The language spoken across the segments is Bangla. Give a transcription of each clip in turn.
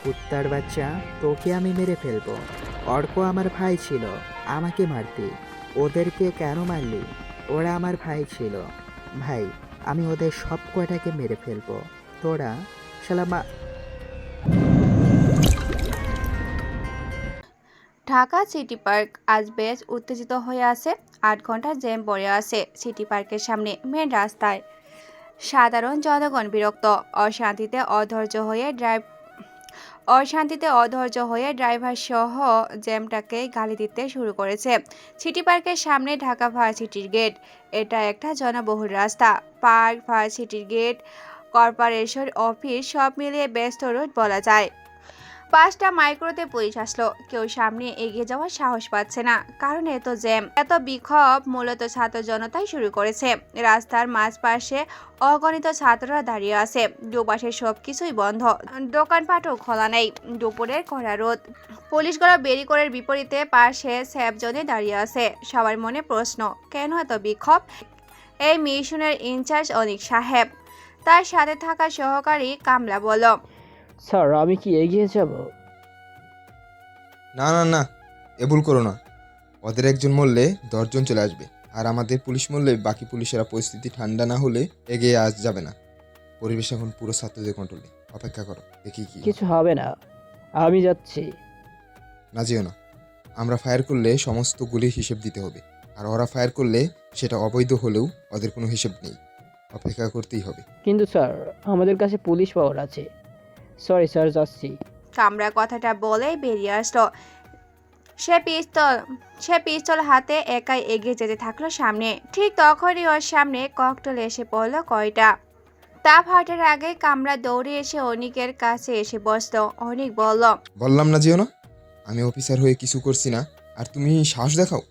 কুত্তার বাচ্চা, তোকে আমি মেরে ফেলবো। অর্ক আমার ভাই ছিল, আমাকে মারতি। ওদেরকে কেন মারলি? ওরা আমার ভাই ছিল। ভাই, আমি ওদের সব কয়টাকে মেরে ফেলবো। তোরা শালা ঢাকা সিটি পার্ক আজ বেশ উত্তেজিত হয়ে আছে। 8 ঘন্টা জ্যাম পড়ে আছে সিটি পার্কের সামনে মেন রাস্তায়। সাধারণ জনগণ বিরক্ত, অশান্তিতে অধৈর্য হয়ে ড্রাইভার সহ জ্যামটাকে গালি দিতে শুরু করেছে। সিটি পার্কের সামনে ঢাকা ভার্সিটির গেট। এটা একটা জনবহুল রাস্তা। পার্ক, ভার্সিটির গেট, কর্পোরেশন অফিস সব মিলিয়ে ব্যস্ত রোড বলা যায়। 5টা মাইক্রোতে পুলিশ আসলো, কেউ সামনে এগিয়ে যাওয়ার সাহস পাচ্ছে না, কারণ এত জ্যাম, এত বিক্ষোভ মূলত ছাত্র জনতাই শুরু করেছে। রাস্তার মাঝপাশে অগণিত ছাত্ররা দাঁড়িয়ে আছে, দুপাশে সবকিছুই বন্ধ, দোকানপাটও খোলা নেই। দুপুরের কড়া রোদ, পুলিশগুলো ব্যারিকেডের বিপরীতে পাশে সেফ জোনে দাঁড়িয়ে আছে। সবার মনে প্রশ্ন, কেন এত বিক্ষোভ? এই মিশনের ইনচার্জ অনিক সাহেব, তার সাথে থাকা সহকারী কামলা বলল, স্যার, আমি কি এগিয়ে যাব? না না না, এ ভুল করো না। ওদের একজন মরলে 10 জন চলে আসবে, আর আমাদের পুলিশ মরলে বাকি পুলিশেরা পরিস্থিতি ঠান্ডা না হলে এগিয়ে যাবে না। পরিবেশ এখন পুরো ছাত্রদের কন্ট্রোলে। অপেক্ষা করো, দেখি কি হয়। কিছু হবে না, আমি যাচ্ছি। না যেও না। আমরা ফায়ার করলে সমস্ত গুলির হিসেব দিতে হবে, আর ওরা ফায়ার করলে সেটা অবৈধ হলেও ওদের কোনো হিসেব নেই। অপেক্ষা করতেই হবে। কিন্তু স্যার, আমাদের কাছে পুলিশ পাওয়ার আছে। সরি স্যার, যাচ্ছি। কামরা কথাটা বলে বেরিয়ে আসলো। সে পিস্তল হাতে একাই এগিয়ে যেতে থাকলো সামনে। ঠিক তখনই ওর সামনে ককটেল এসে পড়লো কয়টা। তা ফাটার আগে কামরা দৌড়ে এসে অনিকের কাছে এসে বসলো। অনিক বলল, বললাম না যেও না। আমি অফিসার হয়ে কিছু করছি না, আর তুমি সাহস দেখাও।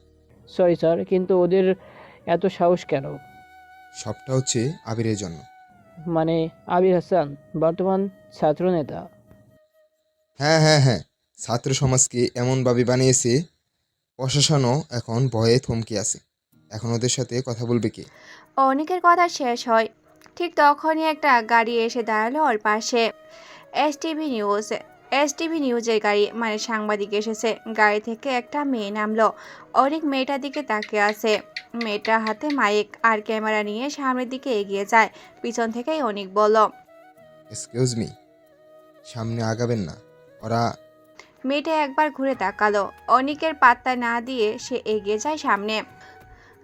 সরি স্যার, কিন্তু ওদের এত সাহস কেন? সবটা হচ্ছে আবিরের জন্য। মানে আবির হাসান বর্তমান ছাত্রনেতা। হ্যাঁ হ্যাঁ হ্যাঁ, ছাত্র সমাজকে এমনভাবে বানিয়েছে, প্রশাসনও এখন ভয়ে থমকে আছে। এখন ওদের সাথে কথা বলবে কে? অনিকের কথা শেষ হয় ঠিক তখনই একটা গাড়ি এসে দাঁড়ালো ওর পাশে। এসটিভি নিউজের গাড়ি, মানে সাংবাদিক এসেছে। গাড়ি থেকে একটা মেয়ে নামলো। অনেক মেয়েটার দিকে তাকিয়ে আছে। মেয়েটা হাতে মাইক আর ক্যামেরা নিয়ে সামনের দিকে এগিয়ে যায়। পিছন থেকেই অনেক বলল, এক্সকিউজ মি, সামনে আগাবেন না। ওরা মেয়েটা একবার ঘুরে তাকালো। অনিকের পাত্তা না দিয়ে সে এগিয়ে যায় সামনে।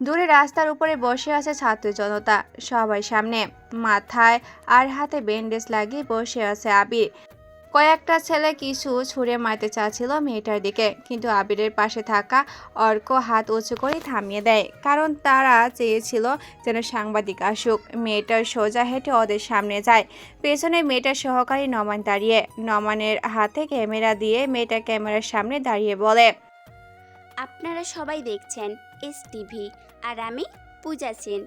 দূরে রাস্তার উপরে বসে আছে ছাত্র জনতা, সবাই সামনে। মাথায় আর হাতে ব্যান্ডেজ লাগিয়ে বসে আছে আবির। কয়েকটা ছেলে কিছু ছুঁড়ে মারতে চাচ্ছিল মেয়েটার দিকে, কিন্তু আবিরের পাশে থাকা অর্ক হাত উঁচু করে থামিয়ে দেয়, কারণ তারা চেয়েছিল যেন সাংবাদিক আসুক। মেয়েটার সোজা হেঁটে ওদের সামনে যায়। পেছনে মেয়েটার সহকারী নমান দাঁড়িয়ে। নমানের হাতে ক্যামেরা দিয়ে মেয়েটা ক্যামেরার সামনে দাঁড়িয়ে বলে, আপনারা সবাই দেখছেন এস টিভি, আর আমি পূজা সেন।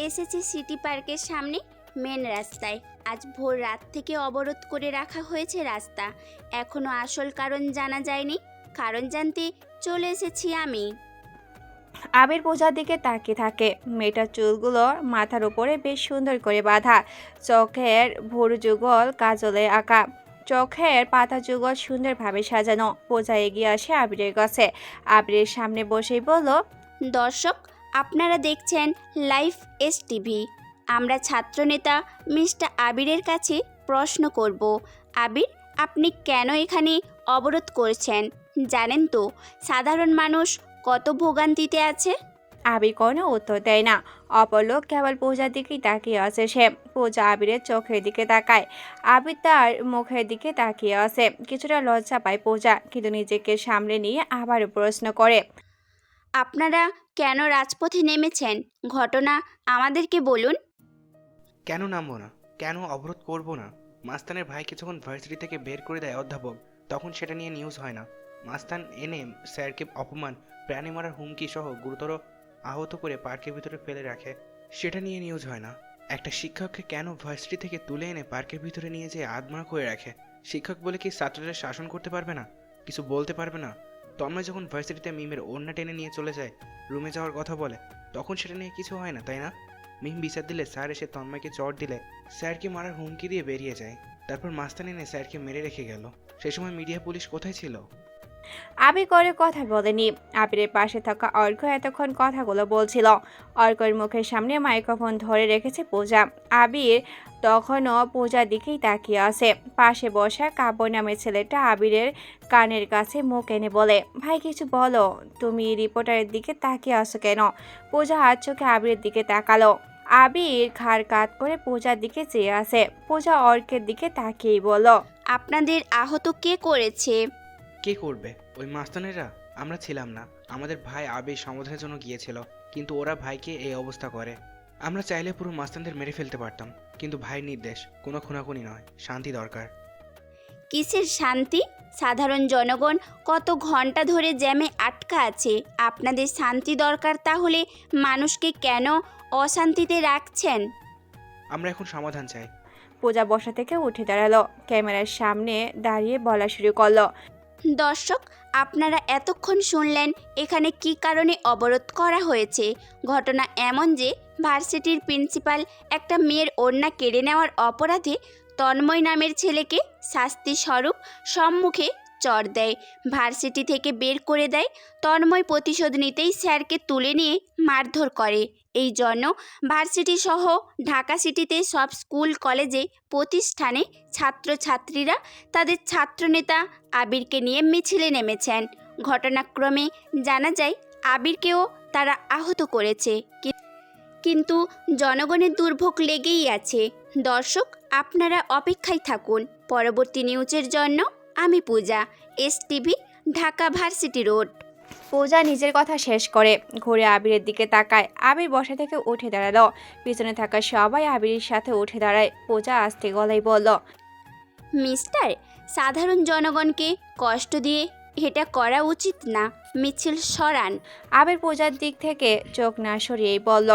এসেছি সিটি পার্কের সামনে মেন রাস্তায়। আজ ভোর রাত থেকে অবরোধ করে রাখা হয়েছে রাস্তা। এখনো আসল কারণ জানা যায়নি। কারণ জানতে চলে এসেছি আমি। আবির পূজার দিকে তাকিয়ে থাকে। মেয়েটার চুলগুলো মাথার উপরে বেশ সুন্দর করে বাঁধা, চোখের ভুরু যুগল কাজলে আঁকা, চোখের পাতা যুগল সুন্দরভাবে সাজানো। পূজা এগিয়ে আসে আবিরের কাছে। আবিরের সামনে বসেই বলল, দর্শক, আপনারা দেখছেন লাইভ এস টিভি। আমরা ছাত্রনেতা মিস্টার আবিরের কাছে প্রশ্ন করব। আবির, আপনি কেন এখানে অবরোধ করছেন? জানেন তো সাধারণ মানুষ কত ভোগান্তিতে আছে? আবির কোনো উত্তর দেয় না। অপর লোক কেবল পূজার দিকেই তাকিয়ে আছে সে। পূজা আবিরের চোখের দিকে তাকায়। আবির তার মুখের দিকে তাকিয়ে আছে। কিছুটা লজ্জা পায় পূজা, কিন্তু নিজেকে সামলে নিয়ে আবারও প্রশ্ন করে, আপনারা কেন রাজপথে নেমেছেন? ঘটনা আমাদেরকে বলুন। কেন নামবো না? কেন অবরোধ করব না? মাস্তানের ভাইকে যখন ভার্সিটি থেকে বের করে দেয় অধ্যাপক, তখন সেটা নিয়ে নিউজ হয় না। মাস্তান এনে স্যারকে অপমান, প্রাণী মারার হুমকি সহ গুরুতর আহত করে পার্কের ভিতরে ফেলে রাখে, সেটা নিয়ে নিউজ হয় না। একটা শিক্ষককে কেন ভার্সিটি থেকে তুলে এনে পার্কের ভিতরে নিয়ে যেয়ে আধমরা করে রাখে? শিক্ষক বলে কি ছাত্রদের শাসন করতে পারবে না? কিছু বলতে পারবে না? তন্ময় যখন ভার্সিটিতে মিমের ওড়না টেনে নিয়ে চলে যায়, রুমে যাওয়ার কথা বলে, তখন সেটা নিয়ে কিছু হয় না, তাই না? মিম বিচার দিলে স্যার এসে তন্ময়কে চট দিলে স্যারকে মারার হুমকি দিয়ে বেরিয়ে যায়। তারপর মাস্তান এনে স্যারকে মেরে রেখে গেল। সে সময় মিডিয়া পুলিশ কোথায় ছিল? আবির করে কথা বলেনি। আবিরের পাশে থাকা অর্ক এতক্ষণ কথাগুলো বলছিল। অর্কের মুখের সামনে মাইক্রোফোন ধরে রেখেছে পূজা। আবির তখনও পূজার দিকেই তাকিয়ে আছে। পাশে বসা কাব্য নামের ছেলেটা আবিরের কানের কাছে মুখ এনে বলে, ভাই কিছু বলো, তুমি রিপোর্টারের দিকে তাকিয়ে আসো কেন? পূজা হাত চোখে আবিরের দিকে তাকালো। আবির ঘাড় কাত করে পূজার দিকে চেয়ে আছে। পূজা অর্কের দিকে তাকিয়েই বলল, আপনাদের আহত কে করেছে? কে করবে? ওই মাস্তানেরা। আমরা ছিলাম না। আমাদের ভাই আবির সমাধানের জন্য গিয়েছিল, কিন্তু ওরা ভাইকে এই অবস্থা করে। আমরা চাইলে পুরো মাস্তানদের মেরে ফেলতে পারতাম, কিন্তু ভাই নির্দেশ, কোনো খুনাখুনি নয়, শান্তি দরকার। কিসের শান্তি? সাধারণ জনগণ কত ঘন্টা ধরে জ্যামে আটকা আছে। আপনাদের শান্তি দরকার, তাহলে মানুষকে কেন অশান্তিতে রাখছেন? আমরা এখন সমাধান চাই। পূজা বসা থেকে উঠে দাঁড়ালো, ক্যামেরার সামনে দাঁড়িয়ে বলা শুরু করলো, দর্শক, আপনারা এতক্ষণ শুনলেন এখানে কী কারণে অবরোধ করা হয়েছে। ঘটনা এমন যে ভার্সিটির প্রিন্সিপাল একটা মেয়ের ওড়না কেড়ে নেওয়ার অপরাধে তন্ময় নামের ছেলেকে শাস্তি স্বরূপ সম্মুখে চড় দেয়, ভার্সিটি থেকে বের করে দেয়। তন্ময় প্রতিশোধ নিতেই স্যারকে তুলে নিয়ে মারধর করে। এই জন্য ভার্সিটি সহ ঢাকা সিটিতে সব স্কুল কলেজে প্রতিষ্ঠানে ছাত্রছাত্রীরা তাদের ছাত্রনেতা আবিরকে নিয়ে মিছিলে নেমেছেন। ঘটনাক্রমে জানা যায় আবিরকেও তারা আহত করেছে, কিন্তু জনগণের দুর্ভোগ লেগেই আছে। দর্শক, আপনারা অপেক্ষায় থাকুন পরবর্তী নিউজের জন্য। আমি পূজা, এসটিভি, ঢাকা ভার্সিটি রোড। পূজা নিজের কথা শেষ করে ঘুরে আবিরের দিকে তাকায়। আবির বসা থেকে উঠে দাঁড়ালো। পিছনে থাকা সবাই আবিরের সাথে উঠে দাঁড়ায়। পূজা আস্তে গলায় বলল, মিস্টার, সাধারণ জনগণকে কষ্ট দিয়ে এটা করা উচিত না, মিছিল সরান। আবির পূজার দিক থেকে চোখ না সরিয়েই বলল,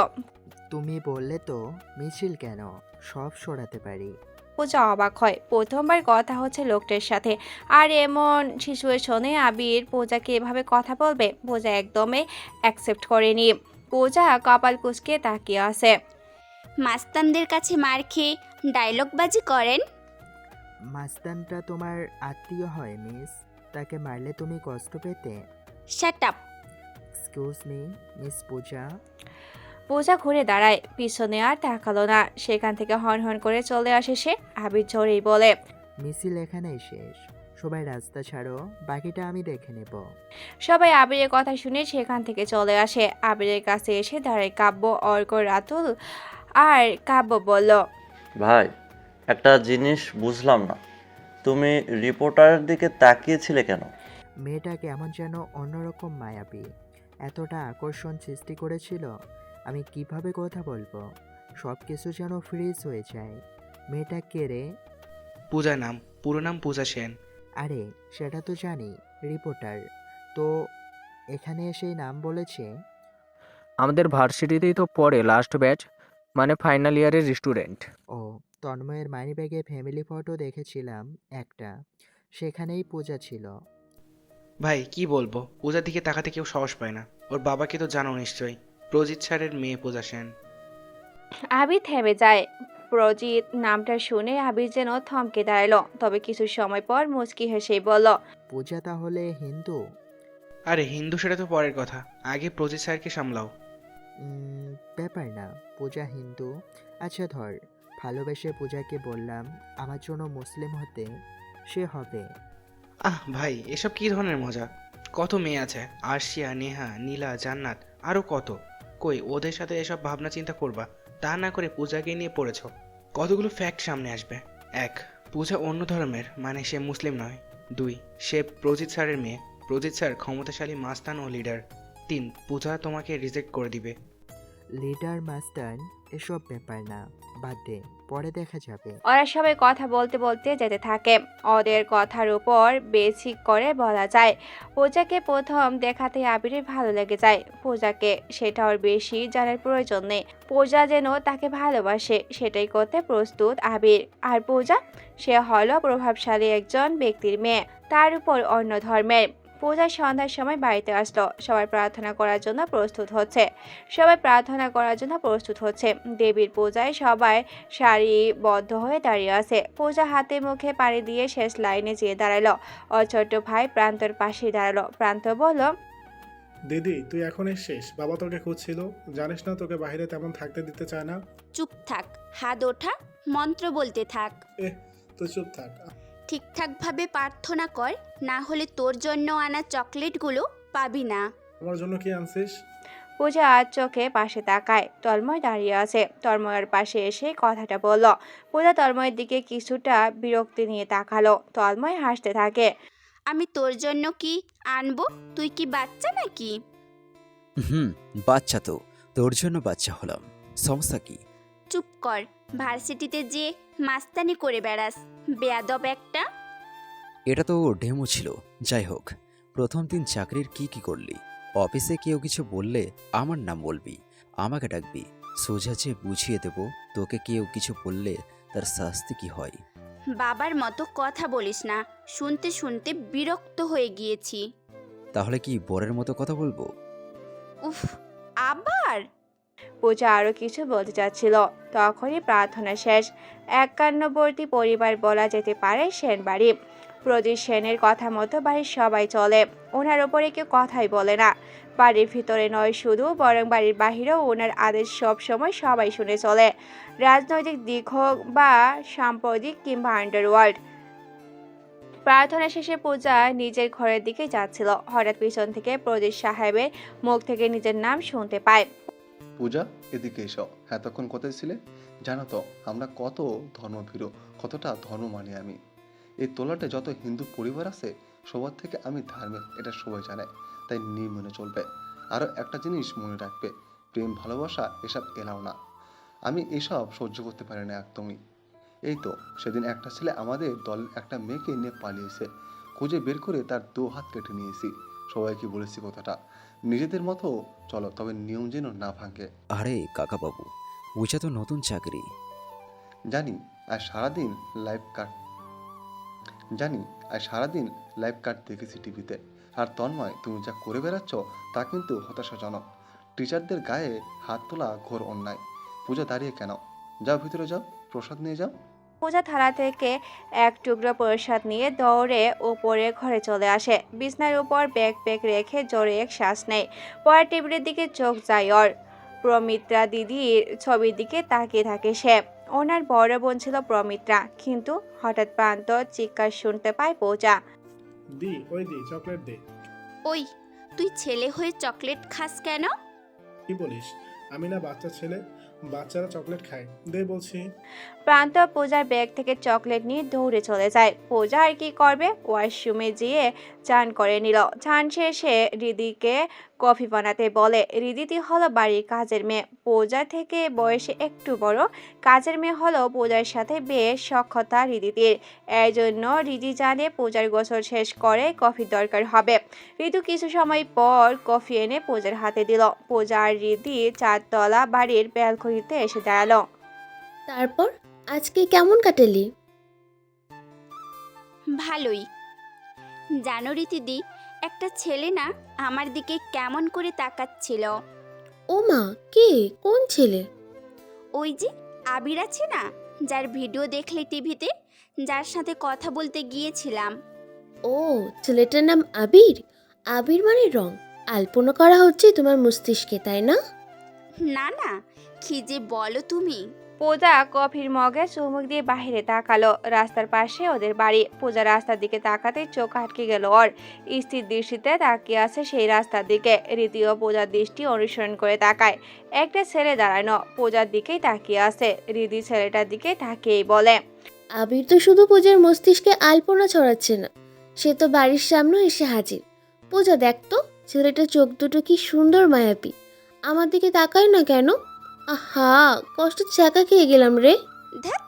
তুমি বললে তো মিছিল কেন, সব সরাতে পারি। পূজা অবাক হয়। প্রথমবার কথা হচ্ছে লোকটার সাথে, আর এমন সিচুয়েশনে আবির পূজাকে এভাবে কথা বলবে? পূজা একদমই অ্যাকসেপ্ট করেনি। পূজা কপাল কুঁচকে তাকিয়ে আছে। মাস্তানদের কাছে মার খেয়ে ডায়লগবাজি করেন? মাস্তানটা তোমার আত্মীয় হয় মিস, তাকে মারলে তুমি কষ্ট পেতে? Shut up. Excuse me miss Puja. Puja ঘুরে দাঁড়ায়, পিছনে আর তাকালো না। সেখান থেকে হন হন করে চলে আসে সে। আবির জোরেই বলে, মিছিল এখানেই শেষ, সবাই রাস্তা ছাড়ো, বাকিটা আমি দেখে নেব। সবাই আবিরের কথা শুনে সেখান থেকে চলে আসে। আবিরের কাছে এসে দাঁড়ায় কাব্য, অর্ক, রাতুল আর কাব্য বলল, ভাই, একটা জিনিস বুঝলাম না, তুমি রিপোর্টারের দিকে তাকিয়েছিলে কেন? মেয়েটা কেমন যেন অন্যরকম মায়াবী, এতটা আকর্ষণ সৃষ্টি করেছিল। আমি কিভাবে কথা বলবো, সব কিছু যেন ফ্রিজ হয়ে যায়। মেয়েটা কে রে? পূজা নাম, পুরো নাম পূজা সেন। আরে সেটা তো জানি, রিপোর্টার তো। এখানে এসেই নাম বলেছে। আমাদের ভার্সিটিতেই তো পড়ে লাস্ট ব্যাচ, মানে ফাইনাল ইয়ারের স্টুডেন্ট। ও, তন্ময়ের মানিব্যাগে ফ্যামিলি ফটো দেখেছিলাম একটা, সেখানেই পূজা ছিল। ভাই কি বলবো, পূজার দিকে তাকাতে কেউ সাহস পায় না। ওর বাবাকে তো জানো নিশ্চয়ই, প্রজিত স্যারের মেয়ে পূজা সেন। আবির থেমে যায়। প্রজিত নামটা শুনে আবির যেন থমকে দাঁড়ালো। তবে কিছু সময় পর মুচকি হেসেই বলল, পূজা তাহলে হিন্দু? আরে হিন্দু সেটা তো পরের কথা, আগে প্রজিত স্যারকে সামলাও। ব্যাপার না, পূজা হিন্দু। আচ্ছা ধর, ভালোবেসে পূজাকে বললাম আমার জন্য মুসলিম হতে, সে হবে? আহ ভাই, এসব কি ধরনের মজা? কত মেয়ে আছে, আরশিয়া, নেহা, নীলা, জান্নাত, আরও কত। কই ওদের সাথে এসব ভাবনা চিন্তা করবা? তা না করে পূজাকে নিয়ে পড়েছ। কতগুলো ফ্যাক্ট সামনে আসবে। 1, পূজা অন্য ধর্মের, মানে সে মুসলিম নয়। 2, সে প্রজিত স্যারের মেয়ে, প্রজিত স্যার ক্ষমতাশালী মাস্তান ও লিডার। 3, পূজা তোমাকে রিজেক্ট করে দিবে। লিডার মাস্টার এসব ব্যাপার না, বাদ দে, পরে দেখা যাবে। ওরা সবাই কথা বলতে বলতে যেতে থাকে। ওদের কথার উপর বেসিক করে বলা যায় পূজাকে প্রথম দেখাতে আবিরের ভালো লেগে যায়। পূজাকে সেটা ওর বেশি জানার প্রয়োজন নেই। পূজা যেন তাকে ভালোবাসে সেটাই করতে প্রস্তুত আবির। আর পূজা, সে হলো প্রভাবশালী একজন ব্যক্তির মেয়ে, তার উপর অন্য ধর্মের। পূজা সন্ধ্যার সময় বাড়িতে আসলো। সবাই প্রার্থনা করার জন্য প্রস্তুত হচ্ছে। দেবীর পূজায় সবাই সারিবদ্ধ হয়ে দাঁড়িয়ে আছে। পূজা হাতে মুখে পানি দিয়ে শেষ লাইনে যেয়ে দাঁড়ালো। ওর ছোট্ট ভাই প্রান্তর পাশে দাঁড়ালো। প্রান্ত বলল, দিদি তুই এখন এসেছিস? বাবা তোকে খুঁজছিল, জানিস না তোকে বাইরে তেমন থাকতে দিতে চায় না। চুপ থাক, হাত ওঠা, মন্ত্র বলতে থাক। তুই চুপ থাক। ঠিকঠাকভাবে প্রার্থনা কর, না হলে তোর জন্য আনা চকলেটগুলো পাবি না। আমার জন্য কি আনছিস? পূজা আজ চোখে পাশে তাকায়। তন্ময় দাঁড়িয়ে আছে। তন্ময়ের পাশে এসে কথাটা বলল। পূজা তন্ময়ের দিকে কিছুটা বিরক্তি নিয়ে তাকালো। তন্ময় হাসতে থাকে। আমি তোর জন্য কি আনবো? তুই কি বাচ্চা নাকি? বাচ্চা তো, তোর জন্য বাচ্চা হলাম, সমস্যা কি? চুপ কর, ভার্সিটিতে যে মাস্তানি করে বেড়াস, বেয়াদব একটা। এটা তো ডেমো ছিল। যাই হোক, প্রথম দিন চাকরির কি করলি? অফিসে কেউ কিছু বললে আমার নাম বলবি, আমাকে ডাকবি, সোজা যে বুঝিয়ে দেব তোকে কেউ কিছু বললে তার শাস্তি কি হয়। বাবার মতো কথা বলিস না, শুনতে শুনতে বিরক্ত হয়ে গিয়েছি। তাহলে কি বরের মতো কথা বলবো? উফ, আবার? পূজা আরো কিছু বলতে চাচ্ছিল, তখনই প্রার্থনা শেষ। একান্নবর্তী পরিবার বলা যেতে পারে সেন বাড়ি। প্রদীপ সেনের কথা মতো বাড়ির সবাই চলে। ওনার ওপরে কেউ কথাই বলে না। বাড়ির ভিতরে নয় শুধু, বরং বাড়ির বাহিরেও ওনার আদেশ সব সময় সবাই শুনে চলে। রাজনৈতিক দিক হোক বা সাম্প্রদায়িক কিংবা আন্ডারওয়ার্ল্ড। প্রার্থনা শেষে পূজা নিজের ঘরের দিকে যাচ্ছিল। হঠাৎ পিছন থেকে প্রদীপ সাহেবের মুখ থেকে নিজের নাম শুনতে পায়। পূজা, এদিকে এসো। এতক্ষণ কোথায় ছিলে? জানো তো আমরা কত ধর্মভীরু, কতটা ধর্ম মানি আমি। এই তোলাটে যত হিন্দু পরিবার আছে সবার থেকে আমি ধার্মিক, এটা সবাই জানে, তাই নিয়ম মেনে চলবে। আরও একটা জিনিস মনে রাখবে, প্রেম ভালোবাসা এসব এলাও না। আমি এসব সহ্য করতে পারি না একদমই। এই তো সেদিন একটা ছেলে আমাদের দলের একটা মেয়েকে নিয়ে পালিয়েছে, খুঁজে বের করে তার 2 হাত কেটে নিয়েছি। সবাইকে বলেছি কথাটা, নিজেদের মতো চলো, তবে নিয়ম যেন না ভাঙে। আরে কাকা বাবু, পূজা তো নতুন চাকরি। জানি, আর সারাদিন লাইভ কাট দেখেছি টিভিতে। আর তন্ময়, তুমি যা করে বেড়াচ্ছ তা কিন্তু হতাশাজনক। টিচারদের গায়ে হাত তোলা ঘোর অন্যায়। পূজা দাঁড়িয়ে কেন? যাও ভিতরে যাও, প্রসাদ নিয়ে যাও। পূজা থালা থেকে এক টুকরো প্রসাদ নিয়ে দৌড়ে উপরে ঘরে চলে আসে। বিছনার উপর ব্যাগ রেখে জোরে এক শ্বাস নেয়। পরে টেবিলের দিকে চোখ যায় ওর। প্রমিত্রা দিদির ছবির দিকে তাকিয়ে থাকে সে। ওনার বড় বোন ছিল প্রমিত্রা। কিন্তু হঠাৎ প্রান্ত চিৎকার শুনতে পায় পূজা। দি চকলেট দে। ওই, তুই ছেলে হয়ে চকলেট খাস কেন? কি বলিস? আমি না বাচ্চা ছেলে, বাচ্চারা চকলেট খায়, দে বলছি। প্রান্ত পূজার ব্যাগ থেকে চকলেট নিয়ে দৌড়ে চলে যায়। পূজা আর কি করবে, ওয়াশরুমে যেয়ে চান করে নিল। চান শেষে রিদিকে কফি বানাতে বলে। রিদিতি হলো বাড়ির কাজের মেয়ে। পূজা থেকে বয়সে একটু বড়। কাজের মেয়ে হলো পূজার সাথে বেশ সখ্যতা রিদিতির। এই জন্য রিদি জানে পূজার গোসল শেষ করে কফির দরকার হবে। ঋতু কিছু সময় পর কফি এনে পূজার হাতে দিল। পূজা আর রিদি 4 তলা বাড়ির ব্যালকনিতে এসে দাঁড়ালো। তারপর আজকে কেমন কাটালি? ভালোই। জানো রীতিদি, একটা ছেলে না আমার দিকে কেমন করে তাকাচ্ছিল। ও মা, কে? কোন ছেলে? ওই যে আবির আছে না, যার ভিডিও দেখলে টিভিতে, যার সাথে কথা বলতে গিয়েছিলাম। ও, ছেলেটার নাম আবির? আবির মানে রং। আলপনা করা হচ্ছে তোমার মস্তিষ্কে, তাই না? না না, কি যে বলো তুমি। পূজা কফির মগে চুমুক দিয়ে বাহিরে তাকালো। রাস্তার পাশে ওদের বাড়ি। পূজা রাস্তার দিকে তাকাতে চোখ আটকে গেল ওর। স্থির দৃষ্টিতে তাকিয়ে আছে সেই রাস্তার দিকে। রীতিও পূজার দৃষ্টি অনুসরণ করে তাকায়। একটা ছেলে দাঁড়ানো পূজার দিকেই তাকিয়ে আছে। রীতি ছেলেটার দিকে তাকিয়েই বলে, আবির তো শুধু পূজার মস্তিষ্কে আলপনা ছড়াচ্ছে না, সে তো বাড়ির সামনে এসে হাজির। পূজা দেখতো, ছেলেটার চোখ দুটো কি সুন্দর মায়াবী। আমার দিকে তাকায় না কেন? আহা, কষ্ট চাকা খেয়ে গেলাম রে। ধ্যাত।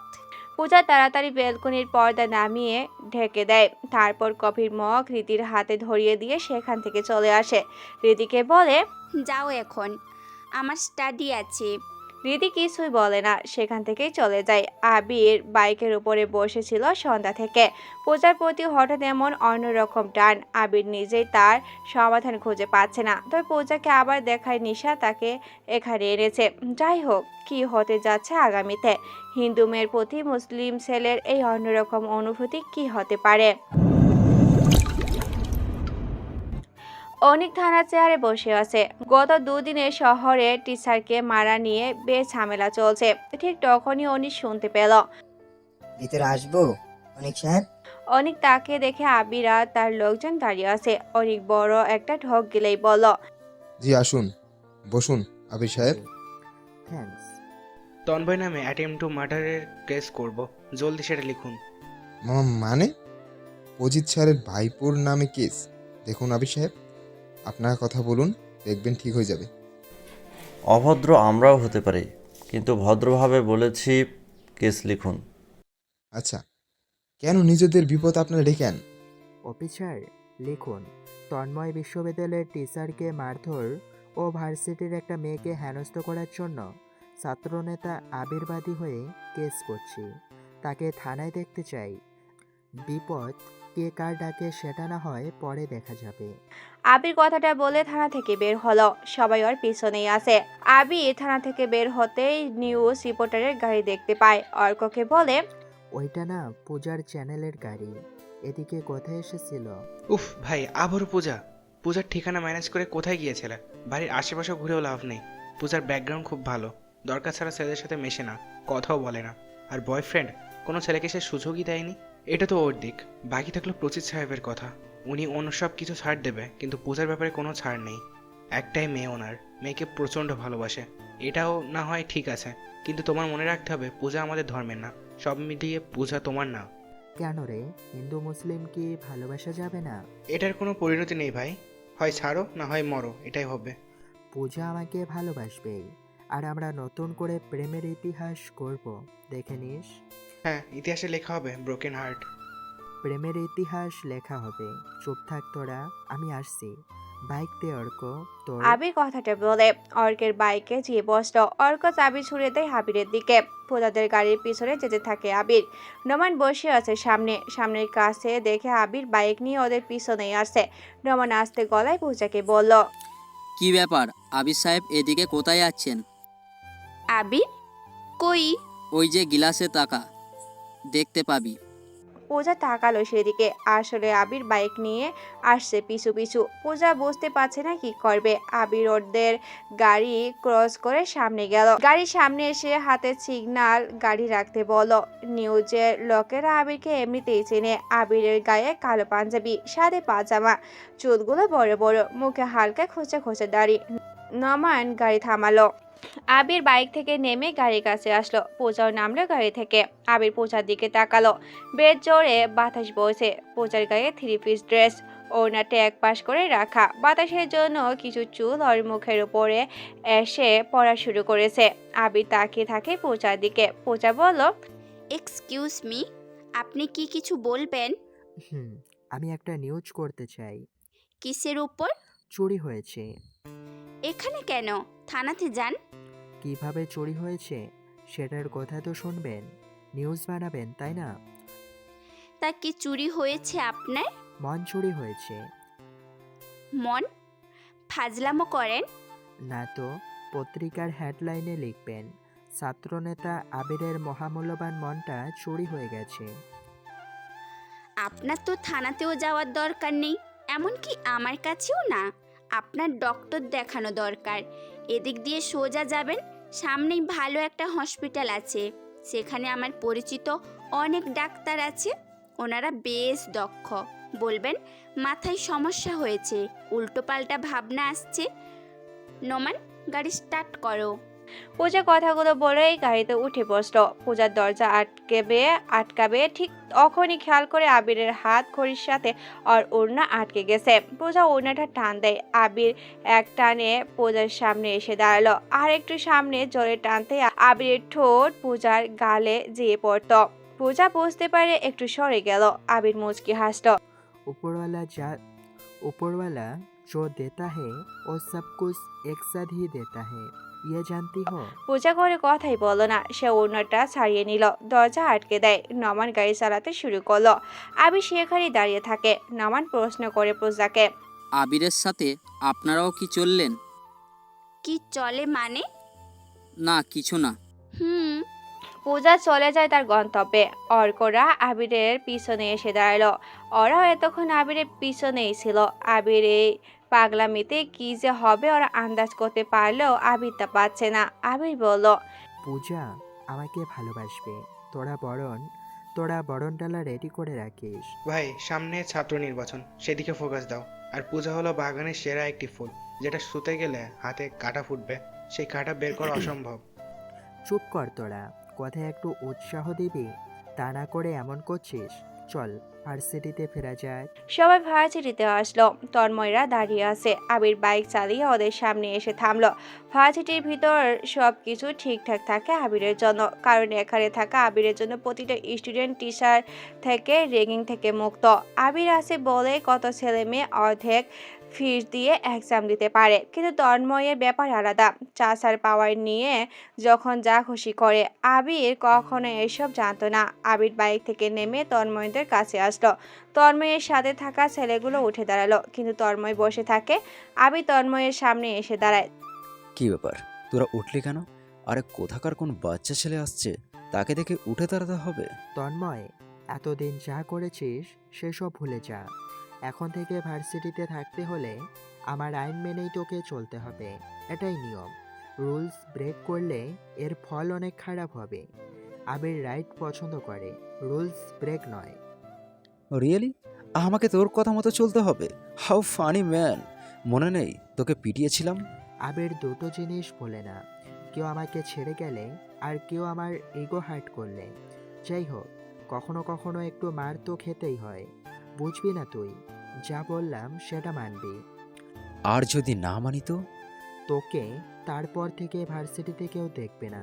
পূজা তাড়াতাড়ি বেলকনির পর্দা নামিয়ে ঢেকে দেয়। তারপর কফির মগ রীতির হাতে ধরিয়ে দিয়ে সেখান থেকে চলে আসে। রীতিকে বলে, যাও এখন, আমার স্টাডি আছে। রীতি কিছুই বলে না, সেখান থেকেই চলে যায়। আবির বাইকের উপরে বসেছিল সন্ধ্যা থেকে। পূজার প্রতি হঠাৎ এমন অন্যরকম টান, আবির নিজেই তার সমাধান খুঁজে পাচ্ছে না। তবে পূজাকে আবার দেখায় নিশা তাকে এখানে এনেছে। যাই হোক, কি হতে যাচ্ছে আগামীতে? হিন্দু মেয়ের প্রতি মুসলিম ছেলের এই অন্যরকম অনুভূতি কি হতে পারে? অনেক থানা চেয়ারে বসে আছে। গত দুদিনে শহরে টিচারকে মারা নিয়ে বেশ ঝামেলা চলছে। ঠিক তখনই অনিক শুনতে পেল। ভিতরে আসবো অনেক সাহেব? অনেক তাকে দেখে আবির আর তার লোকজন দাঁড়িয়ে আছে। অনেক বড় একটা ঢোক গেলেই বলল, জি আসুন, বসুন আবির সাহেব। থ্যাঙ্কস। তন্ময় নামে অ্যাটেম্প টু মার্ডারের কেস করব, জলদি সেটা লিখুন। মানে অজিত স্যারের ভাইপোর নামে কেস? দেখুন আবির সাহেব, আপনার কথা বলুন, দেখবেন ঠিক হয়ে যাবে। অভদ্র আমরাও হতে পারি, কিন্তু ভদ্রভাবে বলেছি কেস লিখুন। আচ্ছা, কেন নিজেদের বিপদ আপনারা ডেকে আন? অফিসার, লিখুন, তন্ময় বিশ্ববিদ্যালয়ের টিচারকে মারধর ও ভার্সিটির একটা মেয়েকে হেনস্থ করার জন্য ছাত্রনেতা আবির্বাদী হয়ে কেস করছি। তাকে থানায় দেখতে চাই। বিপদ কে কার ডাকে সেটা না হয় পরে দেখা যাবে। আবির কথাটা বলে থানা থেকে বের হলো। সবাই ওর পিছনেই আছে। আবির থানা থেকে বের হতেই নিউজ রিপোর্টারের গাড়ি দেখতে পায়। অর্ককে বলে, ওইটা না পূজার চ্যানেলের গাড়ি, এদিকে কোথায় এসেছিল? উফ ভাই, আবারও পূজা। পূজার ঠিকানা ম্যানেজ করে কোথায় গিয়েছিলে? বাড়ির আশেপাশে ঘুরেও লাভ নেই। পূজার ব্যাকগ্রাউন্ড খুব ভালো, দরকার ছাড়া ছেলেদের সাথে মেশে না, কথাও বলে না। আর বয়ফ্রেন্ড, কোনো ছেলেকে সে সুযোগই দেয়নি। এটা তো ওর দিক। বাকি থাকলো প্রচিত সাহেবের কথা। উনি অন্য সব কিছু ছাড় দেবে, কিন্তু পূজার ব্যাপারে কোনো ছাড় নেই। একটাই মেয়ে ওনার, মেয়েকে প্রচণ্ড ভালোবাসে। এটাও না হয় ঠিক আছে, কিন্তু তোমার মনে রাখতে হবে পূজা আমাদের ধর্মের না। সব মিলিয়ে পূজা তোমার না। কেন রে, হিন্দু মুসলিম কি ভালোবাসা যাবে না? এটার কোনো পরিণতি নেই ভাই, হয় ছাড়ো না হয় মরো, এটাই হবে। পূজা আমাকে ভালোবাসবেই, আর আমরা নতুন করে প্রেমের ইতিহাস করব, দেখে নিস। হ্যাঁ, ইতিহাসে লেখা হবে ব্রোকেন হার্ট। প্রেমের ইতিহাস লেখা হবে। চুপ থাক তোরা, আমি আসছি। বাইক দে অর্ক তোর। আবির কথাটা বলে অর্কের বাইকে যেয়ে বসলো। অর্ক চাবি ছুড়ে দেয় আবিরের দিকে। পূজাদের গাড়ির পিছনে যেতে থাকে আবির। নোমান বসে আছে সামনের কাছে দেখে আবির বাইক নিয়ে ওদের পিছনেই আসছে। নোমান আস্তে গলায় পূজাকে বলল, কি ব্যাপার আবির সাহেব, এদিকে কোথায় যাচ্ছেন? আবির কই? ওই যে গিলাসে তাকা, দেখতে পাবি। পূজা তাকালো সেদিকে। আসলে আবির বাইক নিয়ে আসছে পিছু পিছু। পূজা বুঝতে পারছে না কি করবে। আবির ওদের গাড়ি ক্রস করে সামনে গেল। গাড়ির সামনে এসে হাতে সিগন্যাল গাড়ি রাখতে বলল। নিউজের লোকেরা আবিরকে এমনিতেই চেনে। আবিরের গায়ে কালো পাঞ্জাবি, সাদে পাজামা, চুলগুলো বড় বড়, মুখে হালকা খোঁচা খোঁচা দাড়ি। নমান গাড়ি থামালো। আবির বাইক থেকে নেমে গাড়ির কাছে আসলো। পূজাও নামলো গাড়ি থেকে। আবির পূজার দিকে তাকালো। বেশ জোরে বাতাস বইছে। পূজার গায়ে 3 পিস ড্রেস, ওড়নাটা এক পাশ করে রাখা। বাতাসের জন্য কিছু চুল ওর মুখের উপরে এসে পড়া শুরু করেছে। আবির তাকিয়ে থাকে পূজার দিকে। পূজা বলল, এক্সকিউজ মি, আপনি কি কিছু বলবেন? আমি একটা নিউজ করতে চাই। কিসের উপর? চুরি হয়েছে। এখানে কেন? থানাতে যান। কিভাবে চুরি হয়েছে সেটার কথা তো শুনবেন, নিউজ বানাবেন তাই না? তা কি চুরি হয়েছে আপনার? মন চুরি হয়েছে। মন? ফাজলামো করেন? না তো, পত্রিকার হেডলাইনে লিখবেন, ছাত্রনেতা আবিরের মহামূল্যবান মনটা চুরি হয়ে গেছে। আপনার তো থানাতেও যাওয়ার দরকার নেই, এমনকি আমার কাছেও না। আপনার ডক্টর দেখানো দরকার। এদিক দিয়ে সোজা যাবেন, সামনেই ভালো একটা হসপিটাল আছে। সেখানে আমার পরিচিত অনেক ডাক্তার আছে, ওনারা বেশ দক্ষ। বলবেন মাথায় সমস্যা হয়েছে, উল্টোপাল্টা ভাবনা আসছে। নোমান, গাড়ি স্টার্ট করো। পূজা কথাগুলো বলেই গাড়িতে উঠে বসলো। পূজার দরজা আটকাবে ঠিক তখনই খেয়াল করে আবিরের হাত ঘড়ির সাথে আর ওড়না আটকে গেছে। পূজা ওড়নাটা টান দেয়। আবির এক টানে পূজার সামনে এসে দাঁড়ালো। আর একটু সামনে জোরে টানতে আবিরের ঠোঁট পূজার গালে যেয়ে পড়ত। পূজা বুঝতে পারে একটু সরে গেল। আবির মুচকি হাসল। ऊपरवाला जो देता है वो सब कुछ एक साथ ही देता है। ये जानती हो? পূজা করে কথাই বলল না, সে ওড়নাটা ছাড়িয়ে নিল, দরজা আটকে দেয়। নমান গাড়ি চালাতে শুরু করলো। আবির সেখানে দাঁড়িয়ে থাকে। নমান প্রশ্ন করে পূজাকে। আবিরের সাথে আপনারাও কি চললেন? কি চলে মানে? না কিছু না। পূজা চলে যায় তার গন্তব্যে। অর্করা আবিরের পিছনে এসে দাঁড়ালো। ওরাও এতক্ষণ আবিরের পিছনেই ছিল। আবির এই পাগলামিতে কি যে হবে ওরা আন্দাজ করতে পারলেও আবির তা পাচ্ছে না। আবির বলল, পূজা আমাকে ভালোবাসবে। তোরা বরণডালা রেডি করে রাখিস। ভাই, সামনে ছাত্র নির্বাচন, সেদিকে ফোকাস দাও। আর পূজা হলো বাগানের সেরা একটি ফুল, যেটা শুতে গেলে হাতে কাঁটা ফুটবে, সেই কাঁটা বের করা অসম্ভব। চুপ কর তোরা, কথায় একটু উৎসাহ দিবি, তা না করে এমন করছিস। চল ভার্সিটিতে ফেরা যায়। সবাই ভার্সিটিতে আসলো। তন্ময়রা দাঁড়িয়ে আছে। আবির বাইক চালিয়ে ওদের সামনে এসে থামলো। ভার্সিটির ভিতর সবকিছু ঠিকঠাক থাকে আবিরের জন্য, কারণ এখানে থাকা আবিরের জন্য প্রতিটা স্টুডেন্ট টিচার থেকে র্যাগিং থেকে মুক্ত। আবির আছে বলে কত ছেলে মেয়ে অর্ধেক ফিস দিয়ে এক্সাম দিতে পারে, কিন্তু তন্ময়ের ব্যাপার আলাদা। চাচার পাওয়ার নিয়ে যখন যা খুশি করে। আবির কখনো এসব জানতো না। আবির বাইক থেকে নেমে তন্ময়দের কাছে আসলো। তন্ময়ের সাথে থাকা ছেলেগুলো উঠে দাঁড়ালো, কিন্তু তন্ময় বসে থাকে। আবির তন্ময়ের সামনে এসে দাঁড়ায়। কি ব্যাপার, তোরা উঠলি কেন? আরে কোথাকার কোন বাচ্চা ছেলে আসছে, তাকে দেখে উঠে দাঁড়াতে হবে? তন্ময়, এতদিন যা করেছিস সেসব ভুলে যা। এখন থেকে ভার্সিটিতে থাকতে হলে আমার আইন মেনেই তোকে চলতে হবে, এটাই নিয়ম। রুলস ব্রেক করলে এর ফল অনেক খারাপ হবে। আবির রাইট পছন্দ করে, রুলস ব্রেক নয়। রিয়েলি? আমাকে তোর কথা মতো চলতে হবে? How funny man! মনে নেই তোকে পিটিয়েছিলাম? আবির দুটো জিনিস বলে না, কেউ আমাকে ছেড়ে গেলে আর কেউ আমার ইগো হার্ট করলে। যাই হোক, কখনো কখনো একটু মার তো খেতেই হয়, বুঝবি না তুই? যা বললাম সেটা মানবি। আর যদি না মানি তো? তোকে তারপর থেকে ভার্সিটিতে কেউ দেখবে না।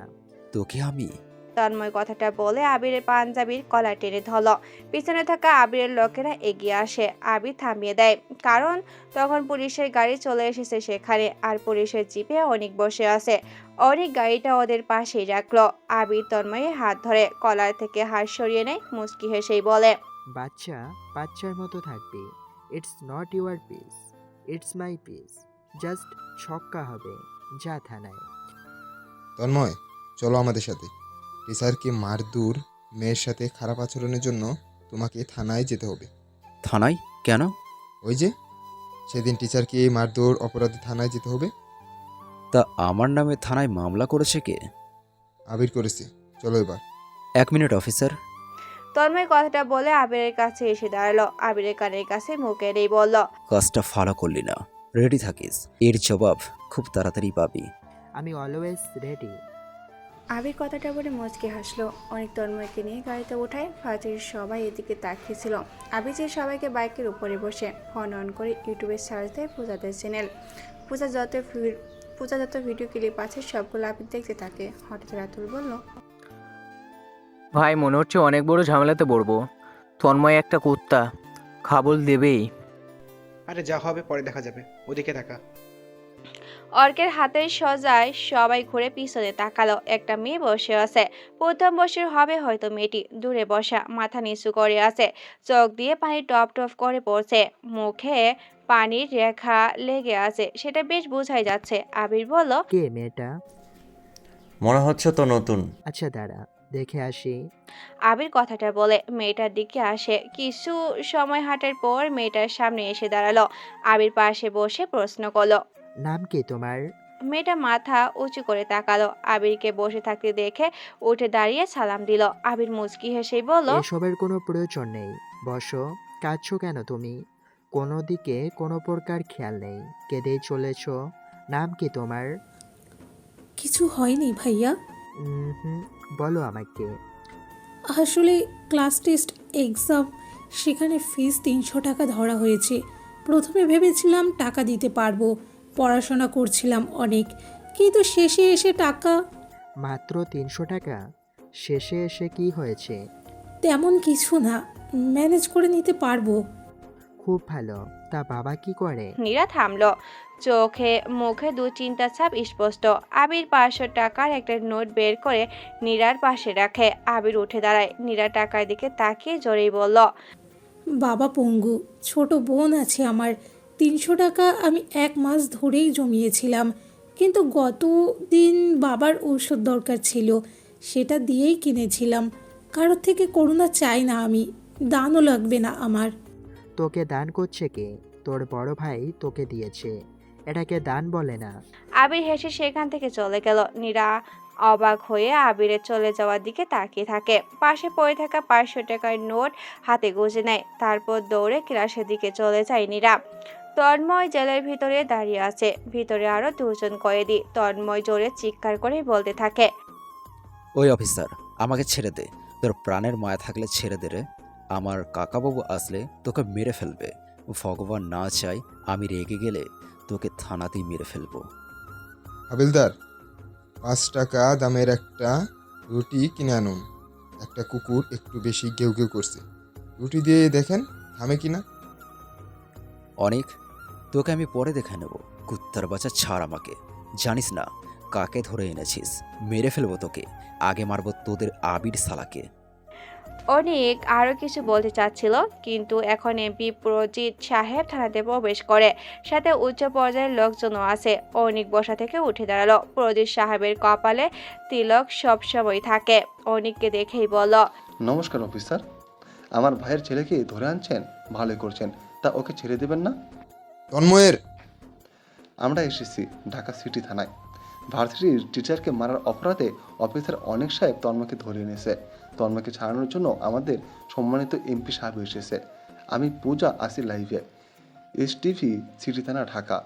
তোকে আমি? তন্ময় কথাটা বলে আবিরের পাঞ্জাবির কলার টেনে ধরল। পিছনে থাকা আবিরের লোকেরা এগিয়ে আসে। আবির থামিয়ে দেয়, কারণ তখন পুলিশের গাড়ি চলে এসেছে সেখানে। আর পুলিশের জিপে অনেক বসে আছে। অনেক গাড়িটা ওদের পাশেই রাখলো। আবির তন্ময়ের হাত ধরে কলার থেকে হাত সরিয়ে নেয়, মুচকি হেসেই বলে, বাচ্চার মতো থাকবি। It's not your piece, it's my piece. Just ছক্কা হবে, যা থানায়। তন্ময়, চলো আমাদের সাথে। টিচারকে মারধর, মেয়ের সাথে খারাপ আচরণের জন্য তোমাকে থানায় যেতে হবে। থানায় কেন? ওই যে সেদিন টিচারকে মারধর অপরাধে থানায় যেতে হবে। তা আমার নামে থানায় মামলা করেছে কে? আবির করেছে। চলো এবার। 1 মিনিট অফিসার। তন্ময় কথাটা বলে আবিরের কাছে এসে দাঁড়ালো। আবিরের কানের কাছে মুখ এনেই বলল, কাজটা ফলো করলি না, রেডি থাকিস, এর জবাব খুব তাড়াতাড়ি পাবি। আমি অলওয়েজ রেডি। আবির কথাটা বলে মুচকি হাসলো। অনেক তন্ময়কে নিয়ে গাড়িতে ওঠায়। ভার্সিটির সবাই এদিকে তাকিয়েছিল। আবির যে সবাইকে বাইকের উপরে বসে ফোন অন করে ইউটিউবে সার্চ দেয় পূজাদের চ্যানেল। পূজা যত ভিডিও ক্লিপ আছে সবগুলো আবির দেখতে থাকে। হঠাৎ রাতুল বলল, ভাই মনে হচ্ছে অনেক বড় ঝামেলাতে পড়বো। তন্ময় একটা কুত্তা, খাবল দেবেই। আরে যা হবে পরে দেখা যাবে, ওদিকে দেখা। অর্কের হাতের সজায় সবাই ঘুরে পিছনে তাকালো। একটা মেয়ে বসে আছে। প্রথম বছর হবে হয়তো মেয়েটি। দূরে বসা, মাথা নিচু করে আছে। চোখ দিয়ে পানি টপ টপ করে পড়ছে। মুখে পানির রেখা লেগে আছে, সেটা বেশ বোঝাই যাচ্ছে। আবির বলল, কে মেয়েটা? মনে হচ্ছে তো নতুন। আচ্ছা দাঁড়া, দেখে আসি। আবির কথাটা বলে মেয়েটার দিকে আসে। কিছু সময় হাঁটার পর মেয়েটার সামনে এসে দাঁড়ালো। আবির পাশে বসে প্রশ্ন করলো, নাম কি তোমার? মেয়েটা মাথা উঁচু করে তাকালো। আবিরকে বসে থাকতে দেখে উঠে দাঁড়িয়ে সালাম দিল। আবির মুচকি হেসেই বলল, এসবের কোনো প্রয়োজন নেই, বসো। কাঁদছো কেন তুমি? কোনো দিকে কোনো প্রকার খেয়াল নেই, কেঁদেই চলেছ। নাম কি তোমার? কিছু হয়নি ভাইয়া, হুম, বলো আমাকে। আসলে ক্লাস টেস্ট এক্সাম, সেখানে ফিস 300 টাকা ধরা হয়েছে। প্রথমে ভেবেছিলাম টাকা দিতে পারবো, পড়াশোনা করছিলাম অনেক, কিন্তু শেষে এসে টাকা। মাত্র 300 টাকা? শেষে এসে কি হয়েছে? তেমন কিছু না, ম্যানেজ করে নিতে পারবো। খুব ভালো। তা বাবা কি করে? নীরা থামলো, চোখে মুখে দুশ্চিন্তার ছাপ স্পষ্ট। আবির 500 টাকার একটা নোট বের করে নীরার পাশে রাখে। আবির উঠে দাঁড়ায়, নীরা টাকার দিকে তাকিয়ে জোরেই বলল, বাবা পঙ্গু, ছোট বোন আছে আমার। 300 টাকা আমি 1 মাস ধরেই জমিয়েছিলাম, কিন্তু গত দিন বাবার ঔষধ দরকার ছিল, সেটা দিয়েই কিনেছিলাম। কারোর থেকে করুণা চাই না আমি, দানও লাগবে না আমার। তোকে দান করছে কে? তোর বড় ভাই তোকে দিয়েছে, এটাকে দান বলে না। আবির হেসে সেখান থেকে চলে গেল। নীরা অবাক হয়ে আবিরের চলে যাওয়ার দিকে তাকিয়ে থাকে। পাশে পড়ে থাকা 500 টাকার নোট হাতে গুঁজে নেয়, তারপর দৌড়ে ক্লাসের দিকে চলে যায় নীরা। তন্ময় জেলের ভিতরে দাঁড়িয়ে আছে, ভিতরে আরো 2 জন কয়েদি। তন্ময় জোরে চিৎকার করে বলতে থাকে, ওই অফিসার, আমাকে ছেড়ে দে। তোর প্রাণের মায়া থাকলে ছেড়ে দে রে। আমার কাকাবাবু আসলে তোকে মেরে ফেলবে। ভগবান না চাই আমি রেগে গেলে তোকে থানাতেই মেরে ফেলবো। হাবিলদার, 5 টাকা দামের একটা রুটি কিনে আনুন। একটা কুকুর একটু বেশি ঘেউ ঘেউ করছে, রুটি দিয়ে দেখেন থামে কিনা। অনেক, তোকে আমি পরে দেখে নেব। কুত্তার বাচ্চা ছাড় আমাকে। জানিস না কাকে ধরে এনেছিস? মেরে ফেলবো তোকে, আগে মারবো তোদের আবির শালাকে। অনেক আরো কিছু বলতে চাচ্ছিল, কিন্তু এখন এমপি প্রজিত সাহেব থানাতে প্রবেশ করে, সাথে উচ্চ পর্যায়ের লোকজনও আছে। অনেক বসা থেকে উঠে দাঁড়ালো। প্রজিত সাহেবের কপালে তিলক সবসময় থাকে। অনেককে দেখেই বলল, নমস্কার অফিসার, আমার ভাইয়ের ছেলেকে ধরে আনছেন, ভালোই করছেন। তা ওকে ছেড়ে দেবেন না? তন্ময়ের আমরা এসেছি ঢাকা সিটি থানায়। ভার্সিটির টিচারকে মারার অপরাধে অফিসার অনেক সাহেব তন্ময়কে ধরে এনেছে। তন্ময়কে ছাড়ানোর জন্য আমাদের সম্মানিত এমপি সাহেব এসেছে। আমি পূজা আসি লাইভে, এসটিভি সিটি থানা, ঢাকা।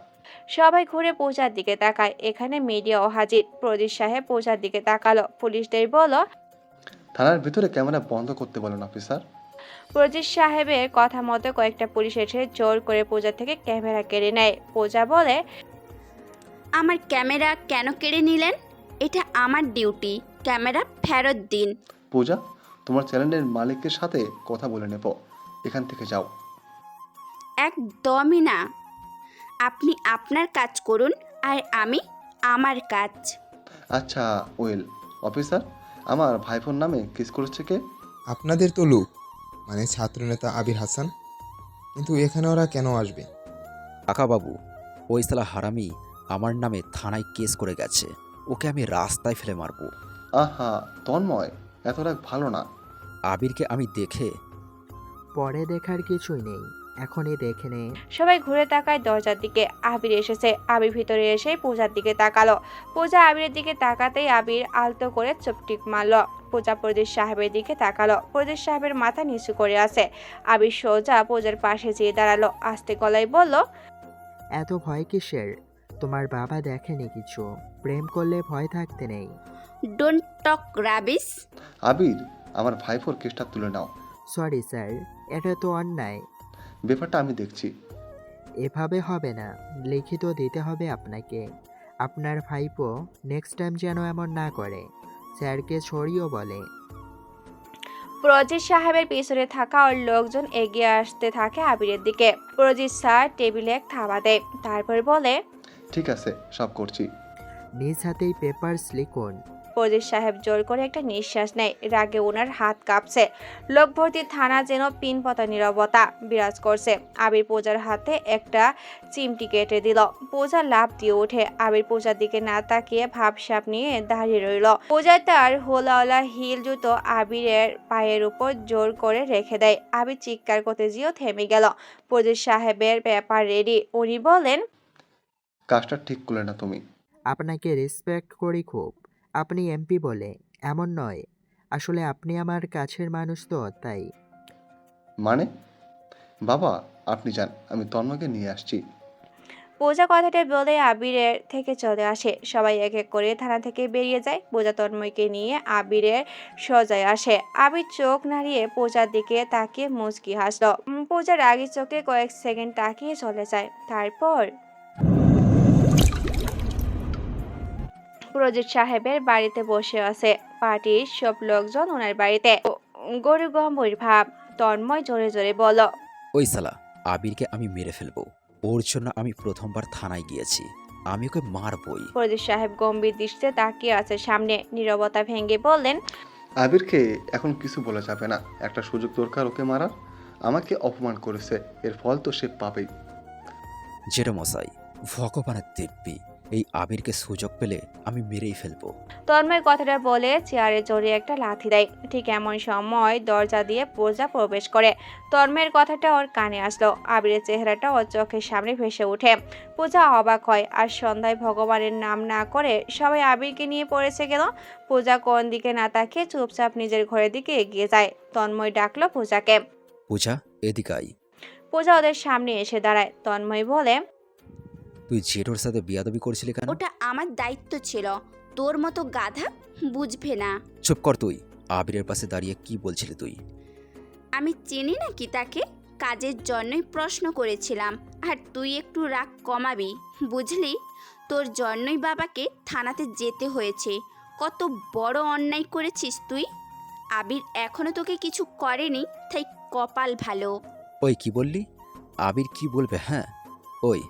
সবাই ঘুরে পূজার দিকে তাকায়। এখানে মিডিয়াও হাজির। প্রজিত সাহেব পূজার দিকে তাকালো। পুলিশদের বলল, থানার ভিতরে ক্যামেরা বন্ধ করতে বলেন অফিসার। প্রজিত সাহেবের কথা মতো কয়েকটা পুলিশ এসে জোর করে পূজা থেকে ক্যামেরা কেড়ে নেয়। পূজা বলে, আমার ক্যামেরা কেন কেড়ে নিলেন? এটা আমার ডিউটি, ক্যামেরা ফেরত দিন। পূজা, তোমার চ্যানেলের মালিকের সাথে কথা বলে নেব, এখান থেকে যাও। একদমই না, আপনি আপনার কাজ করুন আর আমি আমার কাজ। আচ্ছা ওয়েল অফিসার, আমার ভাইফোর নামে কেস করেছে কে? আপনাদের তো লোক, মানে ছাত্রনেতা আবির হাসান। কিন্তু এখানে ওরা কেন আসবে? কাকাবাবু, ওই শালা হারামি আমার নামে থানায় কেস করে গেছে, ওকে আমি রাস্তায় ফেলে মারবো। আহা তন্ময়, এত রাগ ভালো না। আবিরকে আমি দেখে পরে দেখার কিছুই নেই, এখনই দেখে নে। সবাই ঘুরে তাকায় দরজার দিকে। আবির এসেছে। আবির ভিতরে এসে পূজার দিকে তাকালো। পূজা আবিরের দিকে তাকাতেই আবির আলতো করে চুপটিক মারল। পূজা প্রদীপ সাহেবের দিকে তাকালো। প্রদীপ সাহেবের মাথা নিচু করে আছে। আবির সোজা পূজার পাশে যেয়ে দাঁড়ালো। আস্তে গলায় বলল, এত ভয় কিসের? তোমার বাবা দেখেনি কিছু, প্রেম করলে ভয় থাকতে নেই। Don't talk rubbish. আবির, আমার ভাইফোর কেসটা তুলে নাও। সরি স্যার, এটা তো অন্যায়। ব্যাপারটা আমি দেখছি। এভাবে হবে না, লিখিত দিতে হবে আপনাকে। আপনার ভাইপো নেক্সট টাইম যেন এমন না করে, স্যারকে ছড়িও বলে। প্রজিত সাহেবের পিছনে থাকা ওর লোকজন এগিয়ে আসতে থাকে আবিরের দিকে। প্রজিত স্যার টেবিলে এক থাবা দেয়, তারপর বলে, ঠিক আছে, সব করছি। নিজ হাতেই পেপারস লিখুন। প্রজিত সাহেব জোর করে একটা নিঃশ্বাস নেয়। রাগে ওনার হাত কাঁপছে। লোক ভর্তি থানা যেন পিনপতা নীরবতা বিরাজ করছে। আবির পূজার হাতে একটা চিমটি কেটে দিল। পূজা লাফ দিয়ে ওঠে। আবির পূজার দিকে না তাকিয়ে ভাবসাব নিয়ে দাঁড়িয়ে রইল। পূজা তার হোলাওয়ালা হিল জুতো আবিরের পায়ের উপর জোর করে রেখে দেয়। আবির চিৎকার করতে যেও থেমে গেল। প্রজিত সাহেবের পেপার রেডি। উনি বলেন, কাজটা ঠিক করলে না তুমি। আপনাকে রেসপেক্ট করি খুব, আপনি এমপি বলে এমন নয়, আসলে আপনি আমার কাছের মানুষ তো তাই। মানে? বাবা আপনি যান, আমি তন্ময়কে নিয়ে আসছি। পূজা কথাটা বলে আবিরের থেকে চলে আসে। সবাই এক এক করে থানা থেকে বেরিয়ে যায়। পূজা তন্ময়কে নিয়ে আবিরের সোজায় আসে। আবির চোখ নাড়িয়ে পূজার দিকে তাকিয়ে মুচকি হাসলো। পূজার রাগী চোখে কয়েক সেকেন্ড তাকিয়ে চলে যায়। তারপর প্রজিত সাহেবের বাড়িতে বসে আছে। পার্টির সব লোকজন ওনার বাড়িতে। গরু গম্ভীর ভাব। তন্ময় জোরে জোরে বলল, ওই শালা আবিরকে আমি মেরে ফেলবো। ওর জন্য আমি প্রথমবার থানায় গিয়েছি, আমি ওকে মারবই। ফরিদ সাহেব গম্ভীর দৃষ্টিতে তাকিয়ে আছে সামনে। নীরবতা ভেঙে বললেন, আবিরকে এখন কিছু বলা যাবে না, একটা সুযোগ দরকার ওকে মারার। আমাকে অপমান করেছে, এর ফল তো সে পাবেই। জেঠমশাই, ভগবানের দিব্যি, এই আবিরকে সুযোগ পেলে আমি মেরেই ফেলবো। তন্ময় কথাটা বলে চেয়ারে জড়িয়ে একটা লাথি দেয়। ঠিক এমন সময় দরজা দিয়ে পূজা প্রবেশ করে। তন্ময়ের কথাটা ওর কানে আসলো। আবিরের চেহারাটা ওর চোখের সামনে ভেসে ওঠে। পূজা অবাক হয়। আর সন্ধ্যায় ভগবানের নাম না করে সবাই আবিরকে নিয়ে পড়েছে কেন? পূজা কোন দিকে না তাকিয়ে চুপচাপ নিজের ঘরের দিকে এগিয়ে যায়। তন্ময় ডাকলো পূজাকে। পূজা, এদিকে আই। পূজা ওদের সামনে এসে দাঁড়ায়। তন্ময় বলে, তুই জেঠোর সাথে বিয়াদবি করছিলি কেন? ওটা আমার দায়িত্ব ছিল, তোর মতো গাধা বুঝবে না। চুপ কর তুই। আবিরের পাশে দাঁড়িয়ে কি বলছিলি তুই? আমি চিনি নাকি তাকে? কাজের জন্যই প্রশ্ন করেছিলাম। আর তুই একটু রাগ কমাবি, বুঝলি? তোর জন্যই বাবাকে থানাতে যেতে হয়েছে। কত বড় অন্যায় করেছিস তুই। আবির এখনো তোকে কিছু করেনি, তাই কপাল ভালো। ওই কি বললি? আবির কি বলবে? হ্যাঁ ওই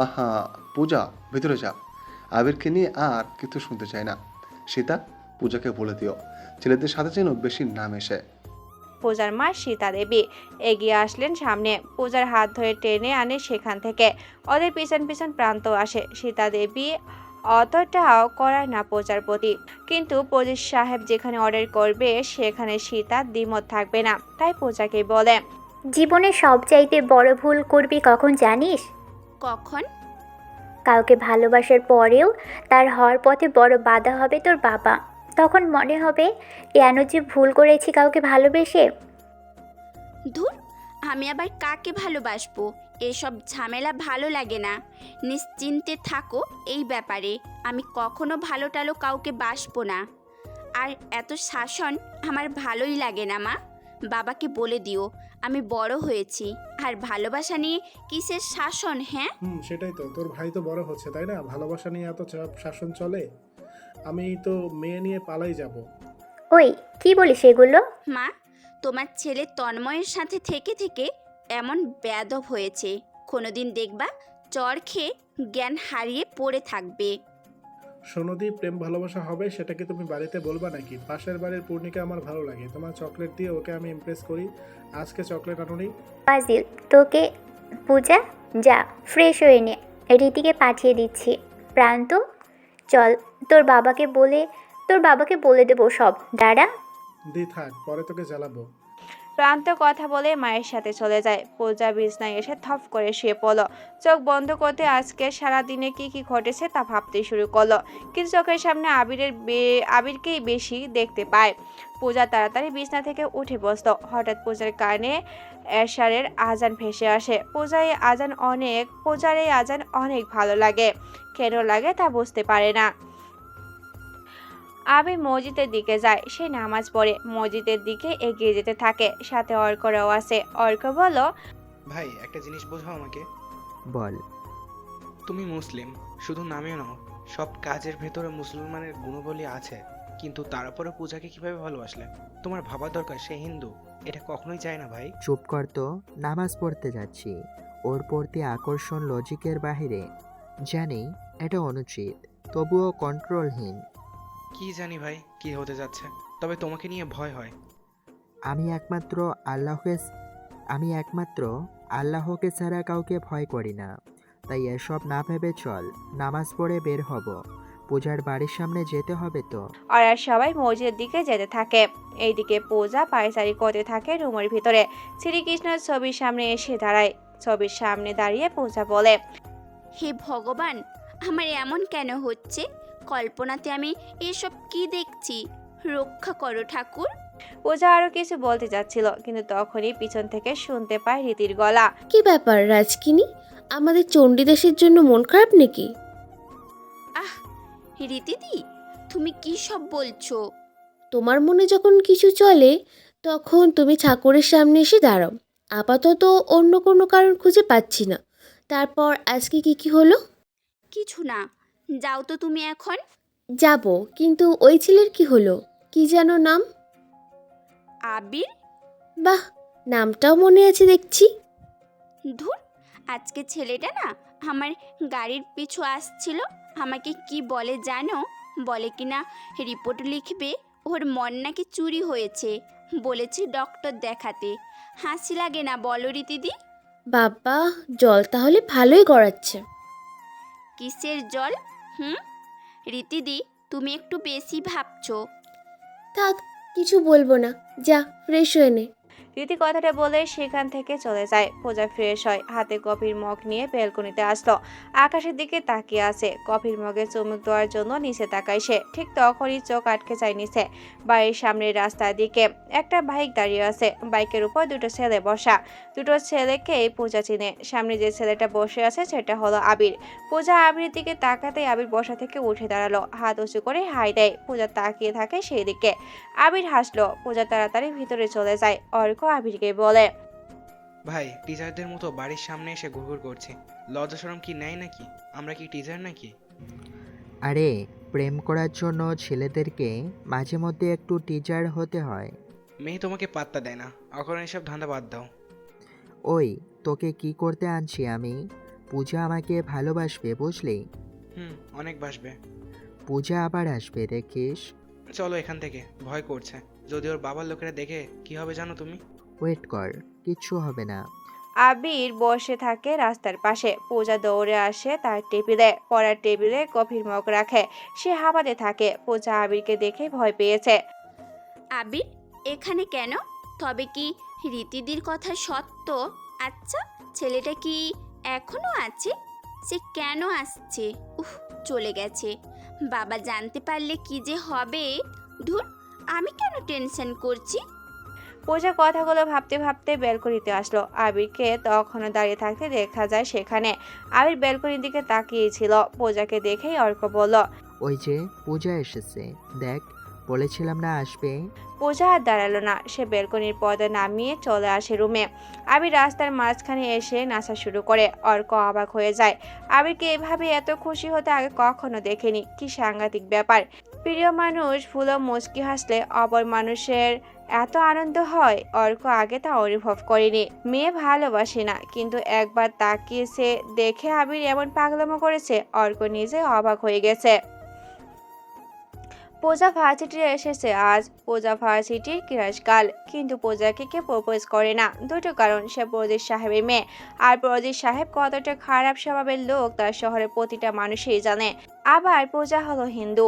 আহা পূজা, ভিতরে যা। আবিরকে নিয়ে আর কিছু শুনতে চাই না। সীতা, পূজাকে বলে দিও ছেলেদের সাথে যেন বেশি না মেশে। পূজার মা সীতা দেবী এগিয়ে আসলেন সামনে। পূজার হাত ধরে টেনে আনে সেখান থেকে। ওদের পিছন পিছন প্রান্ত আসে। সীতা দেবী অতটাও করায় না পূজার প্রতি, কিন্তু পুলিশ সাহেব যেখানে অর্ডার করবে সেখানে সীতার দ্বিমত থাকবে না। তাই পূজাকে বলে, জীবনে সবচাইতে বড় ভুল করবি কখন জানিস? কখন? কাউকে ভালোবাসার পরেও তার হওয়ার পথে বড় বাধা হবে তোর বাবা। তখন মনে হবে কেন যে ভুল করেছি কাউকে ভালোবেসে। ধুর, আমি আবার কাকে ভালোবাসবো? এসব ঝামেলা ভালো লাগে না। নিশ্চিন্তে থাকো এই ব্যাপারে। আমি কখনো ভালো টালো কাউকে বাসবো না। আর এত শাসন আমার ভালোই লাগে না মা। বাবাকে বলে দিও আমি বড় হয়েছি। আর ভালোবাসা নিয়ে কিসের শাসন? হ্যাঁ সেটাই তো, তোর ভাই তো বড় হচ্ছে, তাই না? ভালোবাসা নিয়ে এত শাসন চলে? আমি তো মেয়ে নিয়ে পালাই যাব। ওই কি বলিস এগুলো? মা, তোমার ছেলে তন্ময়ের সাথে থেকে থেকে এমন বেয়াদব হয়েছে। কোনোদিন দেখবা চর খেয়ে জ্ঞান হারিয়ে পড়ে থাকবে। সোনদি, প্রেম ভালোবাসা হবে সেটা কি তুমি বাড়িতে বলবা নাকি? পাশের বাড়ির পূর্ণিকা আমার ভালো লাগে, তোমার চকলেট দিয়ে ওকে আমি ইমপ্রেস করি। আজকে চকলেট আনুনি? ফাজিল তোকে। পূজা যা ফ্রেশ হয়ে নে, রীতিকে পাঠিয়ে দিচ্ছি। প্রান্ত চল, তোর বাবাকে বলে দেবো সব। দাঁড়া। দি থাক, পরে তোকে জ্বালাবো। প্রান্ত কথা বলে মায়ের সাথে চলে যায়। পূজা বিছনায় এসে থপ করে শুয়ে পড়ল। চোখ বন্ধ করতে আজকে সারাদিনে কি কি ঘটেছে তা ভাবতে শুরু করলো। কিন্তু চোখের সামনে আবিরকেই বেশি দেখতে পায়। পূজা তাড়াতাড়ি বিছনা থেকে উঠে বসল। হঠাৎ পূজার কানে এশারের আজান ভেসে আসে। পূজার এই আজান অনেক ভালো লাগে। কেন লাগে তা বুঝতে পারে না। আবির মসজিদের দিকে যায়। সে নামাজ পড়ে মসজিদের দিকে এগিয়ে যেতে থাকে। সাথে অর্করাও আছে। অর্ক বলল, ভাই একটা জিনিস বোঝাও আমাকে। বল। তুমি মুসলিম, শুধু নামেও নাও। সব কাজের ভেতরে মুসলমানের গুণবলী আছে, কিন্তু তারপরে পূজাকে কিভাবে ভালোবাসলে? তোমার ভাবা দরকার সে হিন্দু, এটা কখনোই যায় না ভাই। চুপ কর তো, নামাজ পড়তে যাচ্ছি। ওর প্রতি আকর্ষণ লজিকের বাহিরে। জানি এটা অনুচিত, তবুও কন্ট্রোলহীন। কি জানি ভাই কি হতে যাচ্ছে, তবে তোমাকে নিয়ে ভয় হয়। আমি একমাত্র আল্লাহকে ছাড়া কাউকে ভয় করি না। তাই এসব না ভেবে চল, নামাজ পড়ে বের হব। পূজার বাড়ির সামনে যেতে হবে তো। আর সবাই মসজিদের দিকে যেতে থাকে। এইদিকে পূজা পায়চারি করতে থাকে রুমের ভিতরে। শ্রীকৃষ্ণের ছবির সামনে এসে দাঁড়ায়। ছবির সামনে দাঁড়িয়ে পূজা বলে, হে ভগবান, আমার এমন কেন হচ্ছে? কল্পনাতে আমি এসব কি দেখছি? রক্ষা করো ঠাকুর। পূজা আরো কিছু বলতে যাচ্ছিল, কিন্তু তখনই পিছন থেকে শুনতে পায় রীতির গলা। কি ব্যাপার রাজকিনী, আমাদের চণ্ডীদাসের জন্য মন খারাপ নাকি? আহ রীতিদি, তুমি কি সব বলছো? তোমার মনে যখন কিছু চলে তখন তুমি ঠাকুরের সামনে এসে দাঁড়াও। আপাতত অন্য কোনো কারণ খুঁজে পাচ্ছি না। তারপর আজকে কি হলো? কিছু না, যাও তো তুমি এখন। যাব, কিন্তু ওই ছেলের কি হলো? কি যেন নাম? আবির। বাহ, নামটাও মনে আছে দেখছি। ধুর, আজকে ছেলেটা না আমার গাড়ির পিছু আসছিল। আমাকে কি বলে জানো? বলে কিনা রিপোর্ট লিখবে, ওর মন নাকি চুরি হয়েছে, বলেছে ডক্টর দেখাতে। হাসি লাগে না বলো রীতিদি? বাবা, জল তাহলে ভালোই গড়াচ্ছে। কিসের জল? রীতিদি, তুমি একটু বেশি ভাবছো। থাক, কিছু বলবো না, যা ফ্রেশ হয়ে নে। রীতি কথাটা বলে সেখান থেকে চলে যায়। পূজা ফ্রেশ হয়, হাতে কফির মগ নিয়ে ব্যালকনিতে আসলো। আকাশের দিকে তাকিয়ে আছে। কফির মগে চুমুক দেওয়ার জন্য নিচে তাকায় সে। ঠিক তখনই চোখ আটকে যায় নিচে। বাড়ির সামনের রাস্তার দিকে একটা বাইক দাঁড়িয়ে আছে। বাইকের উপর দুটো ছেলে বসা। দুটো ছেলেকেই পূজা চিনে। সামনে যে ছেলেটা বসে আছে সেটা হলো আবির। পূজা আবিরের দিকে তাকাতেই আবির বসা থেকে উঠে দাঁড়ালো, হাত উঁচু করে হাই দেয়। পূজা তাকিয়ে থাকে সেই দিকে। আবির হাসলো। পূজা তাড়াতাড়ি ভিতরে চলে যায়। অর্ক আবিরকে বলে, ভাই, টিচারদের মতো বাড়ির সামনে এসে ঘুরঘুর করছে, লজ্জা শরম কি নেই নাকি? আমরা কি টিচার নাকি? আরে, প্রেম করার জন্য ছেলেদেরকে মাঝে মধ্যে একটু টিচার হতে হয়। মেয়ে তোমাকে পাত্তা দেয় না, এখন এসব ধান্দা বাদ দাও। ওই, তোকে কি করতে আনছি আমি? পূজা আমাকে ভালোবাসবে, বুঝলি? অনেক বাসবে। পূজা আবার আসবে, দেখিস। চলো এখান থেকে, ভয় করছে। যদি ওর বাবার লোকেরা দেখে কি হবে জানো তুমি? ওয়েট কর, কিচ্ছু হবে না। আবির বসে থাকে রাস্তার পাশে। পূজা দৌড়ে আসে তার টেবিলে। পড়ার টেবিলে কফির মগ রাখে। সে হাঁপাতে থাকে। পূজা আবিরকে দেখে ভয় পেয়েছে। আবির, এখানে কেন? তবে কি রীতিদির কথা সত্য? আচ্ছা, ছেলেটা কি এখনো আছে? সে কেন আসছে? চলে গেছে। বাবা জানতে পারলে কি যে হবে। ধুর, আমি কেন টেনশন করছি? পূজা কথাগুলো ভাবতে ভাবতে ব্যালকনিতে আসলো। আবিরকে তখনও দাঁড়িয়ে থাকতে দেখা যায় সেখানে। আবির ব্যালকনির দিকে তাকিয়েছিল। পূজাকে দেখেই অর্ক বলল, ওই যে পূজা এসেছে, দেখ, বলেছিলাম না আসবে। পূজা আর দাঁড়ালো না। সে ব্যালকনির পর্দা নামিয়ে চলে আসে রুমে। আবির রাস্তার মাঝখানে এসে নাচা শুরু করে। অর্ক অবাক হয়ে যায়। আবিরকে এভাবে এত খুশি হতে আগে কখনো দেখেনি। কি সাংঘাতিক ব্যাপার! প্রিয় মানুষ ভুলো মুচকি হাসলে অপর মানুষের এত আনন্দ হয়। অর্ক আগে তা অনুভব করেনি। মেয়ে ভালোবাসে না, কিন্তু একবার তাকিয়ে সে দেখে আবির এমন পাগলামো করেছে, অর্ক নিজে অবাক হয়ে গেছে। পূজা ভার্সিটিতে এসেছে আজ। পূজা ভার্সিটির ক্রাশকাল, কিন্তু পূজাকে কে প্রপোজ করে না। দুটো কারণ, সে প্রদীপ সাহেবের মেয়ে, আর প্রদীপ সাহেব কতটা খারাপ স্বভাবের লোক তার শহরের প্রতিটা মানুষই জানে। আবার পূজা হলো হিন্দু,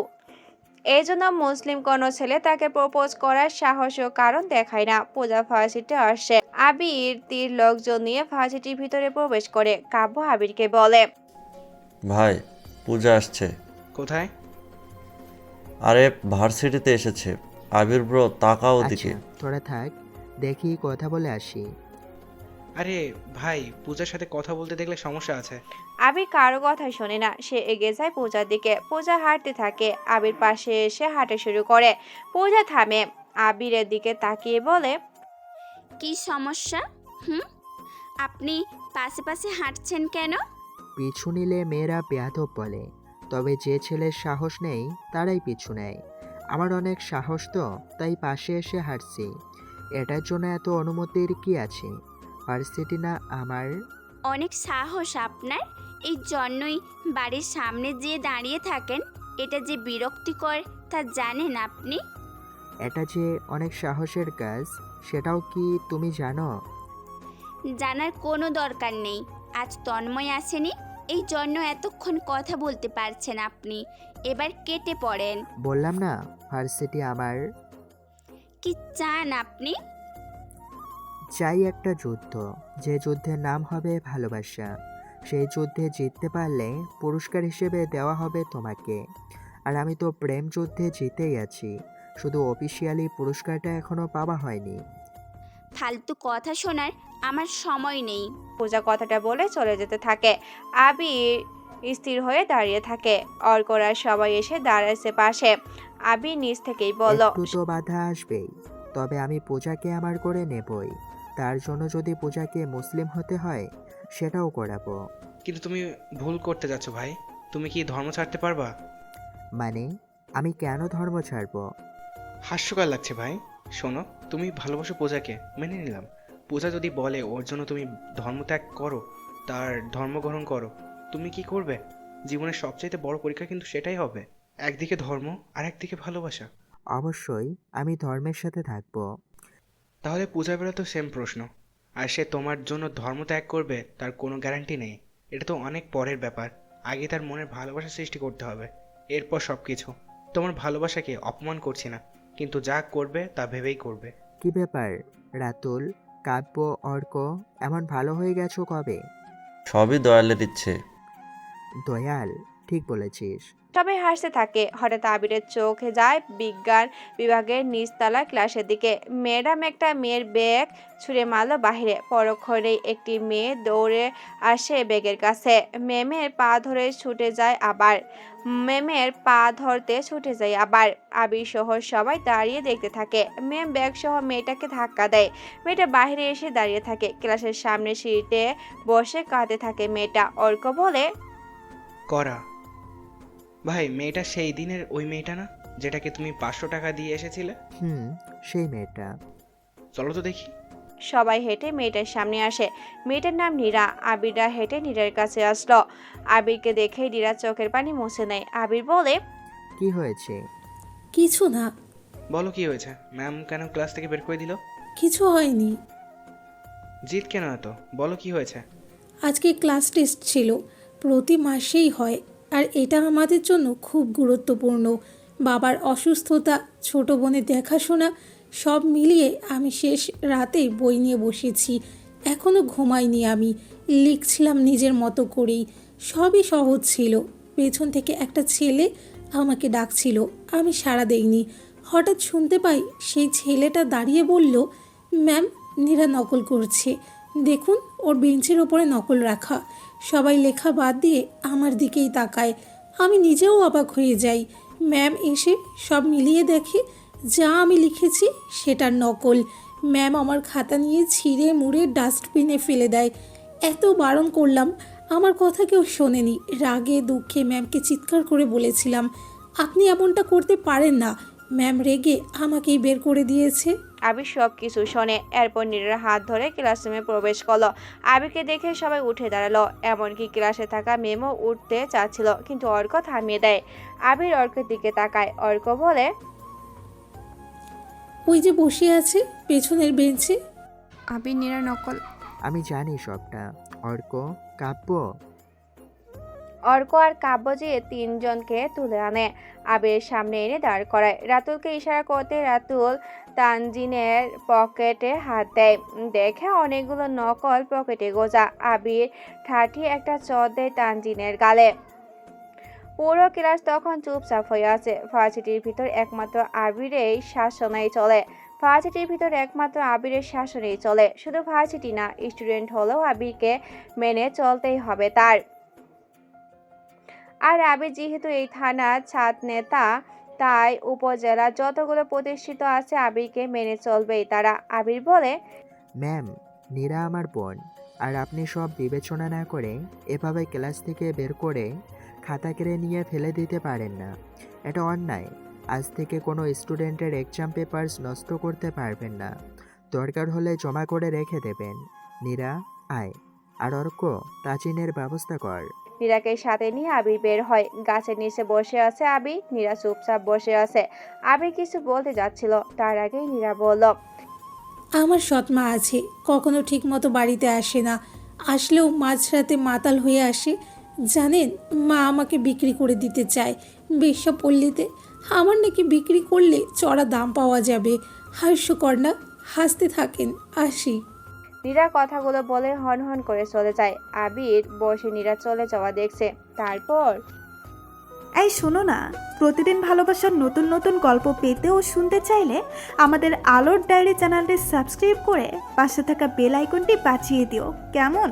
এই জন্য মুসলিম কোনো ছেলে তাকে প্রপোজ করার সাহস ও কারণ দেখায় না। পূজা ভার্সিটিতে আসছে। আবির তীর লোকজন নিয়ে ভার্সিটির ভিতরে প্রবেশ করে। কাব্য আবিরকে বলে, ভাই, পূজা আসছে। কোথায়? আরে, ভার্সিটিতে এসেছে। আবির ব্রো, তাকাও ওদিকে। আচ্ছা, তোরা থাক, দেখি কথা বলে আসি। আরে ভাই, পূজার সাথে কথা বলতে দেখলে সমস্যা আছে। আবির কারো কথা শোনে না। সে এগিয়ে যায় পূজার দিকে। পূজা হাঁটতে থাকে। আবির পাশে এসে হাঁটা শুরু করে। পূজা থামে, আবিরের দিকে তাকিয়ে বলে, কি সমস্যা? আপনি পাশে পাশে হাঁটছেন কেন? পিছু নিলে মেয়েরা বেয়াদব বলে, তবে যে ছেলের সাহস নেই তারাই পিছু নেয়। আমার অনেক সাহস তো, তাই পাশে এসে হাঁটছি। এটার জন্য এত অনুমতির কি আছে? ভার্সিটি না আমার। অনেক সাহস আপনার, এই জন্যই বাড়ির সামনে যেয়ে দাঁড়িয়ে থাকেন। এটা যে বিরক্তিকর তা জানেন আপনি? এটা যে অনেক সাহসের কাজ, সেটাও কি তুমি জানো? জানার কোনো দরকার নেই। আজ তন্ময় আসেনি, এই জন্য এতক্ষণ কথা বলতে পারছেন আপনি। এবার কেটে পড়েন। বললাম না, ভার্সিটি আমার। কি চান আপনি? চাই একটা যুদ্ধ, যে যুদ্ধের নাম হবে ভালোবাসা। সেই যুদ্ধে জিততে পারলে পুরস্কার হিসেবে দেওয়া হবে তোমাকে। আর আমি তো প্রেম যুদ্ধে জিতেই আছি, শুধু অফিসিয়ালি পুরস্কারটা এখনো পাওয়া হয়নি। ফালতু কথা শোনার আমার সময় নেই। পূজা কথাটা বলে চলে যেতে থাকে। আবির স্থির হয়ে দাঁড়িয়ে থাকে। অর্করা সবাই এসে দাঁড়াচ্ছে পাশে। আবির নিজ থেকেই বলল, একটু তো বাধা আসবেই, তবে আমি পূজাকে আমার করে নেবই। তার জন্য যদি পূজাকে মুসলিম হতে হয়, সেটাও করাবো। কিন্তু তুমি ভুল করতে যাচ্ছ ভাই। তুমি কি ধর্ম ছাড়তে পারবা? মানে, আমি কেন ধর্ম ছাড়বো? হাস্যকর লাগছে ভাই। শোনো, তুমি ভালোবাসো পূজাকে, মেনে নিলাম। পূজা যদি বলে ওর জন্য তুমি ধর্মত্যাগ করো, তার ধর্মগ্রহণ করো, তুমি কি করবে? জীবনের সবচাইতে বড় পরীক্ষা কিন্তু সেটাই হবে। একদিকে ধর্ম আর একদিকে ভালোবাসা। অবশ্যই আমি ধর্মের সাথে থাকবো। তাহলে পূজা বেলা তো সেম প্রশ্ন। আর সে তোমার জন্য ধর্ম ত্যাগ করবে তার কোনো গ্যারান্টি নেই। এটা তো অনেক পরের ব্যাপার। আগে তার মনের ভালোবাসা সৃষ্টি করতে হবে, এরপর সব কিছু। তোমার ভালোবাসাকে অপমান করছি না, কিন্তু যা করবে তা ভেবেই করবে। কি ব্যাপার রাতুল, কাব্য, অর্ক এমন ভালো হয়ে গেছো কবে? সবই দয়ালের ইচ্ছে। দয়াল, ঠিক বলেছিস। সবাই হাসতে থাকে। হঠাৎ আবিরের চোখে যায় বিজ্ঞান বিভাগের নিচতলা ক্লাসের দিকে। ম্যাডাম একটা মেয়ের ব্যাগ ছুঁড়ে মারল বাহিরে। পরক্ষণেই একটি মেয়ে দৌড়ে আসে ব্যাগের কাছে। ম্যামের পা ধরে ছুটে যায় আবার। আবির সহ সবাই দাঁড়িয়ে দেখতে থাকে। ম্যাম ব্যাগ সহ মেয়েটাকে ধাক্কা দেয়। মেয়েটা বাইরে এসে দাঁড়িয়ে থাকে। ক্লাসের সামনে সিঁড়িতে বসে কাঁদতে থাকে মেয়েটা। অর্ক বলে, করা ভাই, মেয়েটা সেই দিনের ওই মেয়েটা না, যেটাকে তুমি 500 টাকা দিয়ে এসেছিলে? সেই মেয়েটা। চলো তো দেখি। সবাই হেঁটে মেয়েটার সামনে আসে। মেয়েটার নাম নীরা। আবিররা হেঁটে নীরার কাছে আসলো। আবিরকে দেখে নীরা চোখের পানি মুছে নেয়। আবির বলে, কি হয়েছে? কিছু না। বলো কি হয়েছে? ম্যাম কেন ক্লাস থেকে বের করে দিল? কিছু হয়নি। জিত কেন এত? বলো কি হয়েছে? আজকে ক্লাস টেস্ট ছিল, প্রতি মাসেই হয়, আর এটা আমাদের জন্য খুব গুরুত্বপূর্ণ। বাবার অসুস্থতা, ছোট বোনের দেখাশোনা, সব মিলিয়ে আমি শেষ রাতে বই নিয়ে বসেছি। এখনও ঘুমাইনি আমি, লিখছিলাম নিজের মতো করেই। সবই সহজ ছিল। পেছন থেকে একটা ছেলে আমাকে ডাকছিল, আমি সাড়া দেইনি। হঠাৎ শুনতে পাই সেই ছেলেটা দাঁড়িয়ে বলল, ম্যাম, নীরা নকল করছে, দেখুন ওর বেঞ্চের ওপরে নকল রাখা। সবাই লেখা বাদ দিয়ে আমার দিকেই তাকায়। আমি নিজেও অবাক হয়ে যাই। ম্যাম এসে সব মিলিয়ে দেখে যা আমি লিখেছি সেটার নকল। ম্যাম আমার খাতা নিয়ে ছিঁড়ে মুড়ে ডাস্টবিনে ফেলে দেয়। এত বারণ করলাম, আমার কথা কেউ শোনেনি। রাগে দুঃখে ম্যামকে চিৎকার করে বলেছিলাম, আপনি এমনটা করতে পারেন না। ম্যাম রেগে আমাকেই বের করে দিয়েছে। আবির সব কিছু শোনে। এরপর নীরার হাত ধরে ক্লাসরুমে প্রবেশ করলো। আবিরকে দেখে সবাই উঠে দাঁড়ালো। এমনকি ক্লাসে থাকা মেমও উঠতে চাচ্ছিল, কিন্তু অর্ক থামিয়ে দেয়। আবির অর্কের দিকে তাকায়। অর্ক বলে, ওই যে বসে আছে পেছনের বেঞ্চে। আবির নীরা নকল। আমি জানি সবটা। অর্ক, কাব্য। অর্ক আর কাব্য যেয়ে তিনজনকে তুলে আনে, আবিরের সামনে এনে দাঁড় করায়। রাতুলকে ইশারা করতে রাতুল তানজিনের পকেটে হাত দেয়। দেখে অনেকগুলো নকল পকেটে গোজা। আবির ঠাঠিয়ে একটা চট দেয় তানজিনের গালে। পুরো ক্লাস তখন চুপচাপ হয়ে আছে। ভার্সিটির ভিতর একমাত্র আবিরের শাসনেই চলে। শুধু ভার্সিটি না, স্টুডেন্ট হলেও আবিরকে মেনে চলতেই হবে তার। আর আবির যেহেতু এই থানার ছাত্র নেতা, তাই উপজেলা যতগুলো প্রতিষ্ঠিত আছে আবিরকে মেনে চলবেই তারা। আবির বলে, ম্যাম, নীরা আমার বোন, আর আপনি সব বিবেচনা না করে এভাবে ক্লাস থেকে বের করে খাতা কেড়ে নিয়ে ফেলে দিতে পারেন না। এটা অন্যায়। আজ থেকে কোনো স্টুডেন্টের এক্সাম পেপারস নষ্ট করতে পারবেন না। দরকার হলে জমা করে রেখে দেবেন। নীরা, আয়। আর অর্ক, প্রাচীনের ব্যবস্থা কর। নীরাকে সাথে নিয়ে আবির বের হয়। গাছের নিচে বসে আছে আবির। নীরা চুপচাপ বসে আছে। আবির কিছু বলতে যাচ্ছিল, তার আগেই নীরা বলল, আমার সৎমা আছে, কখনো ঠিক মতো বাড়িতে আসে না। আসলেও মাঝরাতে মাতাল হয়ে আসে। জানেন, মা আমাকে বিক্রি করে দিতে চায় বেশ্যাপল্লীতে। আমার নাকি বিক্রি করলে চড়া দাম পাওয়া যাবে। হাস্যকর না? হাসতে থাকেন, আসি। নীরা কথাগুলো বলে হন হন করে চলে যায়। আবির বসে নীরা চলে যাওয়া দেখছে। তারপর, এই শোনো না, প্রতিদিন ভালোবাসার নতুন নতুন গল্প পেতে ও শুনতে চাইলে আমাদের আলোর ডায়েরি চ্যানেলটি সাবস্ক্রাইব করে পাশে থাকা বেল আইকনটি বাজিয়ে দিও, কেমন?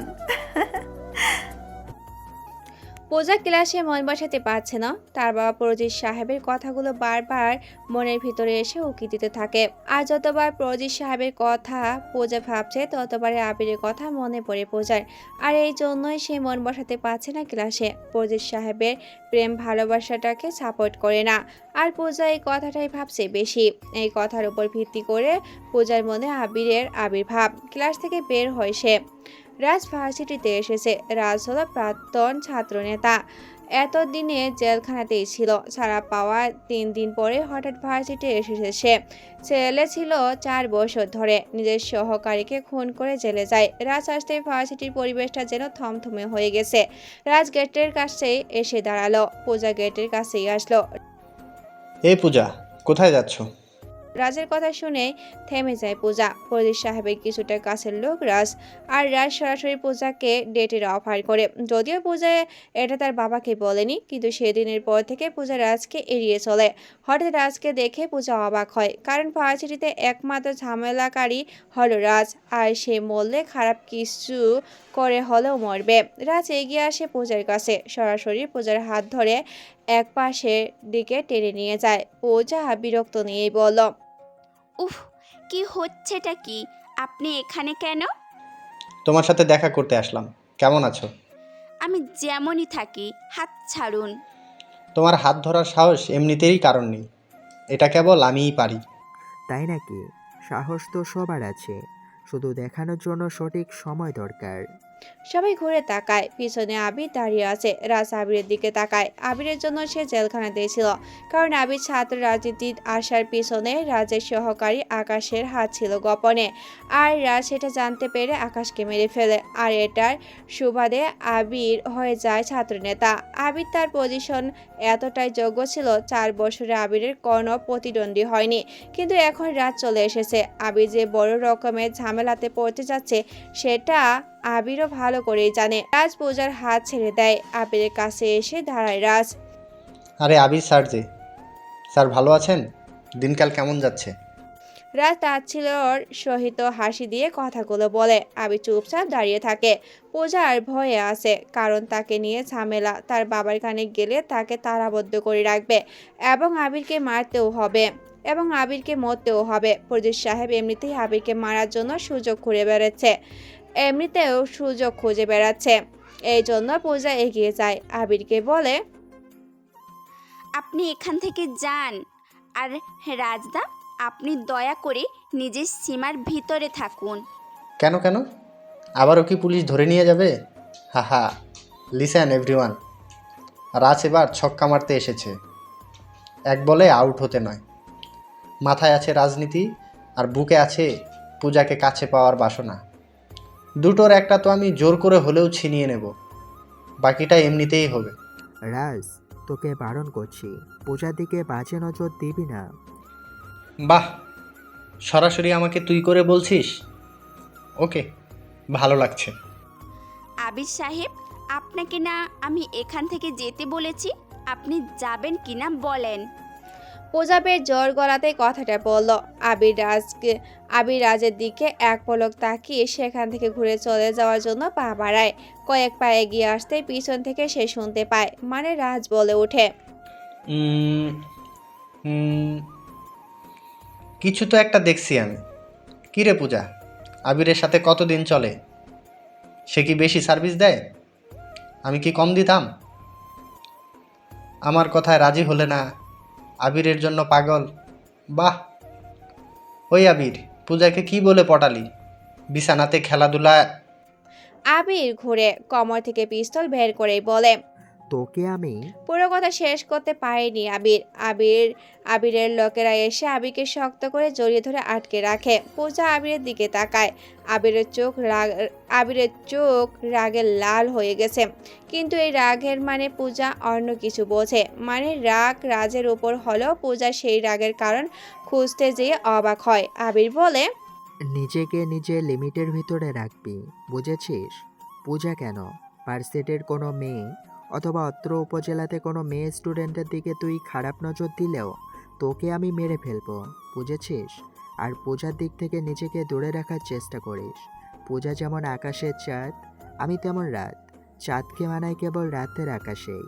পূজা ক্লাসে মন বসাতে পারছে না। তার বাবা প্রজিত সাহেবের কথাগুলো বারবার মনের ভিতরে এসে উকি দিতে থাকে। আর যতবার প্রজিত সাহেবের কথা পূজা ভাবছে ততবারে আবিরের কথা মনে পড়ে পূজার। আর এই জন্যই সে মন বসাতে পারছে না ক্লাসে। প্রজিত সাহেবের প্রেম ভালোবাসাটাকে সাপোর্ট করে না, আর পূজা এই কথাটাই ভাবছে বেশি। এই কথার উপর ভিত্তি করে পূজার মনে আবিরের আবির্ভাব। ক্লাস থেকে বের হয় সে। রাজ ভার্সিটিতে এসেছে। রাজ হলো প্রাক্তন ছাত্রনেতা, এতদিনে জেলখানাতেই ছিল। ছাড়া পাওয়া 3 দিন পরে হঠাৎ ভার্সিটি এসেছে সে। ছেলে ছিল 4 বছর ধরে, নিজের সহকারীকে খুন করে জেলে যায়। রাজ আসতে ভার্সিটির পরিবেশটা যেন থমথমে হয়ে গেছে। রাজ গেটের কাছে এসে দাঁড়ালো। পূজা গেটের কাছেই আসলো। এই পূজা, কোথায় যাচ্ছ? রাজের কথা শুনে থেমে যায় পূজা। প্রদীপ সাহেবের কিছুটা কাছের লোক রাজ, আর রাজ সরাসরি পূজাকে ডেটের অফার করে। যদিও পূজা এটা তার বাবাকে বলেনি, কিন্তু সেদিনের পর থেকে পূজা রাজকে এড়িয়ে চলে। হঠাৎ রাজকে দেখে পূজা অবাক হয়, কারণ ভার্সিটিতে একমাত্র ঝামেলাকারী হলো রাজ, আর সে মরলে খারাপ কিছু করে হলেও মরবে। রাজ এগিয়ে আসে পূজার কাছে, সরাসরি পূজার হাত ধরে এক পাশের দিকে টেনে নিয়ে যায়। পূজা বিরক্ত নিয়েই বলল, উফ, কি হচ্ছেটা কি? আপনি এখানে কেন? তোমার সাথে দেখা করতে আসলাম। কেমন আছো? আমি যেমনই থাকি, হাত ছাড়ুন। তোমার হাত ধরার সাহস এমনিতেই কারণ নেই, এটা কেবল আমিই পারি। তাই নাকি? সাহস তো সবার আছে, শুধু দেখানোর জন্য সঠিক সময় দরকার। সবাই ঘুরে তাকায়। পিছনে আবির দাঁড়িয়ে আছে। রাজ আবিরের দিকে তাকায়। আবিরের জন্য সে জেলখানাতে ছিল, কারণ আবির ছাত্র রাজনীতির আসার পিছনে রাজের সহকারী আকাশের হাত ছিল গোপনে। আর রাজ সেটা জানতে পেরে আকাশকে মেরে ফেলে, আর এটার সুবাদে আবির হয়ে যায় ছাত্রনেতা। আবির তার পজিশন এতটাই যোগ্য ছিল, 4 বছরে আবিরের কোনো প্রতিদ্বন্দ্বী হয়নি। কিন্তু এখন রাজ চলে এসেছে। আবির যে বড় রকমের ঝামেলাতে পড়তে যাচ্ছে সেটা আবিরও ভালো করেই জানে। রাজ পূজার হাত ছেড়ে দেয়। আবিরের কাছে এসে দাঁড়ায় রাজ। আরে আবির স্যার যে, স্যার ভালো আছেন? দিনকাল কেমন যাচ্ছে? রাজ তাচ্ছিল্যর সহিত হাসি দিয়ে কথাগুলো বলে। আবির চুপচাপ দাঁড়িয়ে থাকে। পূজা আর ভয়ে আছে, কারণ তাকে নিয়ে ঝামেলা। তার বাবার কানে গেলে তাকে তালাবদ্ধ করে রাখবে, এবং আবিরকে মারতেও হবে, এবং আবিরকে মরতেও হবে। প্রদীপ সাহেব এমনিতেই আবিরকে মারার জন্য সুযোগ খুঁজে বেড়াচ্ছে। এই জন্য পূজা এগিয়ে যায়। আবিরকে বলে, আপনি এখান থেকে যান। আর রাজদা, আপনি দয়া করে নিজের সীমার ভিতরে থাকুন। কেন কেন? আবারও কি পুলিশ ধরে নিয়ে যাবে? হাহা, লিসেন এভরিওয়ান, রাজ এবার ছক্কা মারতে এসেছে, এক বলে আউট হতে নয়। মাথায় আছে রাজনীতি, আর বুকে আছে পূজাকে কাছে পাওয়ার বাসনা। দুটোর একটা তো আমি জোর করে হলেও ছিনিয়ে নেব, বাকিটা এমনিতেই হবে। রাজ, তোকে বারণ করছি, পূজার দিকে বাজে নজর দিবি না। বাহ, সরাসরি আমাকে তুই করে বলছিস? ওকে, ভালো লাগছে। আবির সাহেব, আপনাকে না আমি এখান থেকে যেতে বলেছি? আপনি যাবেন কিনা বলেন। পূজা বেশ জোর গলাতে কথাটা বলল। আবির রাজের দিকে এক পলক তাকিয়ে সেখান থেকে ঘুরে চলে যাওয়ার জন্য পা বাড়ায়। কয়েক পা এগিয়ে আসতে পিছন থেকে সে শুনতে পায়, মানে রাজ বলে ওঠে, কিছু তো একটা দেখছি আমি। কিরে পূজা, আবিরের সাথে কতদিন চলে? সে কি বেশি সার্ভিস দেয়? আমি কি কম দিতাম? আমার কথায় রাজি হলে না, আবিরের জন্য পাগল। বাহ, ওই আবির, পূজাকে কি বলে পটালি? বিছানাতে খেলাধুলা। আবির ঘুরে কোমর থেকে পিস্তল বের করেই বলে, তোকে আমি। পুরো কথা শেষ করতে পারেনি আবিরের লোকেরা এসে আবিরকে শক্ত করে জড়িয়ে ধরে আটকে রাখে। পূজা আবিরের দিকে তাকায়। আবিরের চোখ রাগে লাল হয়ে গেছে, কিন্তু এই রাগের মানে পূজা অন্য কিছু বোঝে। মানে রাগ রাজের উপর হলেও পূজা সেই রাগের কারণ খুঁজতে যেয়ে অবাক হয়। আবির বলে, নিজেকে নিজের লিমিটের ভিতরে রাখবি, বুঝেছিস? পূজা কেন, ভার্সিটির কোনো মেয়ে অথবা অত্র উপজেলাতে কোনো মেয়ে স্টুডেন্টের দিকে তুই খারাপ নজর দিলেও তোকে আমি মেরে ফেলবো, বুঝেছিস? আর পূজার দিক থেকে নিজেকে দূরে রাখার চেষ্টা করিস। পূজা যেমন আকাশের চাঁদ, আমি তেমন রাত। চাঁদকে মানায় কেবল রাতের আকাশেই।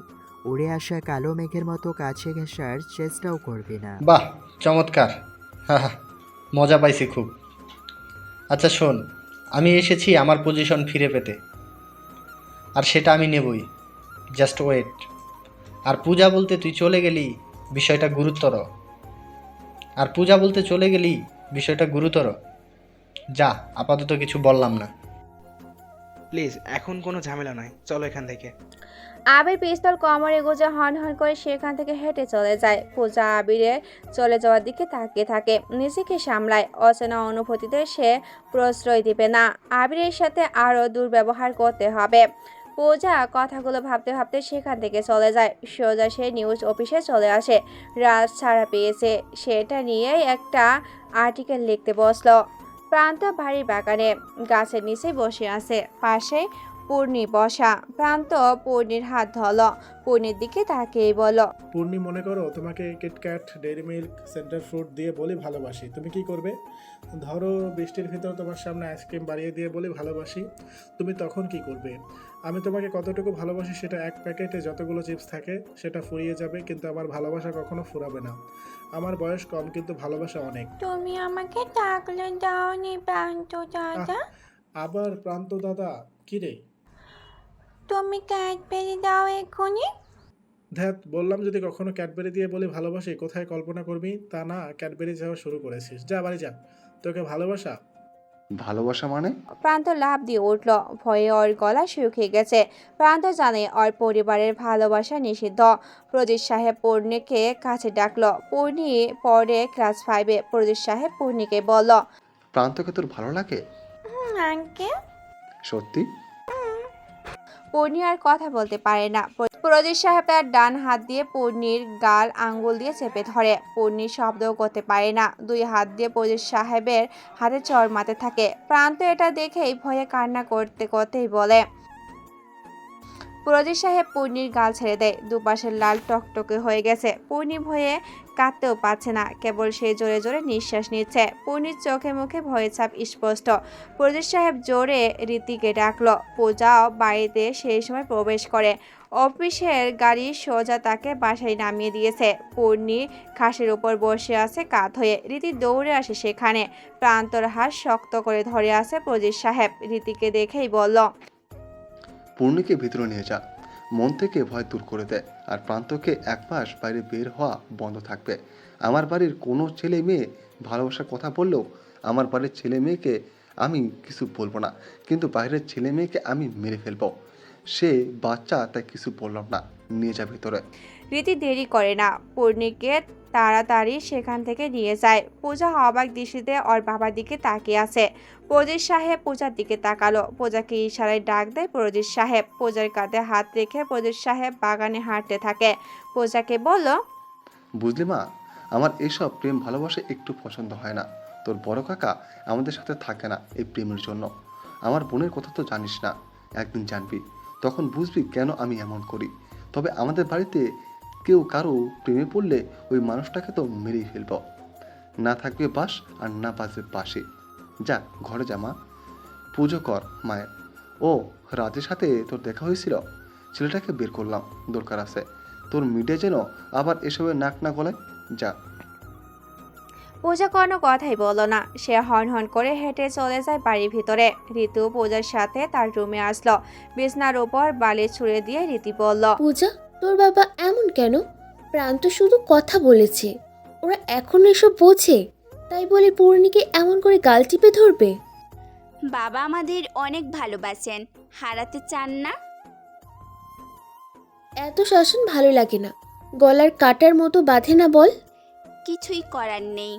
উড়ে আসা কালো মেঘের মতো কাছে ঘেঁষার চেষ্টাও করবি না। বাহ, চমৎকার। হা হা, মজা পাইছি খুব। আচ্ছা শোন, আমি এসেছি আমার পজিশন ফিরে পেতে, আর সেটা আমি নেবই। Just wait. আর পূজা বলতে তুই চলে গেলি, বিষয়টা গুরুতর। যা, আপাতত কিছু বললাম না। প্লিজ, এখন কোনো ঝামেলা নয়, চলো এখান থেকে। আবির পিস্তল কোমরে গুজে হন হন করে সেখান থেকে হেঁটে চলে যায়। পূজা আবিরের চলে যাওয়ার দিকে তাকিয়ে থাকে, নিজেকে সামলায়। অচেনা অনুভূতিতে সে প্রশ্রয় দিবে না, আবিরের সাথে আরও দুর্ব্যবহার করতে হবে। পূজা কথাগুলো ভাবতে ভাবতে সেখান থেকে চলে যায়। সোজা সে নিউজ অফিসে চলে আসে। রাজ ছাড়া পেয়েছে, সেটা নিয়েই একটা আর্টিকেল লিখতে বসলো। প্রান্ত বাড়ির বাগানে গাছের নিচে বসে আছে, পাশে পূর্ণি বসা। প্রান্ত পূর্ণির হাত ধরল, পূর্ণির দিকে তাকিয়ে বলল, পূর্ণি, মনে করো তোমাকে KitKat, dairy milk, centre fruit দিয়ে বলি ভালোবাসি, তুমি কি করবে? ধরো বৃষ্টির ভিতর তোমার সামনে আইসক্রিম বাড়িয়ে দিয়ে বলি ভালোবাসি, তুমি তখন কি করবে? আমি তোমাকে কতটুকু ভালোবাসি সেটা এক প্যাকেটে যতগুলো চিপস থাকে সেটা ফুরিয়ে যাবে, কিন্তু আমার ভালোবাসা কখনো ফুরাবে না। আমার বয়স কম, কিন্তু ভালোবাসা অনেক। তুমি আমাকে ডাকলে দাওনি প্রান্ত দাদা? আবার প্রান্ত দাদা? কি রে? তুমি ক্যাডবেরি দাও এক্ষুনি। ধ্যাত, বললাম যদি কখনো ক্যাডবেরি দিয়ে বলি ভালোবাসি, কোথায় কল্পনা করবি? তা না, ক্যাডবেরি যাওয়া শুরু করেছিস। যা বাড়ি যা, তোকে ভালোবাসা। ভালোবাসা মানে? প্রান্ত লাফ দিয়ে উঠল, ভয়ে ওর গলা শুকিয়ে গেছে। প্রান্ত জানে ওর পরিবারের ভালোবাসা নিষিদ্ধ। প্রদীপ সাহেব পূর্ণিকে কাছে ডাকলো। পূর্ণি পরে ক্লাস 5-এ। প্রদীপ সাহেব পূর্ণিকে বলল, প্রান্তকে তোর ভালো লাগে? আঙ্কেল। সত্যি? পূর্ণি আর কথা বলতে পারে না। প্রদীপ সাহেব তার ডান হাত দিয়ে পূর্ণির গাল আঙ্গুল দিয়ে চেপে ধরে। পূর্ণি শব্দও করতে পারে না, দুই হাত দিয়ে প্রদীপ সাহেবের হাতে চড় মারতে থাকে। প্রান্ত এটা দেখেই ভয়ে কান্না করতে করতেই বলে, প্রদীপ সাহেব পূর্ণির গাল ছেড়ে দেয়। দুপাশে লাল টকটকে হয়ে গেছে। পূর্ণি ভয়ে কাঁদতেও পারছে না, কেবল সে জোরে জোরে নিঃশ্বাস নিচ্ছে। পূর্ণির চোখে মুখে ভয়ের ছাপ স্পষ্ট। প্রদীপ সাহেব জোরে রীতিকে ডাকলো। পূজাও বাড়িতে সেই সময় প্রবেশ করে। অফিসের গাড়ি সোজা তাকে বাসায় নামিয়ে দিয়েছে। পূর্ণি খাসের উপর বসে আছে কাত হয়ে। রীতি দৌড়ে আসে সেখানে। প্রান্তর হাত শক্ত করে ধরে আছে প্রদীপ সাহেব। রীতিকে দেখেই বলল, পূর্ণিকে ভিতরে নিয়ে যা, মন থেকে ভয় দূর করে দেয়। আর প্রান্তকে এক মাস বাইরে বের হওয়া বন্ধ থাকবে। আমার বাড়ির কোনো ছেলে মেয়ে ভালোবাসার কথা বললেও আমার বাড়ির ছেলে মেয়েকে আমি কিছু বলবো না, কিন্তু বাইরের ছেলে মেয়েকে আমি মেরে ফেলবো। সে বাচ্চা, তাই কিছু বললাম না, নিয়ে যা ভিতরে। রীতি দেরি করে না, পূর্ণিকে তাড়াতাড়ি সেখান থেকে নিয়ে যায়। পূজা অবাক দৃষ্টিতে ওর বাবার দিকে তাকিয়ে আছে। প্রদীপ সাহেব পূজার দিকে তাকালো। পূজাকে ইশারায় ডাক দেয় প্রদীপ সাহেব। পূজার কাঁধে হাত রেখে প্রদীপ সাহেব বাগানে হাঁটতে থাকে। পূজাকে বলল, বুঝলি মা, আমার এসব প্রেম ভালোবাসা একটু পছন্দ হয় না। তোর বড় কাকা আমাদের সাথে থাকে না এই প্রেমের জন্য। আমার বোনের কথা তো জানিস না, একদিন জানবি, তখন বুঝবি কেন আমি এমন করি। তবে আমাদের বাড়িতে কেউ কারো প্রেমে পড়লে ওই মানুষটাকে তো মেরেই ফেলব। না থাকবে বাস আর না বাজবে পাশে। যা ঘরে যা মা, পুজো কর মায়ের। ও রাজের সাথে তোর দেখা হয়েছিল, ছেলেটাকে বের করলাম, দরকার আছে। তোর মিটে যেন আবার এসবে নাক না গলায়। যা। পূজা কোনো কথাই বলল না। সে হন হন করে হেঁটে চলে যায় বাড়ির ভিতরে। ঋতু পূজার সাথে তার রুমে আসলো। বিছনার উপর বালি ছুঁড়ে দিয়ে রীতি বলল, পূজা, তোর বাবা এমন কেন? প্রান্ত শুধু কথা বলেছে, ওরা এখন এসব বোঝে, তাই বলে পূর্ণিকে এমন করে গাল টিপে ধরবে? বাবা আমাদের অনেক ভালোবাসেন, হারাতে চান না। এত শাসন ভালো লাগে না, গলার কাটার মতো বাঁধে না বল। কিছুই করার নেই।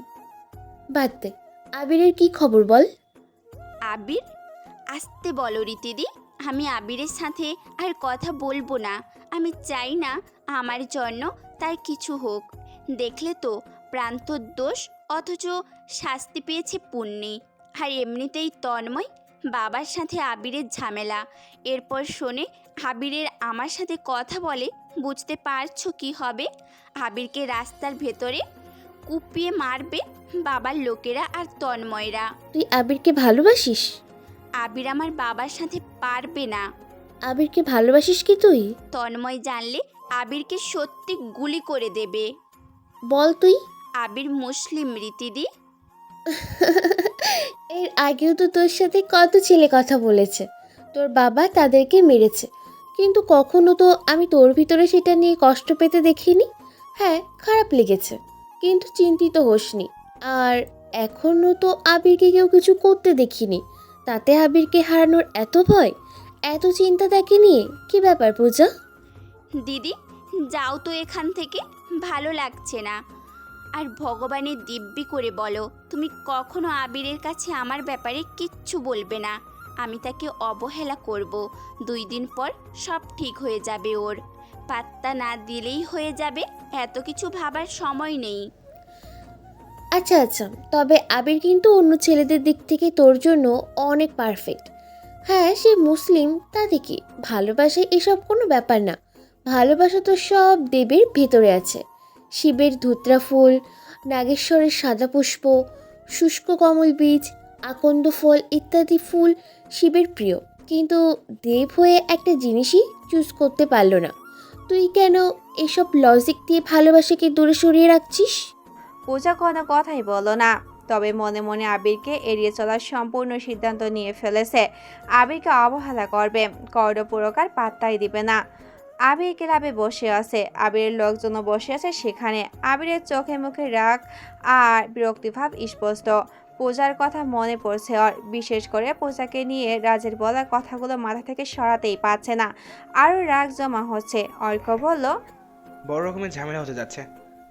বাদ দে, আবিরের কি খবর বল। আবির? আসতে বলো রীতিদি, আমি আবিরের সাথে আর কথা বলবো না। আমি চাই না আমার জন্য তার কিছু হোক। দেখলে তো প্রান্তর দোষ, অথচ শাস্তি পেয়েছে পূর্ণি। আর এমনিতেই তন্ময় বাবার সাথে আবিরের ঝামেলা। এরপর শোনে আবিরের আমার সাথে কথা বলে, বুঝতে পারছো কি হবে? আবিরকে রাস্তার ভেতরে কুপিয়ে মারবে বাবার লোকেরা আর তন্ময়রা। তুই আবিরকে ভালোবাসিস? আবির আমার বাবার সাথে পারবে না। আবিরকে ভালোবাসিস কি তুই? তন্ময় জানলে আবিরকে সত্যি গুলি করে দেবে। বল তুই। আবির মুসলিম রীতিদি। এর আগেও তো তোর সাথে কত ছেলে কথা বলেছে, তোর বাবা তাদেরকে মেরেছে, কিন্তু কখনো তো আমি তোর ভিতরে সেটা নিয়ে কষ্ট পেতে দেখিনি। হ্যাঁ, খারাপ লেগেছে, কিন্তু চিন্তিত হোসনি। আর এখনও তো আবিরকে কেউ কিছু করতে দেখিনি, তাতে আবিরকে হারানোর এত ভয়, এত চিন্তা তাকে নিয়ে। কি ব্যাপার পূজা? দিদি যাও তো এখান থেকে, ভালো লাগছে না। আর ভগবানের দিব্যি করে বলো তুমি কখনো আবিরের কাছে আমার ব্যাপারে কিচ্ছু বলবে না। আমি তাকে অবহেলা করব, 2 দিন পর সব ঠিক হয়ে যাবে, ওর পাত্তা না দিলেই হয়ে যাবে, এত কিছু ভাবার সময় নেই। আচ্ছা আচ্ছা, তবে আবির কিন্তু অন্য ছেলেদের দিক থেকে তোর জন্য অনেক পারফেক্ট। হ্যাঁ, সে মুসলিম, তাতে কি, ভালোবাসায় এসব কোনো ব্যাপার না। ভালোবাসা তো সব দেবীর ভেতরে আছে। শিবের ধুত্রা ফুল, নাগেশ্বরের সাদা পুষ্প, শুষ্ক কমল বীজ, আকন্দ ফল ইত্যাদি ফুল শিবের প্রিয়। কিন্তু দেব হয়ে একটা জিনিসই চুজ করতে পারলো না। তুই কেন এসব লজিক দিয়ে ভালোবাসাকে দূরে সরিয়ে রাখছিস? পূজা কোনো কথাই বলো না, তবে মনে মনে আবিরকে এড়িয়ে চলার সম্পূর্ণ সিদ্ধান্ত নিয়ে ফেলেছে। আবিরকে অবহেলা করবে, পুরকার পাত্তাই দিবে না। আবির ক্লাবে বসে আছে, আবিরের লোকজনও বসে আছে সেখানে। আবিরের চোখে মুখে রাগ আর বিরক্তিভাব স্পষ্ট। পূজার কথা মনে পড়ছে ওর, বিশেষ করে পূজাকে নিয়ে রাজের বলা কথাগুলো মাথা থেকে সরাতেই পারছে না। আরও রাগ জমা হচ্ছে। অর্ক বলল, বড় রকমের ঝামেলা হতে যাচ্ছে।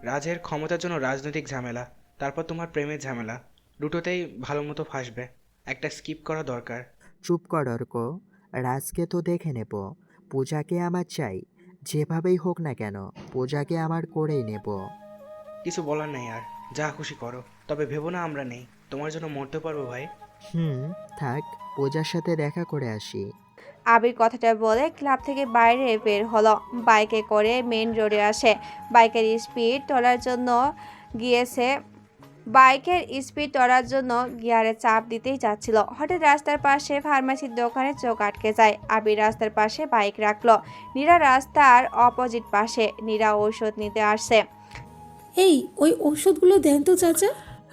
রাজের ক্ষমতার জন্য রাজনৈতিক ঝামেলা, তারপর তোমার প্রেমের ঝামেলা, দুটোতেই ভালো মতো ফাঁসবে। একটা স্কিপ করা দরকার। চুপ কর অর্ক, রাজকে তো দেখে নেব, পূজাকে আমার চাই। যেভাবেই হোক না কেন পূজাকে আমার করেই নেব। কিছু বলার নেই আর, যা খুশি করো, তবে ভেবো না আমরা নেই, তোমার জন্য মরতে পারবো ভাই। থাক, পূজার সাথে দেখা করে আসি। আবির কথাটা বলে ক্লাব থেকে বাইরে বের হলো, বাইকে করে মেন রোডে আসে। বাইকের স্পিড তোলার জন্য গিয়ারে চাপ দিতেই যাচ্ছিল। হঠাৎ রাস্তার পাশে ফার্মেসির দোকানে চোখ আটকে যায়। আবির রাস্তার পাশে বাইক রাখলো। নীরা রাস্তার অপোজিট পাশে। নীরা ঔষধ নিতে আসছে। এই ওই ওষুধগুলো দেন তো চাচা।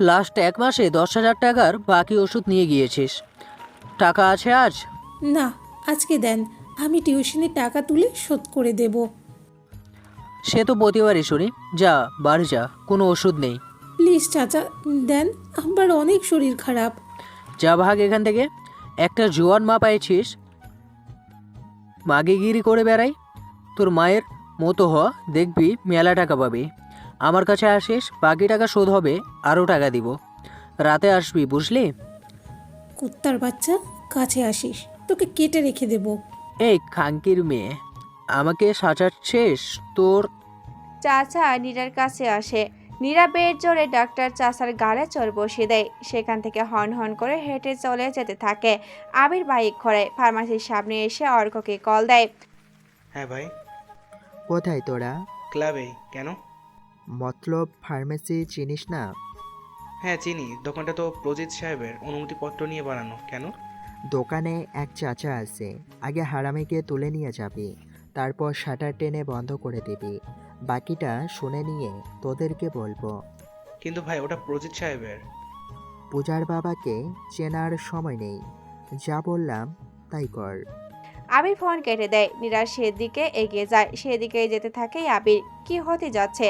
লাস্ট 1 মাসে 10,000 টাকার বাকি ওষুধ নিয়ে গিয়েছিস, টাকা আছে আজ? না, আজকে দেন, আমি টিউশনের টাকা তুলে শোধ করে দেব। সে তো প্রতিবারই শুনি। যা বাড়ি যা, কোনো ওষুধ নেই। প্লিজ চাচা দেন, আমার অনেক শরীর খারাপ। যা ভাগ এখান থেকে। একটা জোয়ান মা পাইছিস, মাগিগিরি করে বেড়াই। তোর মায়ের মতো হ, দেখবি মেলা টাকা পাবি। আমার কাছে আসিস, বাকি টাকা শোধ হবে, আরও টাকা দিব। রাতে আসবি, বুঝলি? কুত্তার বাচ্চা, কাছে আসিস, তোকে কেটে রেখে দেব। এই খাঙ্কির মেয়ে, আমাকে সাজাচ্ছিস তোর? চাচা নীরার কাছে আসে। নীরা বের জোরে ডাক্তার চাচার গালে চোর বসিয়ে দেয়। সেখান থেকে হর্ন হর্ন করে হেঁটে চলে যেতে থাকে। আবির বাইক ঘোরায়, ফার্মাসির সামনে এসে অর্ককে কল দেয়। হ্যাঁ ভাই। কোথায় তোরা? ক্লাবেই। কেন? মতলব ফার্মেসি চিনিস না? হ্যাঁ চিনি, দোকানটা তো প্রজিত সাহেবের অনুমতিপত্র নিয়ে বানানো। কেন? দোকানে এক চাচা আছে, আগে হারামিকে তুলে নিয়ে যাবি, তারপর শাটার টেনে বন্ধ করে দিবি। বাকিটা শুনে নিয়ে তোদেরকে বলবো। কিন্তু ভাই ওটা প্রজিত সাহেবের। পূজার বাবাকে চেনার সময় নেই, যা বললাম তাই কর। আবির ফোন কেটে দেয়। নীরা সেদিকে এগিয়ে যায়। সেদিকে যেতে থাকে আবির। কি হতে যাচ্ছে?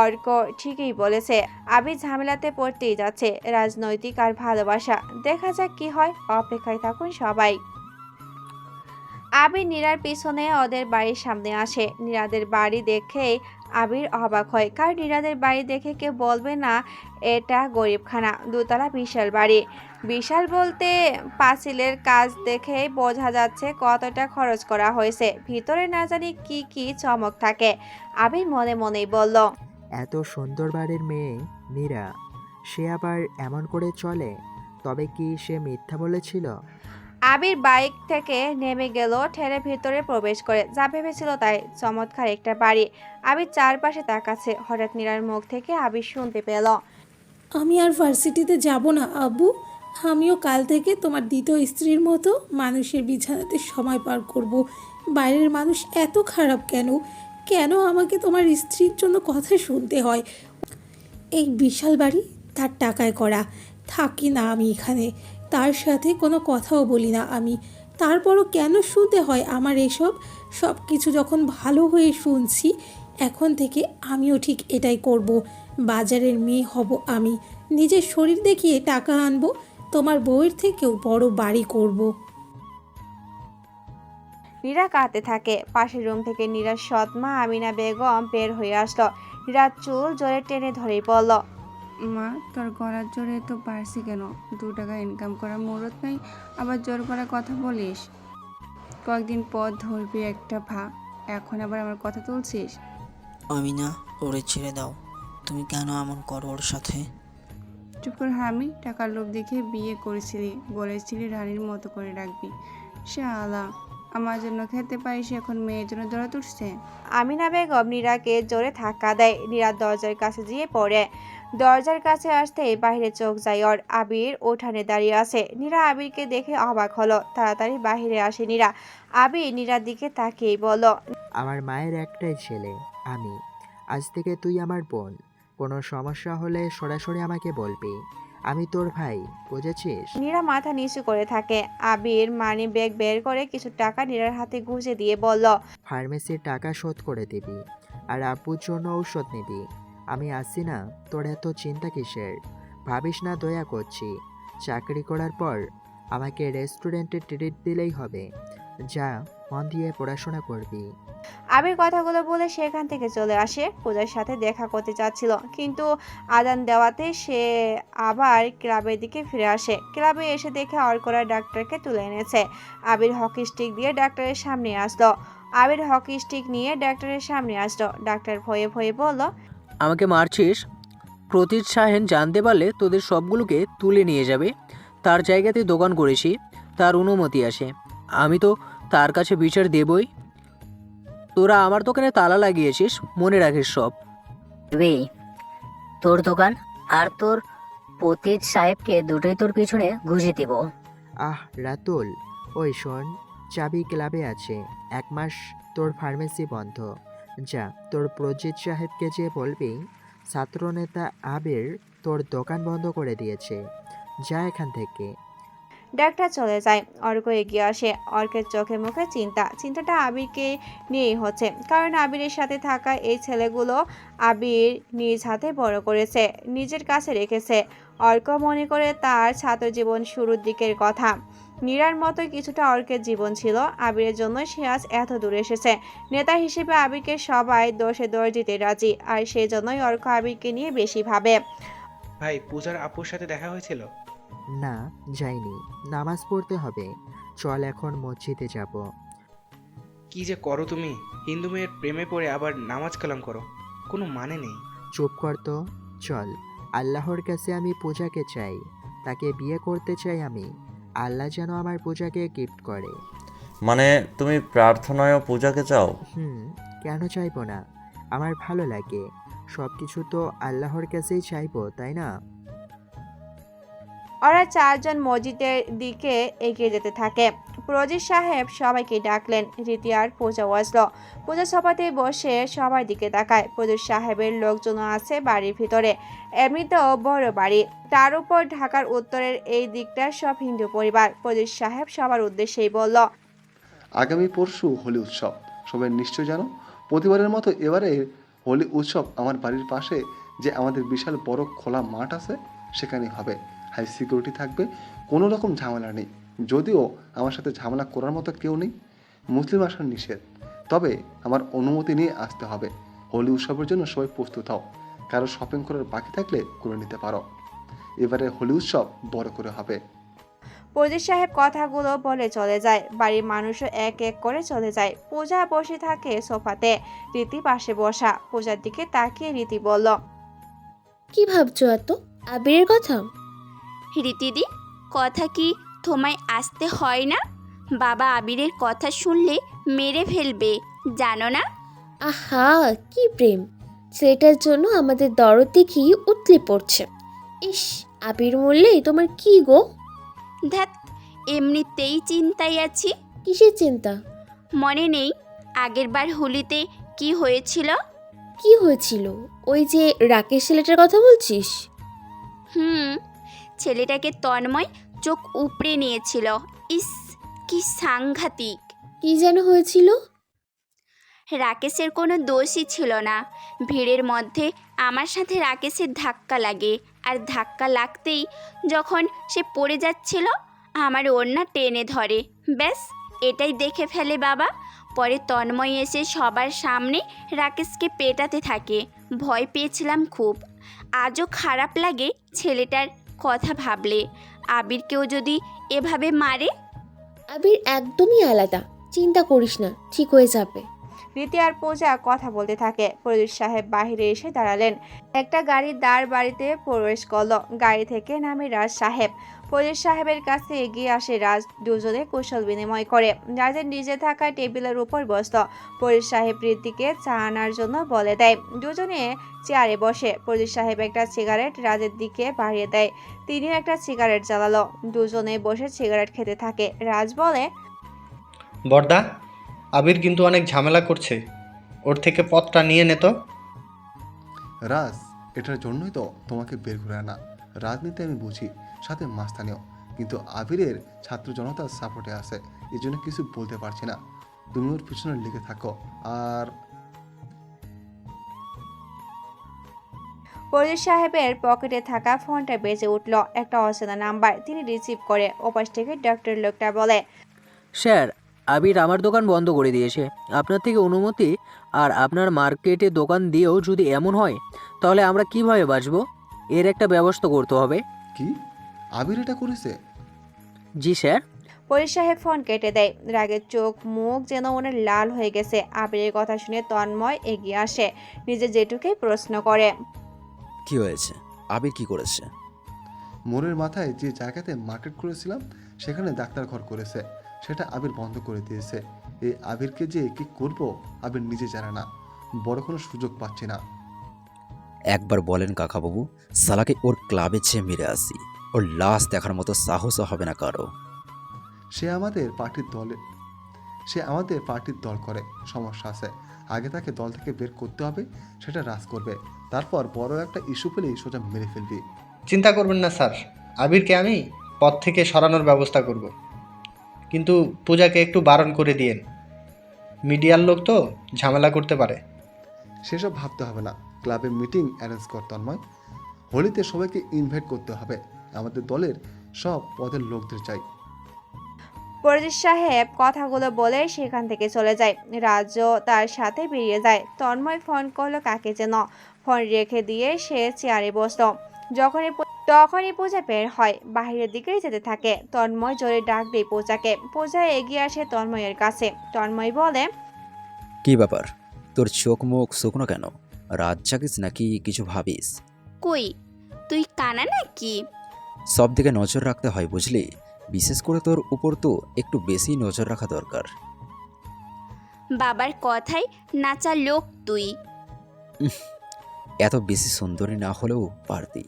অর্ক ঠিকই বলেছে, আবির ঝামেলাতে পড়তেই যাচ্ছে। রাজনৈতিক আর ভালোবাসা, দেখা যাক কি হয়। অপেক্ষায় থাকুন সবাই। আবির নীরার পিছনে ওদের বাড়ির সামনে আসে। নীরাদের বাড়ি দেখেই আবির অবাক হয়, কারণ নীরাদের বাড়ি দেখে কেউ বলবে না এটা গরিবখানা। 2 তলা বিশাল বাড়ি। বিশাল বলতে পাঁচিলের কাজ দেখেই বোঝা যাচ্ছে কতটা খরচ করা হয়েছে। ভিতরে না জানি কি কি চমক থাকে। আবির মনে মনেই বলল, এত সুন্দর বাড়ির মেয়ে নীরা, সে আবার এমন করে চলে? তবে কি সে মিথ্যা বলেছিল? আবির বাইক থেকে নেমে গেল, ঠেলে ভিতরে প্রবেশ করে। যা ভেবেছিল তাই, চমৎকার একটা বাড়ি। আবির চারপাশে তাকাচ্ছে। হঠাৎ নীরার মুখ থেকে আবির শুনতে পেল, আমি আর ভার্সিটিতে যাব না আব্বু, আমিও কাল থেকে তোমার দ্বিতীয় স্ত্রীর মতো মানুষের বিছানাতে সময় পার করব। বাইরের মানুষ এত খারাপ কেন? কেন আমাকে তোমার স্ত্রীর জন্য কথা শুনতে হয়? এই বিশাল বাড়ি তার টাকায় করা, থাকি না আমি এখানে, তার সাথে কোনো কথাও বলি না আমি, তারপরও কেন শুনতে হয় আমার এসব? সব কিছু যখন ভালো হয়ে শুনছি, এখন থেকে আমিও ঠিক এটাই করব। বাজারের মেয়ে হব আমি, নিজের শরীর দেখিয়ে টাকা আনবো, তোমার বউয়ের থেকেও বড় বাড়ি করব। নীরা কাঁদতে থাকে। পাশের রুম থেকে নীরার সৎ মা আমিনা বেগম বের হয়ে আসলো। নীরার চুল জোরে টেনে ধরেই বলল, মা, তোর গলার জোরে তো পারছি কেন? 2 টাকা ইনকাম করার মুরত নাই, আবার জোর করার কথা বলিস। কয়েকদিন পর ধরবি একটা ভাগ, এখন আবার আমার কথা তুলছিস? আমিনা, ওরে ছেড়ে দাও। তুমি কেন এমন করো ওর সাথে? চুপ করে হামি, টাকার লোভ দেখে বিয়ে করেছিলি, বলেছিলি রানীর মতো করে রাখবি। শালা, আমার জন্য খেতে পারিস, এখন মেয়ের জন্য দৌড়া তুলছে। আমিনা বেগম নীরাকে জোরে ধাক্কা দেয়। নীরা দরজার কাছে গিয়ে পড়ে। দরজার কাছে আসতেই বাইরে চোখ যায় ওর। আবির উঠানে দাঁড়িয়ে আছে। নীরা আবিরকে দেখে অবাক হলো। তাড়াতাড়ি বাইরে আসে নীরা। আবির নীরার দিকে তাকিয়েই বলল, আমার মায়ের একটাই ছেলে আমি। আজ থেকে তুই আমার বোন। কোনো সমস্যা হলে সরাসরি আমাকে বলবি। আমি তোর ভাই, বুঝেছিস? নীরা মাথা নিচু করে থাকে। আবির মানি ব্যাগ বের করে কিছু টাকা নীরার হাতে গুঁজে দিয়ে বলল, ফার্মেসির টাকা শোধ করে দিবি, আর আব্বুর জন্য ঔষধ নিবি। আমি আসছি না, তোর এত চিন্তা কিসের? ভাবিস না দয়া করছি। চাকরি করার পর আমাকে রেস্টুরেন্টে ট্রিট দিলেই হবে। যা, মন দিয়ে পড়াশোনা করবি। আবির কথাগুলো বলে সেখান থেকে চলে আসে। পূজার সাথে দেখা করতে চাচ্ছিল, কিন্তু আজান দেওয়াতে সে আবার ক্লাবের দিকে ফিরে আসে। ক্লাবে এসে দেখে অর্করা ডাক্তারকে তুলে এনেছে। আবির হকি স্টিক দিয়ে ডাক্তারের সামনে আসলো। ডাক্তার ভয়ে ভয়ে বলল, আমাকে মারছিস? প্রতীক সাহেন জানতে পারলে তোদের সবগুলোকে তুলে নিয়ে যাবে। তার জায়গাতে দোকান করেছি, তার অনুমতি আসে, আমি তো তার কাছে বিচার দেবই। তোরা আমার দোকানে তালা লাগিয়েছিস, মনে রাখিস সব। তোর দোকান আর তোর পতিত সাহেবকে দুটোই তোর পিছনে গুঁজে দিব। রাতুল, ওই শোন, চাবি ক্লাবে আছে। 1 মাস তোর ফার্মেসি বন্ধ। যা, তোর প্রজিত সাহেবকে যে বলবি ছাত্রনেতা আবির তোর দোকান বন্ধ করে দিয়েছে। যা এখান থেকে। ডাক্তার চলে যায়। অর্ক এগিয়ে আসে। অর্কের চোখে মুখে চিন্তাটা আবিরকে নিয়েই হচ্ছে, কারণ আবিরের সাথে থাকা এই ছেলেগুলো আবির নিজ হাতে বড় করেছে, নিজের কাছে রেখেছে। অর্ক মনে করে তার ছাত্র জীবন শুরুর দিকের কথা। নীরার মতো কিছুটা অর্কের জীবন ছিল। আবিরের জন্য সে আজ এত দূর এসেছে। নেতা হিসেবে আবিরকে সবাই দোষ দিতে রাজি, আর সেই জন্যই অর্ক আবিরকে নিয়ে বেশি ভাবে। ভাই, পূজার আপুর সাথে দেখা হয়েছিল? না, যাইনি। নামাজ পড়তে হবে। চল এখন মসজিদে যাব। কি যে করো তুমি! হিন্দু মেয়ের প্রেমে পড়ে আবার নামাজ কালাম করো, কোনো মানে নেই। চুপ কর তো। চল, আল্লাহর কাছে আমি পূজাকে চাই, তাকে বিয়ে করতে চাই আমি। আল্লাহ যেন আমার পূজাকে গিফট করে। মানে তুমি প্রার্থনায়ও পূজাকে চাও? কেন চাইবো না? আমার ভালো লাগে। সব কিছু তো আল্লাহর কাছেই চাইবো, তাই না? ওরা 4 জন মসজিদের দিকে এগিয়ে যেতে থাকে। প্রজিত সাহেব সবাইকে ডাকলেন। রীতি আর পূজাও আসলো। পূজা সোফাতে বসে সবার দিকে তাকায়। প্রজিত সাহেবের লোকজনও আছে বাড়ির ভিতরে। এমনিতেও বড় বাড়ি, তার উপর ঢাকার উত্তরের এই দিকটা সব হিন্দু পরিবার। প্রজিত সাহেব সবার উদ্দেশ্যেই বলল, আগামী পরশু হোলি উৎসব, সবাই নিশ্চয় জানো। প্রতিবারের মতো এবারে হোলি উৎসব আমার বাড়ির পাশে যে আমাদের বিশাল বড় খোলা মাঠ আছে সেখানেই হবে। হাই সিকিউরিটি থাকবে, কোনো রকম ঝামেলা নেই। যদিও আমার সাথে ঝামেলা করার মতো কেউ নেই, মুসলিম আসা নিষেধ, তবে আমার অনুমতি নিয়ে আসতে হবে। হোলি উৎসবের জন্য সবাই প্রস্তুত হও। কারো শপিং করার বাকি থাকলে করে নিতে পারো। এবারে হোলি উৎসব বড় করে হবে। প্রজিত সাহেব কথাগুলো বলে চলে যায়। বাড়ির মানুষও এক এক করে চলে যায়। পূজা বসে থাকে সোফাতে, রীতি পাশে বসা। পূজার দিকে তাকিয়ে রীতি বলল, কি ভাবছো এত? আবিরের কথা? রীতিদি, কথা কি তোমায় আসতে হয় না? বাবা আবিরের কথা শুনলে মেরে ফেলবে, জানো না? আহা, কি প্রেম! ছেলেটার জন্য আমাদের দরদ দেখি উতলে পড়ছে। ইস, আবির মূল্যে তোমার কি গো? ধ্যাত, এমনিতেই চিন্তায় আছি। কিসের চিন্তা? মনে নেই আগেরবার হোলিতে কি হয়েছিল? কি হয়েছিল? ওই যে রাকেশ ছেলেটার কথা বলছিস? ছেলেটাকে তন্ময় চোখ উপড়ে নিয়েছিল। ইস, কি সাংঘাতিক! কি যেন হয়েছিল? রাকেশের কোনো দোষই ছিল না। ভিড়ের মধ্যে আমার সাথে রাকেশের ধাক্কা লাগে, আর ধাক্কা লাগতেই যখন সে পড়ে যাচ্ছিল আমার ওড়না টেনে ধরে। ব্যাস, এটাই দেখে ফেলে বাবা। পরে তন্ময় এসে সবার সামনে রাকেশকে পেটাতে থাকে। ভয় পেয়েছিলাম খুব। আজও খারাপ লাগে ছেলেটার কথা ভাবলে। আবিরকেও যদি এভাবে মারে। আবির একদমই আলাদা, চিন্তা করিস না, ঠিক হয়ে যাবে। রীতি আর পূজা কথা বলতে থাকে। পুলিশ সাহেব বাহিরে এসে দাঁড়ালেন। একটা গাড়ি দাঁড় বাড়িতে প্রবেশ করলো। গাড়ি থেকে নামে রাজ সাহেব। পুলিশ সাহেবের কাছে এগিয়ে আসে রাজ। দুজনে কুশল বিনিময় করে। রাজের নিজে থাকা টেবিলের উপর বসত। পুলিশ সাহেব রীতিকে চা আনার জন্য বলে দেয়। দুজনে চেয়ারে বসে। পুলিশ সাহেব একটা সিগারেট রাজের দিকে বাড়িয়ে দেয়। তিনিও একটা সিগারেট জ্বালালো। দুজনে বসে সিগারেট খেতে থাকে। রাজ বলে, বর্দা, আবির কিন্তু অনেক ঝামেলা করছে, ওর থেকে পথটা নিয়ে নে তো। রাজ, এটার জন্যই তো তোমাকে বের করে আনা। রাজনীতি আমি বুঝি, সাথে মাস্তানিও, কিন্তু আবিরের ছাত্র জনতার সাপোর্টে আছে, এই জন্য কিছু বলতে পারছি না। তুমি ওর পিছনে লেগে থাকো। আর পুলিশ সাহেবের পকেটে থাকা ফোনটা বেজে উঠল। একটা অচেনা নাম্বার। তিনি রিসিভ করে। ওপাশ থেকে ডক্টর লোকটা বলে, স্যার, আবির আমার দোকান বন্ধ করে দিয়েছে। আপনার থেকে অনুমতি আর আপনার মার্কেটে দোকান দিয়েও যদি এমন হয় তাহলে আমরা কিভাবে বাঁচবো? এর একটা ব্যবস্থা করতে হবে। কি, আবির এটা করেছে? জি স্যার। পুলিশ সাহেব ফোন কেটে দেয়। রাগের চোখ মুখ যেন ওনার লাল হয়ে গেছে। আবিরের কথা শুনে তন্ময় এগিয়ে আসে। নিজের জেঠুকেই প্রশ্ন করে, কি হয়েছে? আবির কি করেছে? মোড়ের মাথায় যে জায়গাতে মার্কেট করেছিলাম সেখানে ডাক্তার ঘর করেছে, সেটা আবির বন্ধ করে দিয়েছে। এই আবিরকে যে কি করব আবির নিজে জানে না। বড় কোনো সুযোগ পাচ্ছি না। একবার বলেন কাকাবাবু, সালাকে ওর ক্লাবে চেয়ে মেরে আসি। ওর লাশ দেখার মতো সাহসও হবে না কারো। সে আমাদের পার্টির দল করে। সমস্যা আছে, আগে তাকে দল থেকে বের করতে হবে, সেটা রাজ করবে। তারপর বড় একটা ইস্যু পেলেই সোজা মেরে ফেলবি। চিন্তা করবেন না স্যার, আবিরকে আমি পথ থেকে সরানোর ব্যবস্থা করব। কিন্তু পূজাকে একটু বারণ করে দিয়েন, মিডিয়ার লোক তো ঝামেলা করতে পারে। সেসব ভাবতে হবে না, ক্লাবে মিটিং অ্যারেঞ্জ কর তন্ময়। হোলিতে সবাইকে ইনভাইট করতে হবে। আমাদের দলের সব পদের লোকদের চাই। পুলিশ সাহেব কথাগুলো বলে সেখান থেকে চলে যায়। রাজও তার সাথে বেরিয়ে যায়। তন্ময় ফোন করলো কাকে যেন। ফোন রেখে দিয়ে সে চেয়ারে বসল। তখনই পূজা বের হয়। বাহিরের দিকেই যেতে থাকে। তন্ময় জোরে ডাক দেয় পূজাকে। পূজা এগিয়ে আসে তন্ময়ের কাছে। তন্ময় বলে, কি ব্যাপার, তোর চোখ মুখ শুকনো কেন? রাত জাগিস নাকি কিছু ভাবিস? কই, তুই কানা নাকি? সব দিকে নজর রাখতে হয় বুঝলি, বিশেষ করে তোর উপর তো একটু বেশি নজর রাখা দরকার। বাবার কথায় নাচা লোক তুই। এত বেশি সুন্দরী না হলেও পারতি।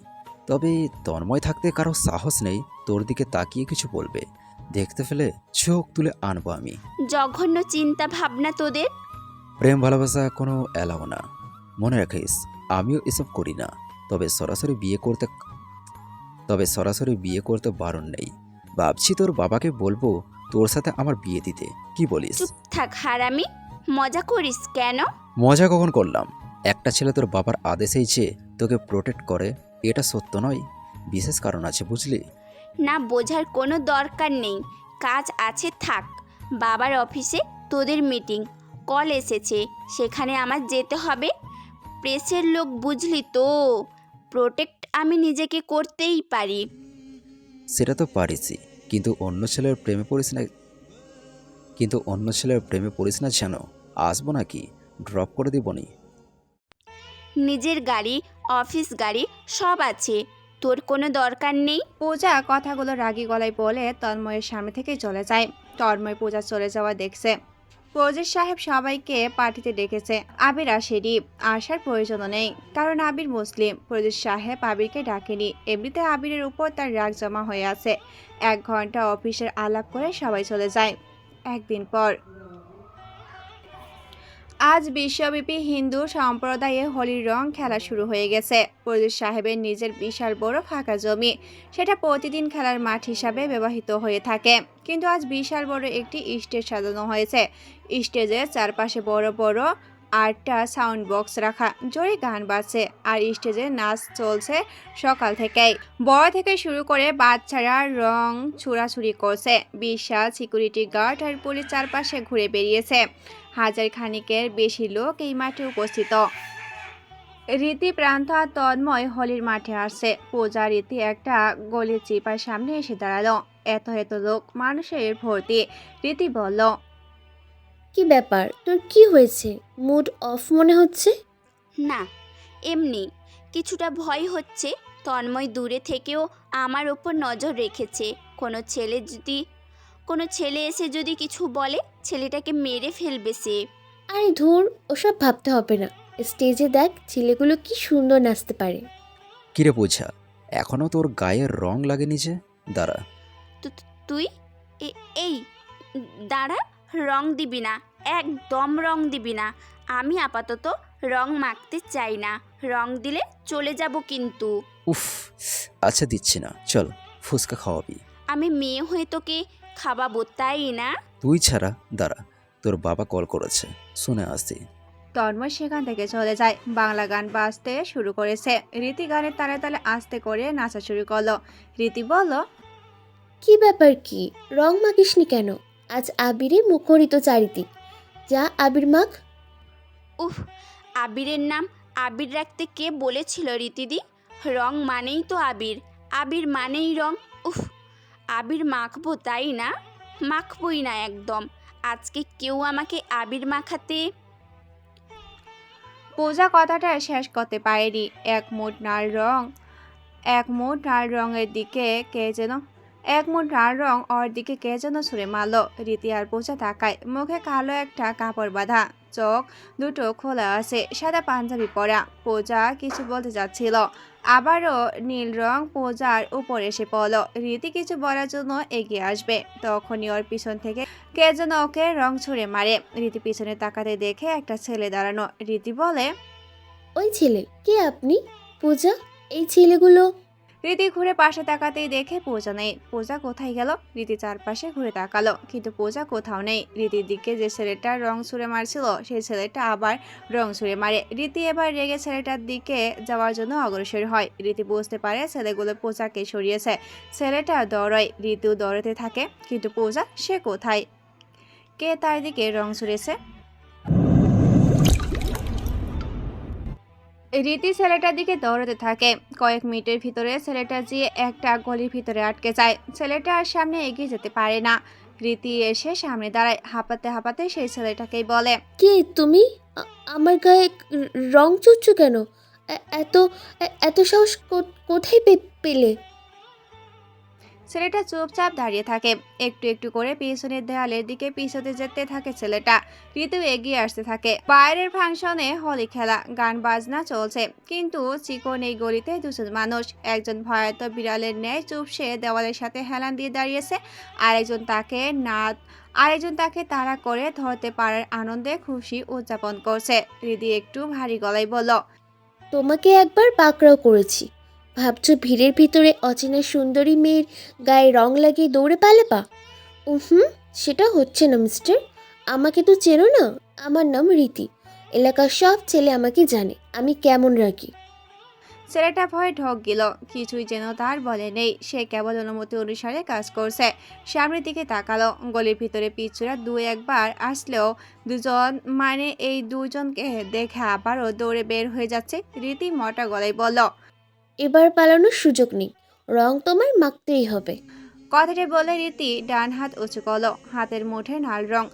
তবে তন্ময় থাকতে কারো সাহস নেই তোর দিকে তাকিয়ে কিছু বলবে। দেখতে ফেলে চোখ তুলে আনবো আমি। জঘন্য চিন্তা ভাবনা তোদের। প্রেম ভালোবাসা কোনো এলাও না, মনে রাখিস। আমিও এসব করি না। তবে সরাসরি বিয়ে করতে বারণ নেই। ভাবছি তোর বাবাকে বলবো তোর সাথে আমার বিয়ে দিতে, কি বলিস? চুপ থাক হারামি, মজা করিস কেন? মজা কখন করলাম? একটা ছেলে তোর বাবার আদেশেই যে তোকে প্রোটেক্ট করে, এটা সত্য নয়। বিশেষ কারণ আছে বুঝলি। না, বোঝার কোনো দরকার নেই। কাজ আছে, থাক। বাবার অফিসে তোদের মিটিং কল এসেছে, সেখানে আমার যেতে হবে। প্রেসের লোক বুঝলি তো, প্রোটেক্ট আমি নিজেকে করতেই পারি। সেটা তো পারিসই, কিন্তু অন্য ছেলের প্রেমে পড়িস না যেন। আসবো নাকি ড্রপ করে দিবনি? নিজের গাড়ি, অফিস গাড়ি সব আছে, তোর কোনো দরকার নেই। পূজা কথাগুলো রাগী গলায় বলে তন্ময়ের সামনে থেকে চলে যায়। তন্ময় পূজা চলে যাওয়া দেখছে। ফৌজির সাহেব সবাইকে পার্টিতে ডেকেছে, আবির আসেনি। আসার প্রয়োজনও নেই, কারণ আবির মুসলিম। ফৌজির সাহেব আবিরকে ডাকেনি। এমনিতে আবিরের উপর তার রাগ জমা হয়ে আছে। 1 ঘন্টা অফিসের আলাপ করে সবাই চলে যায়। একদিন পর, আজ বিশ্বব্যাপী হিন্দু সম্প্রদায়ে হোলির রং খেলা শুরু হয়ে গেছে। ফৌজির সাহেবের নিজের বিশাল বড় ফাঁকা জমি, সেটা প্রতিদিন খেলার মাঠ হিসাবে ব্যবহৃত হয়ে থাকে। কিন্তু আজ বিশাল বড় একটি স্টেজ সাজানো হয়েছে। স্টেজের চারপাশে বড় বড় 8টা সাউন্ড বক্স রাখা, জোরে গান বাজছে আর স্টেজে নাচ চলছে সকাল থেকেই। বড় থেকে শুরু করে বাচ্চারা রং ছুড়াছুড়ি করছে। বিশাল সিকিউরিটি গার্ড আর পুলিশ চারপাশে ঘুরে বেরিয়েছে। 1000 খানিকের বেশি লোক এই মাঠে উপস্থিত। রীতি, প্রান্ত আর তন্ময় হোলির মাঠে আসছে। পূজা রীতি একটা গলির চিপার সামনে এসে দাঁড়ালো। এত লোক, মানুষের ভর্তি। রীতি বলল, কি ব্যাপার, তোর কি হয়েছে? মুড অফ মনে হচ্ছে। না, এমনি কিছুটা ভয় হচ্ছে। তন্ময় দূরে থেকেও আমার ওপর নজর রেখেছে। কোনো ছেলে এসে যদি কিছু বলে, ছেলেটাকে মেরে ফেলবে সে। আরে ধুর, ওসব ভাবতে হবে না। স্টেজে দেখ ছেলেগুলো কি সুন্দর নাচতে পারে। কিরে পূজা, এখনো তোর গায়ের রং লাগেনি যে? দাঁড়া। তুই এই দাঁড়া, রং দিবি না, একদম রং দিবি না। আমি আপাতত রং মাখতে চাই না। রং দিলে চলে যাব কিন্তু। উফ, আচ্ছা দিচ্ছি না, চল ফুচকা খাওয়াবি। আমি মেয়ে হয়ে তোকে খাওয়াবো, তাই না? তুই ছাড়া, দাঁড়া, তোর বাবা কল করেছে, শুনে আসি। তন্ময় সেখান থেকে চলে যায়। বাংলা গান বাজতে শুরু করেছে। রীতি গানের তালে তালে আস্তে করে নাচা শুরু করলো। রীতি বলল, কি ব্যাপার, কি রং মাখিসনি কেন? আজ আবিরে মুখরিত চারিদিক। যা আবির মাখ। উফ, আবিরের নাম আবির রাখতে কে বলেছিল রীতিদি? রং মানেই তো আবির, আবির মানেই রং। উফ, আবির মাখবো তাই না? মাখবই না একদম। আজকে কেউ আমাকে আবির মাখাতে। পূজা কথাটা শেষ করতে পারেনি। এক মুঠ লাল রঙের দিকে ওর দিকে কে যেন ছুঁড়ে মারল। রীতি আর পূজা তাকায়। মুখে কালো একটা কাপড় বাঁধা, চোখ দুটো খোলা আছে, সাদা পাঞ্জাবি পরা। পূজা কিছু বলতে যাচ্ছিল, আবারও নীল রং পূজার উপর এসে পড়ল। রীতি কিছু বলার জন্য এগিয়ে আসবে, তখনই ওর পিছন থেকে কে যেন ওকে রং ছুঁড়ে মারে। রীতি পিছনে তাকাতে দেখে একটা ছেলে দাঁড়ানো। রীতি বলে, ওই ছেলে কে আপনি? পূজা, এই ছেলেগুলো। রীতি ঘুরে পাশে তাকাতেই দেখে পূজা নেই। পূজা কোথায় গেল? রীতি চারপাশে ঘুরে তাকালো, কিন্তু পূজা কোথাও নেই। রীতির দিকে যে ছেলেটা রং ছুঁড়ে মারছিল, সেই ছেলেটা আবার রং ছুঁড়ে মারে। রীতি এবার রেগে ছেলেটার দিকে যাওয়ার জন্য অগ্রসর হয়। রীতি বুঝতে পারে ছেলেগুলো পূজাকে সরিয়েছে। ছেলেটা দৌড়ায়, রীতিও দৌড়াতে থাকে, কিন্তু পূজা সে কোথায়? কে তার দিকে রং ছুঁড়েছে? রীতি ছেলেটার দিকে দৌড়াতে থাকে। কয়েক মিনিটের ভিতরে ছেলেটা গিয়ে একটা গলির ভিতরে আটকে যায়। ছেলেটা আর সামনে এগিয়ে যেতে পারে না। রীতি এসে সামনে দাঁড়ায়। হাঁপাতে সেই ছেলেটাকেই বলে, কে তুমি? আমার গায়ে রং চুচ্ছু কেন? এত এত সাহস কোথায় পেলে? ছেলেটা চুপচাপ দাঁড়িয়ে থাকে। একটু একটু করে পিছনের দেয়ালের দিকে পিছতে যেতে থাকে ছেলেটা। ঋতু এগিয়ে আসতে থাকে। বাইরের ফাংশনে হোলি খেলা, গান বাজনা চলছে, কিন্তু চিকন এই গলিতে দুজন মানুষ। একজন ভয়াত বিড়ালের ন্যায় চুপসে দেওয়ালের সাথে হেলান দিয়ে দাঁড়িয়েছে। আরেকজন তাকে তাড়া করে ধরতে পারার আনন্দে খুশি উদযাপন করছে। হৃদি একটু ভারী গলায় বলল, তোমাকে একবার পাকড়াও করেছি। ভাবছো ভিড়ের ভিতরে অচেনা সুন্দরী মেয়ের গায়ে রং লাগিয়ে দৌড়ে পালাবা? সেটা হচ্ছে না মিস্টার। আমাকে তো চেনো না, আমার নাম রীতি। এলাকার সব ছেলে আমাকে জানে আমি কেমন রাখি। ছেলেটা ভয়ে ঢোক গেল। কিছুই যেন তার বলে নেই। সে কেবল অনুমতি অনুসারে কাজ করছে। সামনের দিকে তাকালো। গলির ভিতরে পিছুরা 2-1 আসলেও এই দুজনকে দেখে আবারও দৌড়ে বের হয়ে যাচ্ছে। রীতি মোটা গলায় বলল, এবার পালানোর সুযোগ নেই, রং তোমার মাখতেই হবে। কথাটা বলে রীতি ডান হাত উঁচু করলো। হাতের মুঠে লাল রং।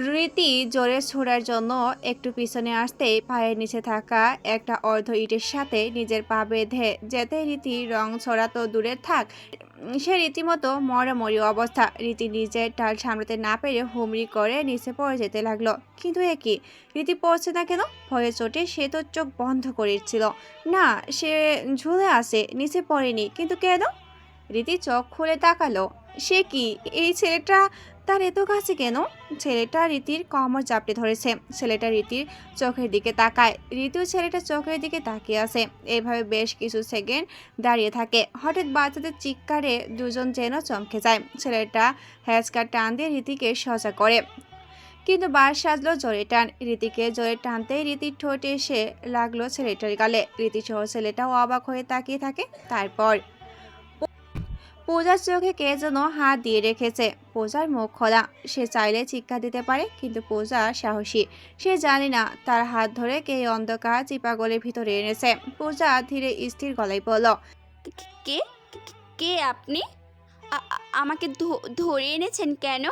রীতি জোরে ছোড়ার জন্য একটু পিছনে আসতেই পায়ের নিচে থাকা একটা অর্ধ ইটের সাথে নিজের পা বেঁধে যেতে রীতি রং ছড়া তো দূরে থাক, সে রীতিমতো মরামরি অবস্থা। রীতি নিজের টাল সামলাতে না পেরে হুমড়ি করে নিচে পড়ে যেতে লাগলো। কিন্তু এ কি, রীতি পড়ছে না কেন? ভয়ে চোটে সে তো চোখ বন্ধ করেছিল। না, সে ঝুলে আছে, নিচে পড়েনি। কিন্তু কেন? রীতি চোখ খুলে তাকালো। সে কি, এই ছেলেটা তার এত কাছে কেন? ছেলেটা রীতির কোমর চাপটে ধরেছে। ছেলেটা রীতির চোখের দিকে তাকায়। রীতিও ছেলেটার চোখের দিকে তাকিয়ে আছে। এভাবে বেশ কিছু সেকেন্ড দাঁড়িয়ে থাকে। হঠাৎ বাচ্চাদের চিৎকারে দুজন যেন চমকে যায়। ছেলেটা হ্যাচকা টান দিয়ে রীতিকে সোজা করে, কিন্তু বার সাজলো জোরে টান। রীতিকে জোরে টানতেই রীতির ঠোঁটে এসে লাগলো ছেলেটার গালে। রীতি সহ ছেলেটাও অবাক হয়ে তাকিয়ে থাকে। তারপর পূজার চোখে কে যেন হাত দিয়ে রেখেছে। পূজার মুখ খোলা। সে চাইলে চিৎকার দিতে পারে, কিন্তু পূজা সাহসী। সে জানে না তার হাত ধরে কে অন্ধকার চিপা গলের ভিতরে এনেছে। পূজা ধীরে স্থির গলায় বলল, কে কে আপনি? আমাকে ধরে এনেছেন কেন?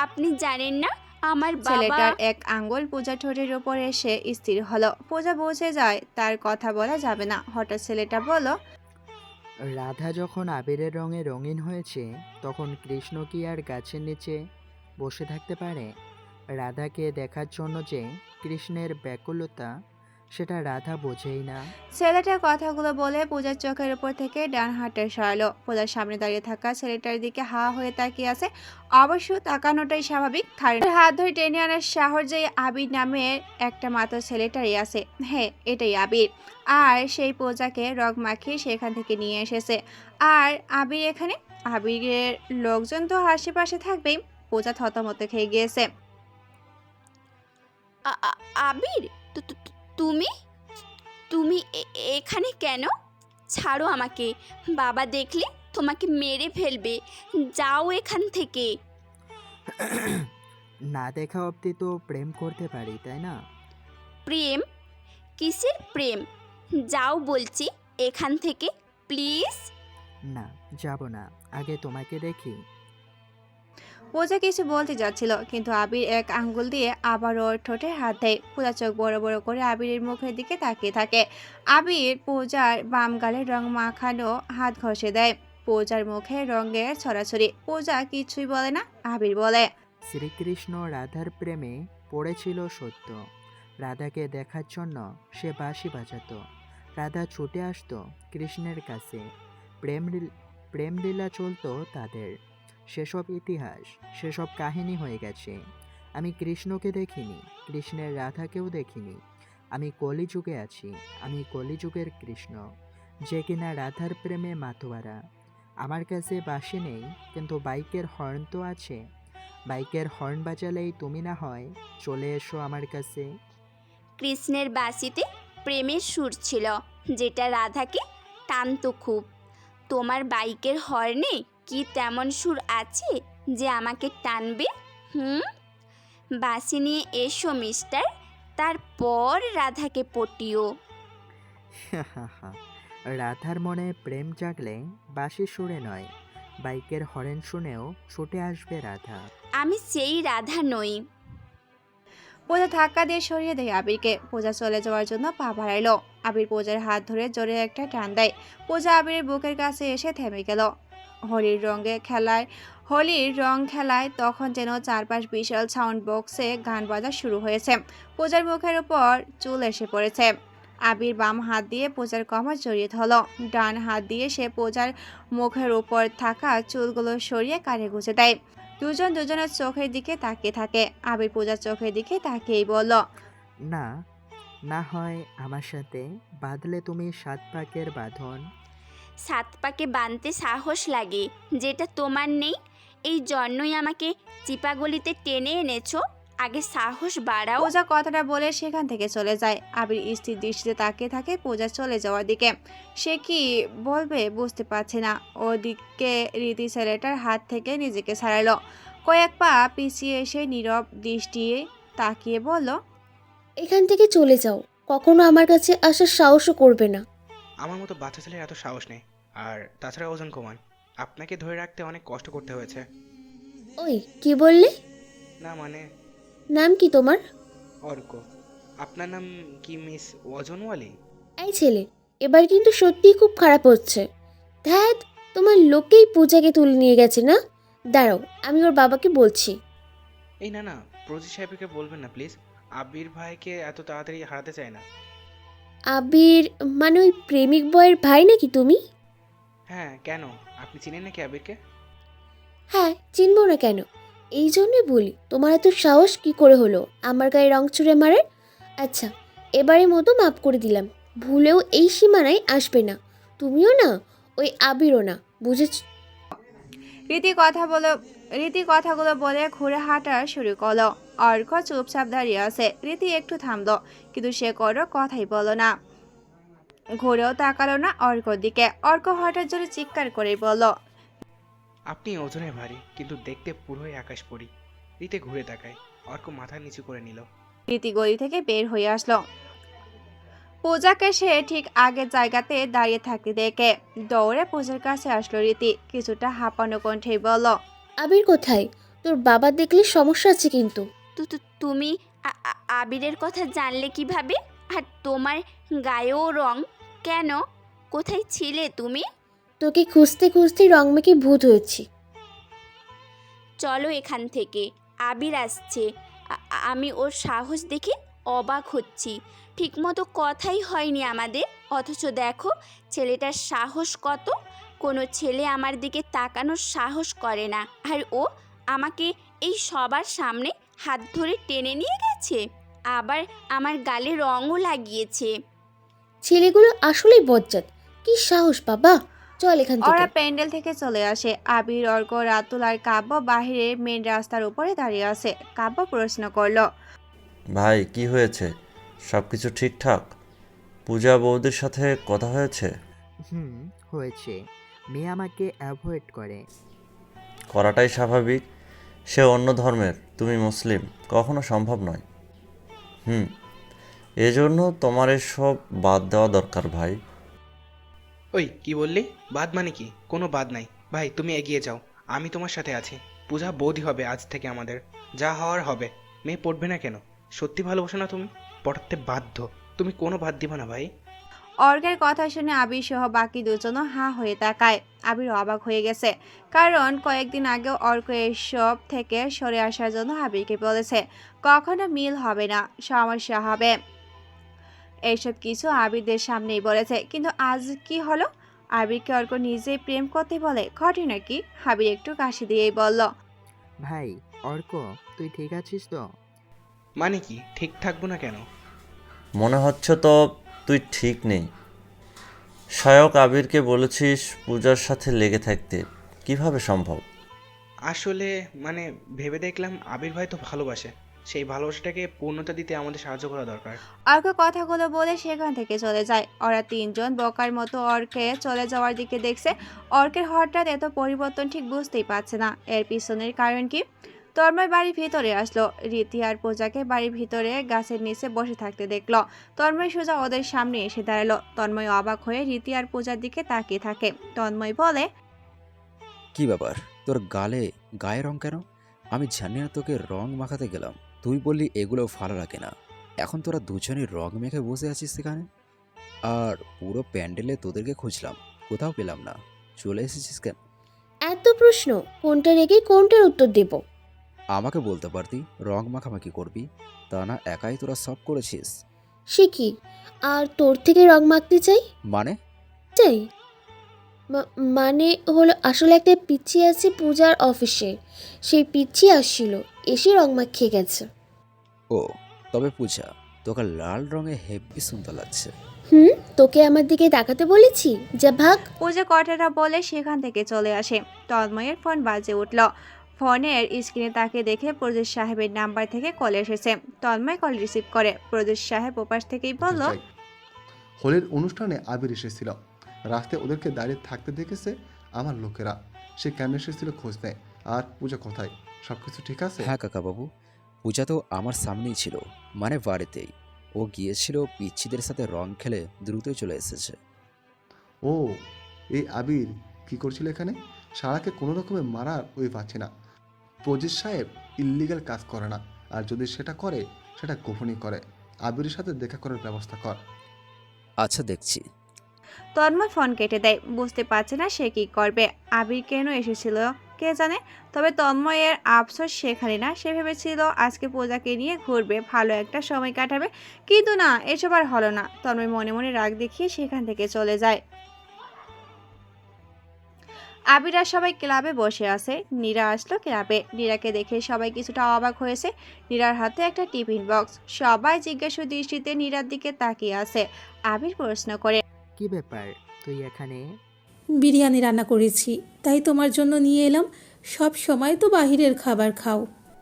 আপনি জানেন না আমার বাবা? ছেলেটার এক আঙ্গুল পূজা ঠোঁটের উপর এসে স্থির হলো। পূজা বুঝে যায় তার কথা বলা যাবে না। হঠাৎ ছেলেটা বলল, রাধা যখন আবিরের রঙে রঙিন হয়েছে, তখন কৃষ্ণ কি আর গাছের নিচে বসে থাকতে পারে? রাধাকে দেখার জন্য যে কৃষ্ণের ব্যাকুলতা, সেটা রাধা বোঝেই না। ছেলেটার কথাগুলো বলে পূজার চোখের উপর থেকে ডান হাতটা সরালো। পূজার সামনে দাঁড়িয়ে থাকা ছেলেটার দিকে হা হয়ে তাকিয়ে আছে। অবশ্য তাকানোটাই স্বাভাবিক, কারণ হাত ধরে টেনে আনার সাহস যে আবির নামের একটা মাত্র ছেলেটারই আছে। হ্যাঁ, এটাই আবির। আর সেই পূজাকে রগ মাখিয়ে সেখান থেকে নিয়ে এসেছে। আর আবির এখানে? আবিরের লোকজন তো আশেপাশে থাকবেই। পূজা থতমত খেয়ে গিয়েছে। আবির, তুমি তুমি এখানে কেন? ছাড়ো আমাকে, বাবা দেখলে তোমাকে মেরে ফেলবে। যাও এখান থেকে। না দেখা অবধি তো প্রেম করতে পারি, তাই না? প্রেম? কিসের প্রেম? যাও বলছি এখান থেকে, প্লিজ। না, যাব না, আগে তোমাকে দেখি। পূজা কিছু বলতে যাচ্ছিল, কিন্তু আবির এক আঙ্গুল দিয়ে আবার ওর ঠোঁটে হাত দেয়। পূজা চোখ বড় বড় করে আবিরের মুখের দিকে তাকিয়ে থাকে। আবির পূজার বাম গালে রং মাখানো হাত ঘষে দেয়। পূজার মুখে রঙের ছড়াছড়ি। পূজা কিছুই বলে না। আবির বলে, শ্রীকৃষ্ণ রাধার প্রেমে পড়েছিল সত্য। রাধাকে দেখার জন্য সে বাঁশি বাজাতো। রাধা ছুটে আসতো কৃষ্ণের কাছে। প্রেমলীলা চলতো তাদের। সেসব ইতিহাস, সেসব কাহিনী হয়ে গেছে। আমি কৃষ্ণকে দেখিনি, কৃষ্ণের রাধাকেও দেখিনি। আমি কলিযুগে আছি। আমি কলিযুগের কৃষ্ণ, যে কিনা রাধার প্রেমে মাতোয়ারা। আমার কাছে বাঁশি নেই, কিন্তু বাইকের হর্ন তো আছে। বাইকের হর্ন বাজালেই তুমি না হয় চলে এসো আমার কাছে। কৃষ্ণের বাঁশিতে প্রেমের সুর ছিল, যেটা রাধাকে টানতো খুব। তোমার বাইকের হর্নে কি তেমন সুর আছে যে আমাকে টানবে? বাঁশি নিয়ে এসো মিস্টার, তারপর রাধাকে পটিও। রাধার মনে প্রেম জাগলে বাঁশি সুরে নয়, বাইকের হর্ন শুনেও ছুটে আসবে রাধা। আমি সেই রাধা নই। পূজা ধাক্কা দিয়ে সরিয়ে দেয় আবিরকে। পূজা চলে যাওয়ার জন্য পা বাড়াইলো। আবির পূজার হাত ধরে জোরে একটা টান দেয়। পূজা আবিরের বুকের কাছে এসে থেমে গেল। হোলির রং খেলায় তখন যেন চারপাশ বিশাল সাউন্ড বক্সে গান বাজা শুরু হয়েছে। পূজার মুখের উপর চুল এসে পড়েছে। আবির বাম হাত দিয়ে পূজার কোমর জড়িয়ে ধরল। ডান হাত দিয়ে সে পূজার মুখের উপর থাকা চুলগুলো সরিয়ে কানে গুঁজে দেয়। দুজন দুজনের চোখের দিকে তাকিয়ে থাকে। আবির পূজার চোখের দিকে তাকিয়েই বলল, না, না হয় আমার সাথে বাঁধলে তুমি 7 পাকের বাঁধন। 7 পাকে বাঁধতে সাহস লাগে, যেটা তোমার নেই। এই জন্যই আমাকে চিপাগলিতে টেনে এনেছো। আগে সাহস বাড়াও। পূজা কথাটা বলে সেখান থেকে চলে যায়। আবির স্থির দৃষ্টিতে তাকিয়ে থাকে পূজা চলে যাওয়ার দিকে। সে কি বলবে বুঝতে পারছে না। ওদিকে রীতি ছেলেটার হাত থেকে নিজেকে ছাড়ালো। কয়েক পা পিছিয়ে এসে নীরব দৃষ্টি তাকিয়ে বলল, এখান থেকে চলে যাও, কখনো আমার কাছে আসার সাহসও করবে না। আমার মতো বাচ্চা ছেলের এত সাহস নেই। আর তাছাড়া ওজন কমান, আপনাকে ধরে রাখতে অনেক কষ্ট করতে হয়েছে। ওই কি বললে? না মানে, নাম কি তোমার? অর্ক। আপনার নাম কি মিস ওজনওয়ালি? এই ছেলে, এবার কিন্তু সত্যিই খুব খারাপ হচ্ছে। ধ্যাত, তোমার লোকেই পূজাকে তুলে নিয়ে গেছে না? দাঁড়াও, আমি ওর বাবাকে বলছি। এই না না, প্রজি সাহেবকে বলবেন না প্লিজ। আবির ভাইকে এত তাড়াতাড়ি হারাতে চায় না। আবির মানে ওই প্রেমিক বয়ের ভাই নাকি তুমি? হ্যাঁ, কেন? আপনি চিনেন নাকি আবিরকে? হ্যাঁ, চিনবো না কেন? এই জন্যই বলি, তোমার এত সাহস কি করে হলো আমার গায়ে রং ছুঁড়ে মারার? আচ্ছা, এবারের মতো মাফ করে দিলাম। ভুলেও এই সীমানায় আসবে না, তুমিও না, ওই আবিরও না, বুঝেছ? রীতি কথাগুলো বলে ঘুরে হাঁটা শুরু করলো। অর্ক চুপচাপ দাঁড়িয়ে আছে। রীতি একটু থামলো, কিন্তু সে কোনো কথাই বলল না, ঘুরেও তাকালো না অর্কর দিকে। অর্ক হঠাৎ জোরে চিৎকার করে বলল, আপনি ওজনে ভারী, কিন্তু দেখতে পুরোই আকাশ পড়ি। রীতি ঘুরে তাকায়। অর্ক মাথা নিচু করে নিল। রীতি গলি থেকে বের হয়ে আসলো। পূজাকে সে ঠিক আগের জায়গাতে দাঁড়িয়ে থাকতে দেখে দৌড়ে পূজার কাছে আসলো রীতি। কিছুটা হাঁপানো কণ্ঠে বলল, আবির কোথায়? তোর বাবা দেখলে সমস্যা আছে কিন্তু। তুমি আবিরের কথা জানলে কিভাবে? আর তোমার গায়েও রং কেন? কোথায় ছিলে তুমি? তোকে খুঁজতে খুঁজতে রং মেখে ভূত হয়েছি। চলো এখান থেকে, আবির আসছে। আমি ওর সাহস দেখে অবাক হচ্ছি। ঠিকমতো কথাই হয়নি আমাদের, অথচ দেখো ছেলেটার সাহস কত। কোনো ছেলে আমার দিকে তাকানোর সাহস করে না, আর ও আমাকে এই সবার সামনে হাত ধরে টেনে নিয়ে গেছে, আবার আমার গালে রঙও লাগিয়েছে। ছেলেগুলো আসলেই বজ্জাত। কি সাহস বাবা! চল এখান থেকে। ওরা প্যান্ডেল থেকে চলে আসে। আবির, অর্ক, রাতুল আর কাব্য বাহিরে মেন রাস্তার উপরে দাঁড়িয়ে আছে। কাব্য প্রশ্ন করলো, ভাই কি হয়েছে? সব কিছু ঠিকঠাক? পূজা বৌদির সাথে কথা হয়েছে? হয়েছে। মেয়ে আমাকে অ্যাভয়েড করে। করাটাই স্বাভাবিক। সে অন্য ধর্মের, তুমি মুসলিম, কখনো সম্ভব নয়। এজন্য তোমার এসব বাদ দেওয়া দরকার ভাই। ওই কি বললি? বাদ মানে কি? কোনো বাদ নাই ভাই, তুমি এগিয়ে যাও, আমি তোমার সাথে আছি। পূজা বৌদি হবে আজ থেকে আমাদের, যা হওয়ার হবে। মেয়ে পড়বে না কেন? সত্যি ভালোবাসো না তুমি? পড়াতে বাধ্য। তুমি কোনো বাদ দিবা না ভাই। অর্কের কথা শুনে আবির সহ বাকি দুজনও হাঁ হয়ে তাকায়। আবির অবাক হয়ে গেছে, কারণ কয়েকদিন আগেও অর্ক এসব থেকে সরে আসার জন্য আবিরকে বলেছে কখনো মিল হবে না, সমস্যা হবে, এইসব কিছু আবিরদের সামনেই বলেছে। কিন্তু আজ কি হলো? আবিরকে অর্ক নিজেই প্রেম করতে বলে, ঘটনা কি? আবির একটু কাশি দিয়েই বলল, ভাই অর্ক, তুই ঠিক আছিস তো? মানে কি ঠিক থাকবো না কেন? মনে হচ্ছে তো তুই ঠিক নেই। সায়ক আবিরকে বলেছিস পূজার সাথে লেগে থাকতে, কিভাবে সম্ভব? আসলে মানে ভেবে দেখলাম আবির ভাই তো ভালোবাসে, সেই ভালোবাসাটাকে পূর্ণতা দিতে আমাদের সাহায্য করা দরকার। অর্ক কথাগুলো বলে সেখান থেকে চলে যায়। ওরা তিনজন বোকার মতো অর্কে চলে যাওয়ার দিকে দেখছে। অর্কের হঠাৎ এত পরিবর্তন ঠিক বুঝতেই পারছে না। এর পিছনের কারণ কি? তন্ময় বাড়ির ভিতরে আসলো। রীতি আর পূজাকে বাড়ির ভিতরে গাছের নিচে বসে থাকতে দেখলো। তন্ময় সোজা ওদের সামনে এসে দাঁড়ালো। তন্ময় অবাক হয়ে রীতি আর পূজার দিকে তাকিয়ে থাকে। তন্ময় বলে, কি ব্যাপার, তোর গায়ে রং কেন? আমি জানি না তোকে রং মাখাতে গেলাম, তুই বললি এগুলো ভালো লাগে না। এখন তোরা দুজনে রং মেখে বসে আছিস সেখানে। আর পুরো প্যান্ডেলে তোদেরকে খুঁজলাম, কোথাও পেলাম না। চলে এসেছিস কেন? এত প্রশ্ন, কোনটা রেখে কোনটার উত্তর দেব? আমাকে বলতে পারতি রং মাখামাখি করবি, তা না একাই তোরা সব করেছিস। সে কি? আর তোর থেকে রং মাখতে চাই? মানে? চাই মানে হলো, আসলে একটা পিচ্ছি আছে পূজার অফিসে। সেই পিচ্ছি আসছিল, এসে রং মাখিয়ে গেছে। ও, তবে পূজা, তোকে লাল রঙে হেব্বি সুন্দর লাগছে। তোকে আমার দিকে তাকাতে বলেছি, যা ভাগ। পূজা কথাটা বলে সেখান থেকে চলে আসে। তন্ময়ের ফোন বাজে উঠল। ফোনের স্ক্রিনে তাকে দেখে প্রদেশ সাহেবের নাম্বার থেকে কল এসেছে। তন্ময় কল রিসিভ করে। প্রদেশ সাহেব ওপাশ থেকেই বলল, হোলির অনুষ্ঠানে আবির এসেছিল, রাস্তায় ওদেরকে দাঁড়িয়ে থাকতে দেখেছে আমার লোকেরা। সে কেন এসেছিল খোঁজ নেয়। আর পূজা কোথায়? সব কিছু ঠিক আছে? হ্যাঁ কাকাবাবু, পূজা তো আমার সামনেই ছিল, মানে বাড়িতেই। ও গিয়েছিল পিচ্ছিদের সাথে রং খেলে দ্রুতই চলে এসেছে। ও, এই আবির কি করছিল এখানে? সারাকে কোনো রকমে মারার ওই পাচ্ছে না। পজিস সাহেব ইল্লিগাল কাজ করে না, আর যদি সেটা করে সেটা গোপনই করে। আবিরের সাথে দেখা করার ব্যবস্থা কর। আচ্ছা দেখছি। তন্ময় ফোন কেটে দেয়, বুঝতে পারছে না সে কি করবে। আবির কেন এসেছিল কে জানে। তবে তন্ময়ের আফসোস সেখানে না। সে ভেবেছিল আজকে পূজাকে নিয়ে ঘুরবে, ভালো একটা সময় কাটাবে, কিন্তু না, এসব আর হলো না। তন্ময় মনে মনে রাগ দেখিয়ে সেখান থেকে চলে যায়। আবিরা সবাই ক্লাবে বসে আছে। নীরা আসলো ক্লাবে। নীরাকে দেখে সবাই কিছুটা অবাক হয়েছে। নীরার হাতে একটা টিফিন বক্স। সবাই জিজ্ঞাসা দৃষ্টিতে নীরার দিকে তাকিয়ে আছে। আবির প্রশ্ন করে, কি ব্যাপার তুই এখানে? বিরিয়ানি রান্না করেছি, তাই তোমার জন্য নিয়ে এলাম। সব সময় তো বাহিরের খাবার খাও।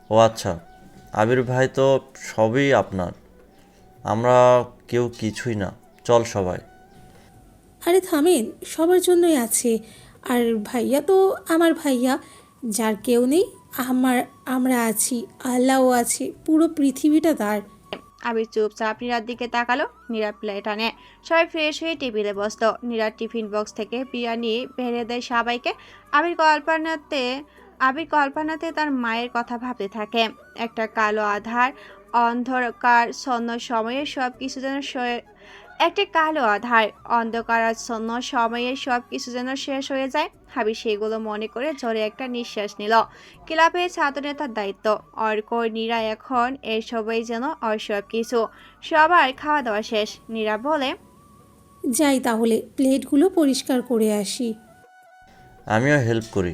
ও আচ্ছা, আবির ভাই তো সবই আপনার, আমরা কেউ কিছুই না। চল সবাই। আরে থামেন, সবার জন্যই আছে। আর ভাইয়া তো আমার ভাইয়া, যার কেউ নেই আমরা আছি, আল্লাহও আছে, পুরো পৃথিবীটা তার। আবির চুপচাপ নীরার দিকে তাকালো। নীরা প্লেট আনে। সবাই ফ্রেশ হয়ে টেবিলে বসলো। নীরার টিফিন বক্স থেকে বিরিয়ানি বেড়ে দেয় সবাইকে। আবির কল্পনাতে তার মায়ের কথা ভাবতে থাকে। একটা কালো আধার অন্ধকার ছন্ন সময়ে সব কিছু যেন অন্ধকারাচ্ছন্ন সময়ে সব কিছু যেন শেষ হয়ে যায়। হাবিব সেগুলো মনে করে জোরে একটা নিঃশ্বাস নিল। ক্লাবের ছাত্রনেতার দায়িত্ব অর্ক, নীরা, এখন এসবই যেন অসব কিছু। সবার খাওয়া দাওয়া শেষ। নীরা বলে, যাই তাহলে, প্লেটগুলো পরিষ্কার করে আসি। আমিও হেল্প করি।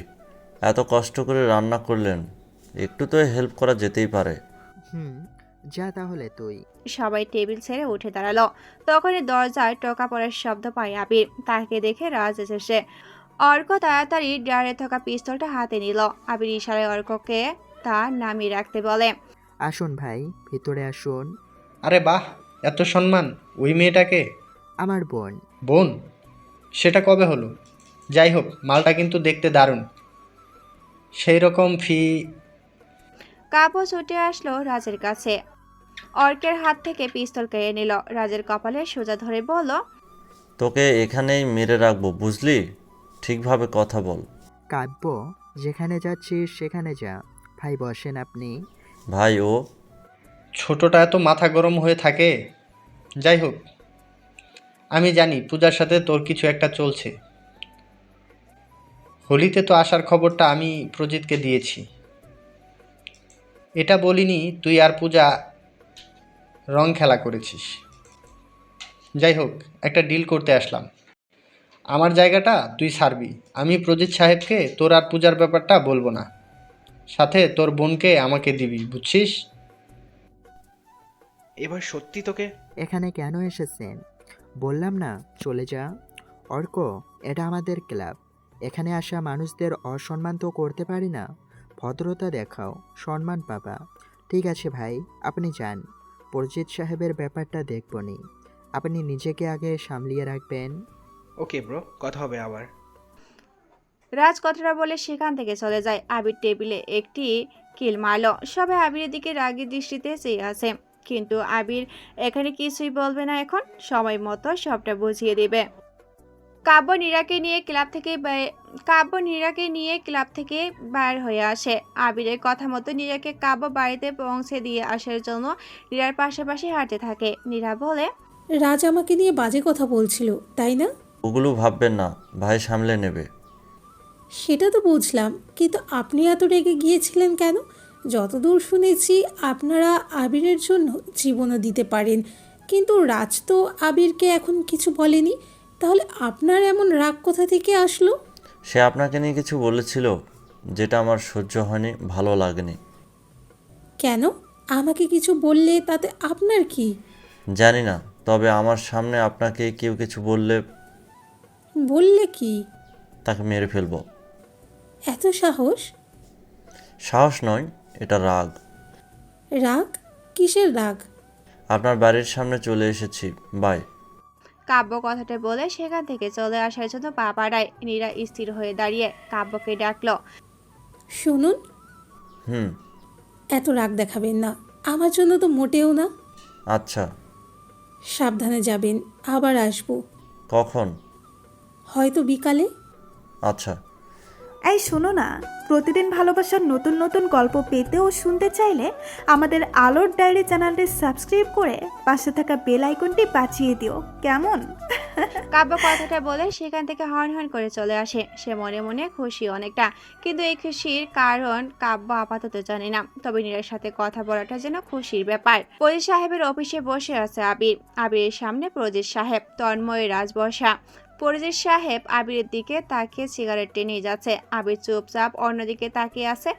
এত কষ্ট করে রান্না করলেন, একটু তো হেল্প করা যেতেই পারে। যা তাহলে তুই। সবাই টেবিল ছেড়ে উঠে দাঁড়ালো। তখনই দরজায় টোকা পড়ার শব্দ পায় আবির। তাকে দেখে রাজ এসেছে। অর্ক তাড়াতাড়ি ড্রায়ারে থাকা পিস্তলটা হাতে নিল। আবির ইশারায় অর্ককে তা নামিয়ে রাখতে বলে, আসুন ভাই, ভিতরে আসুন। আরে বাহ, এত সম্মান! ওই মেয়েটাকে? আমার বোন। বোন? সেটা কবে হলো? যাই হোক, মালটা কিন্তু দেখতে দারুণ। সেই রকম ফি? কাব্য ছুটে আসলো রাজের কাছে। অর্কের হাত থেকে পিস্তল কেড়ে নিল। রাজের কপালে সোজা ধরে বলল, তোকে এখানেই মেরে রাখবো, বুঝলি? ঠিকভাবে কথা বল। কাব্য, যেখানে যাচ্ছিস সেখানে যা। ভাই বসেন আপনি। ভাই ও? ছোটটা এত মাথা গরম হয়ে থাকে। যাই হোক, আমি জানি পূজার সাথে তোর কিছু একটা চলছে। হোলিতে তো আসার খবরটা আমি প্রজিতকে দিয়েছি। এটা বলিনি তুই আর পূজা রং খেলা করেছিস। যাই হোক, একটা ডিল করতে আসলাম। আমার জায়গাটা তুই ছাড়বি। আমি প্রজিত সাহেবকে তোর আর পূজার ব্যাপারটা বলবো না। সাথে তোর বোনকে আমাকে দিবি, বুঝছিস? এবার সত্যি তোকে? এখানে কেন এসেছেন? বললাম না চলে যা। অর্ক, এটা আমাদের ক্লাব। এখানে আসা মানুষদের অসম্মান তো করতে পারি না। ভদ্রতা দেখাও, সম্মান পাবা। ঠিক আছে ভাই, আপনি যান। প্রজিত সাহেবের ব্যাপারটা দেখবনি। আপনি নিজেকে আগে সামলিয়ে রাখবেন। ওকে ব্রো, কথা হবে আবার। রাজ কথাটা বলে সেখান থেকে চলে যায়। আবির টেবিলে একটি কিল মারল। সবাই আবিরের দিকে রাগী দৃষ্টিতে চেয়ে আছে, কিন্তু আবির এখানে কিছুই বলবে না। এখন সময় মতো সবটা বুঝিয়ে দেবে। কাব্য নীরাকে নিয়ে ক্লাব থেকে বার হয়ে আসে। আবিরের কথা মতো নীরাকে কাব্য বাড়িতে পৌঁছে দিয়ে আসার জন্য নীরার পাশাপাশি হাঁটতে থাকে। নীরা বলে, রাজ আমাকে নিয়ে বাজে কথা বলছিল, তাই না? ওগুলো ভাববেন না, ভাই সামলে নেবে। সেটা তো বুঝলাম, কিন্তু আপনি এত রেগে গিয়েছিলেন কেন? যতদূর শুনেছি আপনারা আবিরের জন্য জীবনও দিতে পারেন, কিন্তু রাজ তো আবিরকে এখন কিছু বলেনি। তাহলে আপনার এমন রাগ কোথা থেকে আসলো? সে আপনাকে নিয়ে কিছু বলেছিল, যেটা আমার সহ্য হয়নি, ভালো লাগেনি। কেন? আমাকে কিছু বললে তাতে আপনার কি? জানি না, তবে আমার সামনে আপনাকে কেউ কিছু বললে কি? তাকে মেরে ফেলবো। এত সাহস? সাহস নয়, এটা রাগ। রাগ? কিসের রাগ? আপনার বাড়ির সামনে চলে এসেছি, বাই। কাব্য কথাটা বলে সেখান থেকে চলে আসার জন্য পা বাড়ায়। নীরা স্থির হয়ে দাঁড়িয়ে কাব্যকে ডাকলো, শুনুন, এত রাগ দেখাবেন না, আমার জন্য তো মোটেও না। আচ্ছা। সাবধানে যাবেন, আবার আসবো। কখন? হয়তো বিকালে। আচ্ছা। এই শোনো না, প্রতিদিন ভালোবাসার নতুন নতুন গল্প পেতে ও শুনতে চাইলে আমাদের আলোর ডায়েরি চ্যানেলটি সাবস্ক্রাইব করে পাশে থাকা বেল আইকনটি বাজিয়ে দিও, কেমন? কাব্য কথাটা বলে সেখান থেকে হর্ন হর্ন করে চলে আসে। সে মনে মনে খুশি অনেকটা, কিন্তু এই খুশির কারণ কাব্য আপাতত জানে না। তবে নীরার সাথে কথা বলাটা যেন খুশির ব্যাপার। প্রজিত সাহেবের অফিসে বসে আছে আবির। আবিরের সামনে প্রজিত সাহেব, তন্ময় রাজ বসা। প্রজিত সাহেব আবিরের দিকে তাকিয়ে সিগারেট টেনে যাচ্ছে। আবির চুপচাপ অন্যদিকে তাকিয়ে আছে।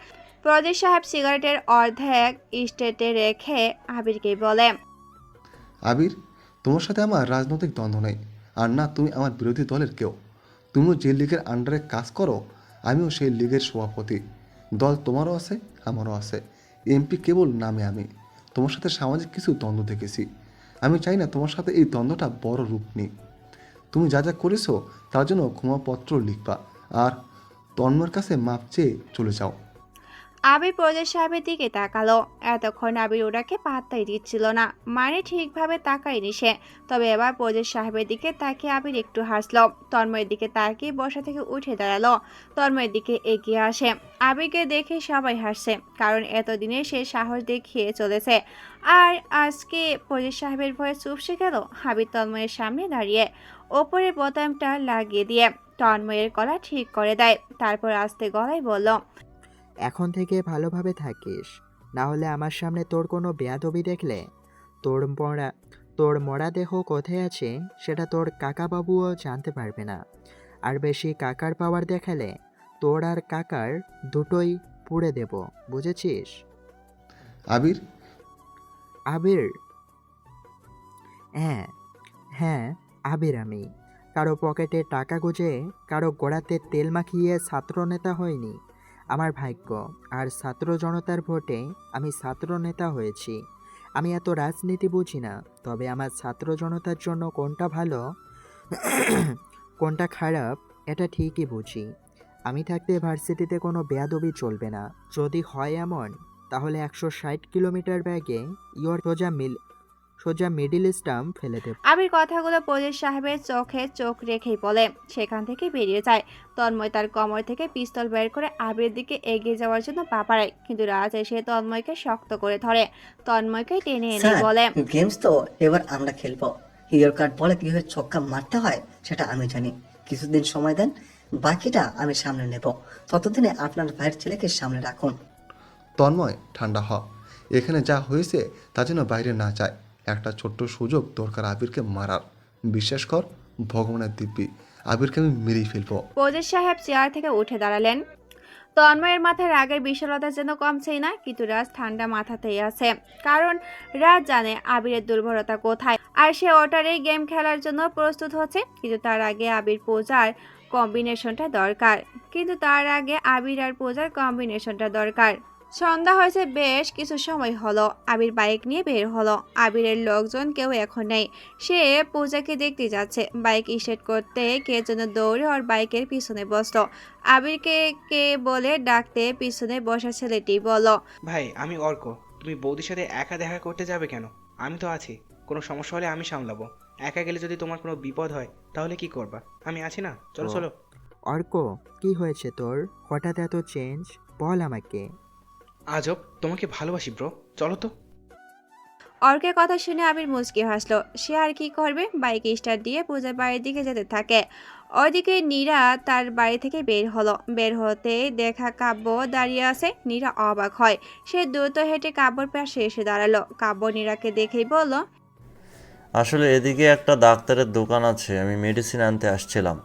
প্রজিত সাহেব সিগারেটের অর্ধেক স্টেটে রেখে আবিরকে বলে, আবির, তোমার সাথে আমার রাজনৈতিক দ্বন্দ্ব নেই, আর না তুমি আমার বিরোধী দলের কেউ। তুমিও যে লীগের আন্ডারে কাজ করো, আমিও সেই লীগের সভাপতি। দল তোমারও আছে, আমারও আছে। এমপি কেবল নামে আমি। তোমার সাথে সামাজিক কিছু দ্বন্দ্ব দেখেছি। আমি চাই না তোমার সাথে এই দ্বন্দ্বটা বড় রূপ নিক। তুমি যা যা করেছো তার জন্য ক্ষমাপত্র লিখবা, আর তন্ময়ের কাছে মাপ চেয়ে চলে যাও। আবির প্রজিত সাহেবের দিকে তাকালো। এতক্ষণ আবির ওটাকে পাত্তাই দিচ্ছিল না, মানে ঠিকভাবে তাকায়নি সে। তবে এবার প্রজিত সাহেবের দিকে তাকিয়ে আবির একটু হাসলো। তন্ময়ের দিকে তাকিয়ে বসা থেকে উঠে দাঁড়ালো। তন্ময়ের দিকে এগিয়ে আসে। আবিরকে দেখে সবাই হাসছে, কারণ এতদিনে সে সাহস দেখিয়ে চলেছে। আর আজকে প্রজিত সাহেবের ভয়ে চুপসে গেল। আবির তন্ময়ের সামনে দাঁড়িয়ে ওপরের বোতামটা লাগিয়ে দিয়ে তন্ময়ের গলা ঠিক করে দেয়। তারপর আস্তে গলায় বলল, এখন থেকে ভালোভাবে থাকিস, না হলে আমার সামনে তোর কোনো বেয়াদবি দেখলে তোর মরা দেহ কোথায় আছে সেটা তোর কাকাবাবুও জানতে পারবে না। আর বেশি কাকার পাওয়ার দেখালে তোর আর কাকার দুটোই পুড়ে দেব, বুঝেছিস? আবির, আবির? হ্যাঁ হ্যাঁ, আবির আমি। কারো পকেটে টাকা গুজে কারো গোড়াতে তেল মাখিয়ে ছাত্রনেতা হয়নি। আমার ভাগ্য আর ছাত্র জনতার ভোটে আমি ছাত্র নেতা হয়েছি। আমি এত রাজনীতি বুঝি না, তবে আমার ছাত্র জনতার জন্য কোনটা ভালো কোনটা খারাপ এটা ঠিকই বুঝি। আমি থাকতে ভার্সিটিতে কোনো বেয়াদবি চলবে না। যদি হয় এমন, তাহলে 160 কিলোমিটার ব্যাগে সোজা মিডিল স্টাম্প ফেলে দেব। আবির কথাগুলো প্রজিত সাহেবের চোখে চোখ রেখেই বলে। সেখান থেকে বেরিয়ে যায়। তন্ময় তার কোমর থেকে পিস্তল বের করে আবিরের দিকে এগিয়ে যাওয়ার জন্য পা বাড়ায়, কিন্তু রাজ এসে তন্ময়কে শক্ত করে ধরে। তন্ময়কে টেনে এনে বলে, গেমস তো এবার আমরা খেলবো। হিরো কার্ড বলে কিভাবে ছক্কা মারতে হয় সেটা আমি জানি। কিছুদিন সময় দেন, বাকিটা আমি সামনে নেব। ততদিনে আপনার ভাইয়ের ছেলেকে সামনে রাখুন। তন্ময়, ঠান্ডা হ। এখানে যা হয়েছে তা যেন বাইরে না যায়। একটা ছোট্ট সুযোগ দরকার আবিরকে মারার। বিশ্বাস কর, ভগবানের দিব্যি, আবিরকে আমি মেরেই ফেলবো। প্রজিত সাহেব চেয়ার থেকে উঠে দাঁড়ালেন। তন্ময়ের মাথায় রাগের বিশালতা যেন কমছেই না, কিন্তু রাজ ঠান্ডা মাথাতেই আছে। কারণ রাজ জানে আবিরের দুর্বলতা কোথায়, আর সে ওটারেই গেম খেলার জন্য প্রস্তুত হচ্ছে। কিন্তু তার আগে আবির পূজার কম্বিনেশনটা দরকার। সন্ধ্যা হয়েছে, বেশ কিছু সময় হলো। আবির বাইক নিয়ে বের হলো। আবিরের লোকজন কেউ এখন নেই। সে পূজাকে দেখতে যাচ্ছে। বাইক স্টার্ট করতে কে যেন দৌড়ে ওর বাইকের পিছনে বসলো। আবিরকে কে বলে ডাকতে পিছনে বসা ছেলেটি বলল, ভাই, আমি অর্ক। তুমি বৌদির সাথে একা দেখা করতে যাবে কেন? আমি তো আছি, কোনো সমস্যা হলে আমি সামলাবো। একা গেলে যদি তোমার কোনো বিপদ হয় তাহলে কি করবা? আমি আছি না, চলো চলো। অর্ক, কি হয়েছে তোর? হঠাৎ এত চেঞ্জ, বল আমাকে। আজব, তোমাকে ভালোবাসি ব্রো, চলো তো। অর্কের কথা শুনে আবির মুচকি হাসলো। সে আর কি করবে? বাইকে স্টার্ট দিয়ে পূজার বাড়ির দিকে যেতে থাকে। ওদিকে নীরা তার বাড়ি থেকে বের হতে দেখা কাব্য দাঁড়িয়ে আছে। নীরা অবাক হয়। সে দ্রুত হেঁটে কাব্যর পাশে এসে দাঁড়ালো। কাব্য নীরাকে দেখেই বলল, আসলে এদিকে একটা ডাক্তারের দোকান আছে, আমি মেডিসিন আনতে আসছিলাম।